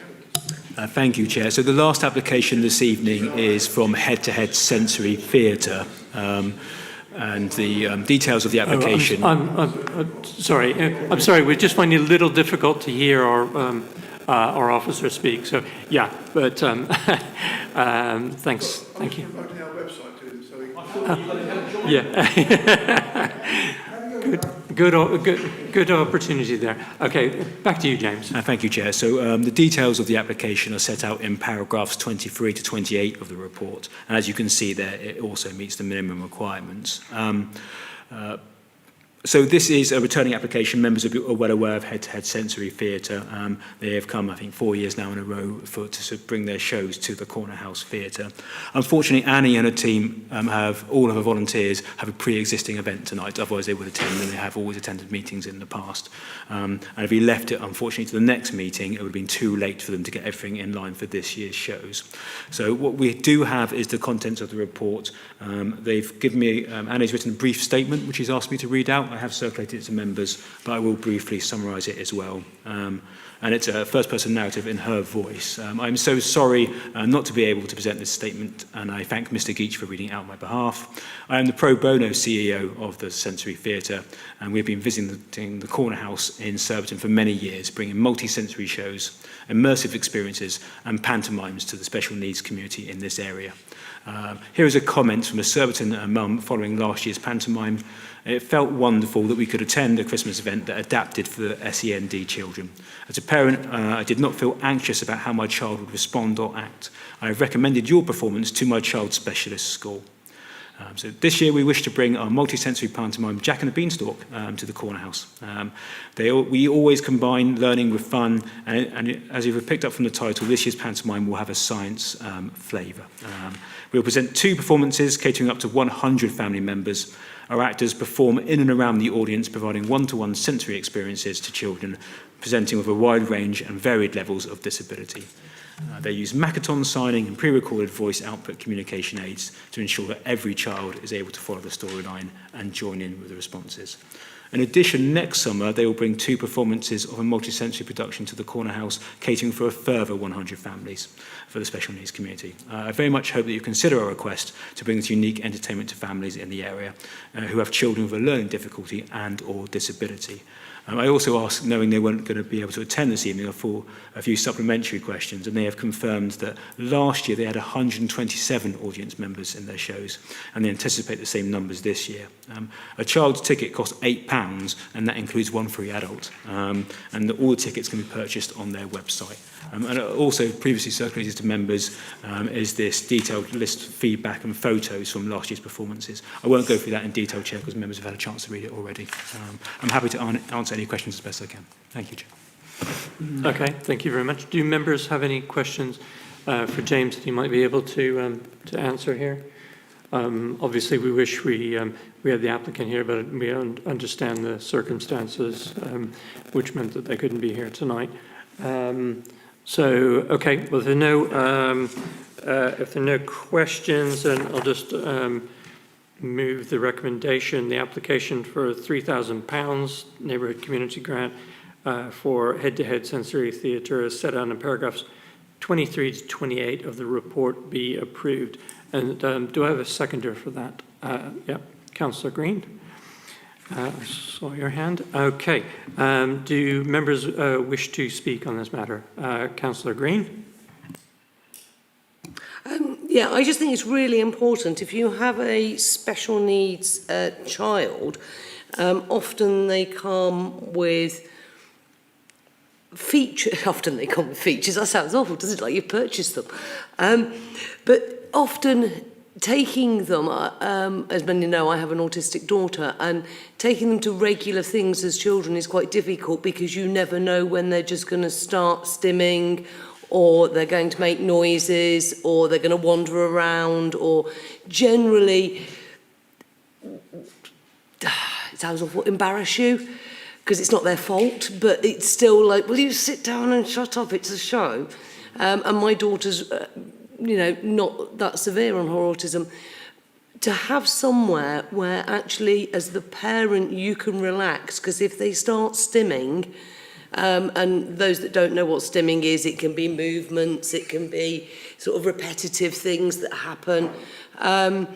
Thank you, Chair. So the last application this evening is from Head to Head Sensory Theatre, and the details of the application. I'm sorry. I'm sorry. We're just finding it a little difficult to hear our officer speak. So yeah, but thanks. Thank you. Yeah. Good opportunity there. Okay, back to you, James. Thank you, Chair. So the details of the application are set out in paragraphs 23 to 28 of the report. And as you can see there, it also meets the minimum requirements. So this is a returning application. Members are well aware of Head to Head Sensory Theatre. They have come, I think, 4 years now in a row to bring their shows to the Corner House Theatre. Unfortunately, Annie and her team all of her volunteers have a pre-existing event tonight. Otherwise, they would attend, and they have always attended meetings in the past. And if we left it, unfortunately, to the next meeting, it would have been too late for them to get everything in line for this year's shows. So what we do have is the contents of the report. They've given me, Annie's written a brief statement, which she's asked me to read out. I have circulated it to members, but I will briefly summarise it as well. And it's a first-person narrative in her voice. I'm so sorry not to be able to present this statement, and I thank Mr. Geach for reading it out on my behalf. I am the pro bono CEO of the Sensory Theatre, and we've been visiting the Corner House in Surbiton for many years, bringing multi-sensory shows, immersive experiences, and pantomimes to the special needs community in this area. Here is a comment from a Surbiton mum following last year's pantomime. It felt wonderful that we could attend a Christmas event that adapted for the SEND children. As a parent, I did not feel anxious about how my child would respond or act. I have recommended your performance to my child's specialist school. So this year we wish to bring our multi-sensory pantomime Jack and the Beanstalk to the Corner House. We always combine learning with fun, and as you've picked up from the title, this year's pantomime will have a science flavour. We'll present 2 performances catering up to 100 family members. Our actors perform in and around the audience, providing one-to-one sensory experiences to children, presenting with a wide range and varied levels of disability. They use Makaton signing and pre-recorded voice output communication aids to ensure that every child is able to follow the storyline and join in with the responses. In addition, next summer, they will bring 2 performances of a multi-sensory production to the Corner House, catering for a further 100 families for the special needs community. I very much hope that you consider our request to bring this unique entertainment to families in the area who have children with a learning difficulty and or disability. I also asked, knowing they weren't going to be able to attend this evening, for a few supplementary questions, and they have confirmed that last year they had 127 audience members in their shows, and they anticipate the same numbers this year. A child's ticket costs £8, and that includes one free adult, and all the tickets can be purchased on their website. And also previously circulated to members is this detailed list of feedback and photos from last year's performances. I won't go through that in detail, Chair, because members have had a chance to read it already. I'm happy to answer any questions as best I can. Thank you, Chair. Okay, thank you very much. Do members have any questions for James that he might be able to answer here? Obviously, we wish we had the applicant here, but we understand the circumstances, which meant that they couldn't be here tonight. Okay, well, if there are no questions, then I'll just move the recommendation, the application for £3,000 neighbourhood community grant for head-to-head sensory theatre as set out in paragraphs 23 to 28 of the report be approved. And do I have a seconder for that? Yeah, Councillor Green. I saw your hand. Okay. Do members wish to speak on this matter? Councillor Green. Yeah, I just think it's really important. If you have a special needs child, often they come with features. Often they come with features. That sounds awful, doesn't it? Like you've purchased them. But often taking them, as many know, I have an autistic daughter, and taking them to regular things as children is quite difficult because you never know when they're just going to start stimming, or they're going to make noises, or they're going to wander around, or generally, it sounds awful, embarrass you, because it's not their fault, but it's still like, will you sit down and shut up, it's a show. And my daughter's, not that severe on her autism. To have somewhere where actually, as the parent, you can relax, because if they start stimming, and those that don't know what stimming is, it can be movements, it can be sort of repetitive things that happen. And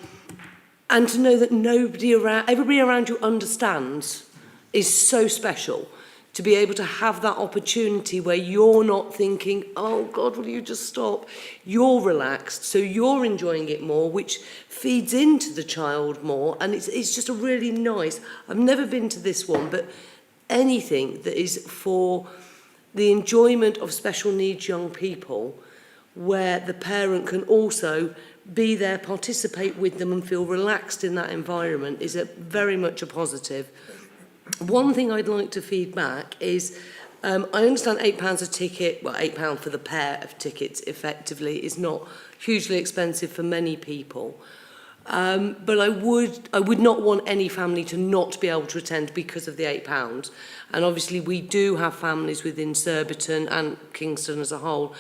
to know that everybody around you understands is so special. To be able to have that opportunity where you're not thinking, oh God, will you just stop? You're relaxed, so you're enjoying it more, which feeds into the child more. And it's just a really nice, I've never been to this one, but anything that is for the enjoyment of special needs young people, where the parent can also be there, participate with them and feel relaxed in that environment is very much a positive. One thing I'd like to feed back is, I understand £8 a ticket, well, £8 for the pair of tickets effectively is not hugely expensive for many people. But I would not want any family to not be able to attend because of the £8. And obviously we do have families within Surbiton and Kingston as a whole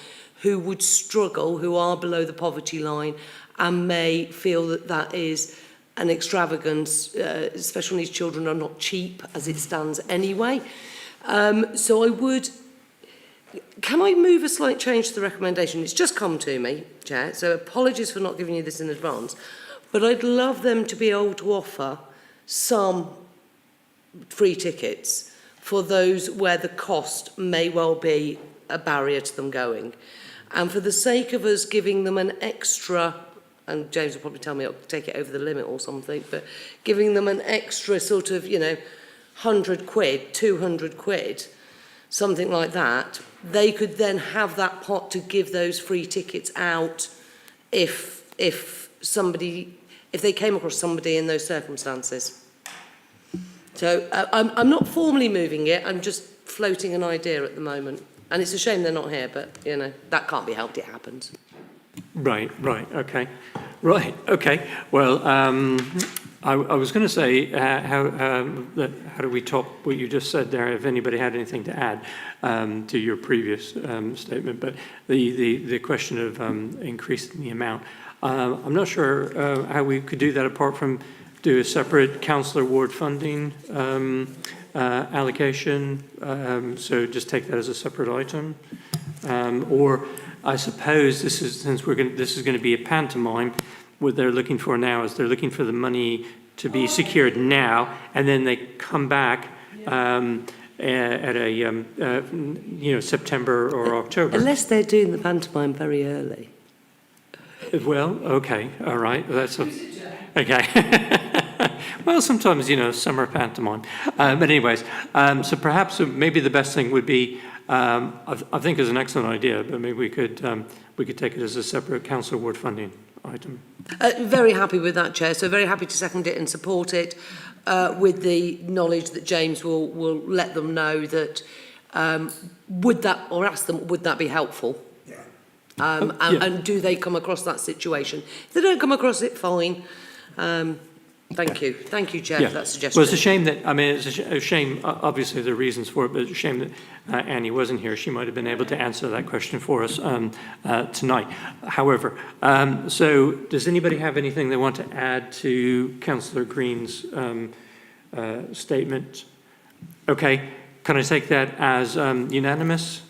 who would struggle, who are below the poverty line and may feel that that is an extravagance. Special needs children are not cheap as it stands anyway. So can I move a slight change to the recommendation? It's just come to me, Chair, so apologies for not giving you this in advance. But I'd love them to be able to offer some free tickets for those where the cost may well be a barrier to them going. And for the sake of us giving them an extra, and James will probably tell me I'll take it over the limit or something, but giving them an extra sort of, 100 quid, 200 quid, something like that, they could then have that pot to give those free tickets out if they came across somebody in those circumstances. So I'm not formally moving it, I'm just floating an idea at the moment. And it's a shame they're not here, but, that can't be helped, it happens. Right, okay. Right, okay. Well, I was going to say, how do we top what you just said there, if anybody had anything to add to your previous statement, but the question of increasing the amount. I'm not sure how we could do that apart from do a separate councillor ward funding allocation, so just take that as a separate item, or I suppose this is going to be a pantomime. What they're looking for now is they're looking for the money to be secured now, and then they come back at a September or October. Unless they're doing the pantomime very early. Well, okay, all right. Okay. Well, sometimes, summer pantomime. But anyways, so perhaps maybe the best thing would be, I think is an excellent idea, but maybe we could take it as a separate council ward funding item. Very happy with that, Chair. So very happy to second it and support it. with the knowledge that James will let them know that, would that, or ask them, would that be helpful? And do they come across that situation? If they don't come across it, fine. Thank you, Chair, for that suggestion. Well, it's a shame that, I mean, it's a shame, obviously there are reasons for it, but it's a shame that Annie wasn't here. She might have been able to answer that question for us tonight. However, so does anybody have anything they want to add to Councillor Green's statement? Okay, can I take that as unanimous?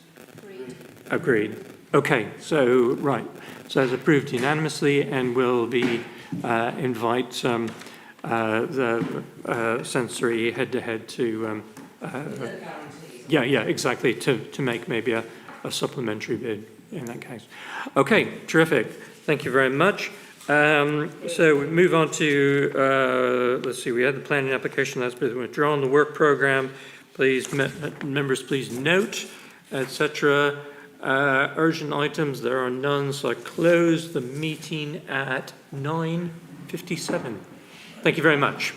Agreed. Okay, so, right. So it's approved unanimously, and will be invite the sensory head-to-head to, exactly, to make maybe a supplementary bid in that case. Okay, terrific. Thank you very much. So we move on to, let's see, we had the planning application, that's been withdrawn, the work program. Please, members, please note, etc. Urgent items, there are none, so I close the meeting at 9:57. Thank you very much.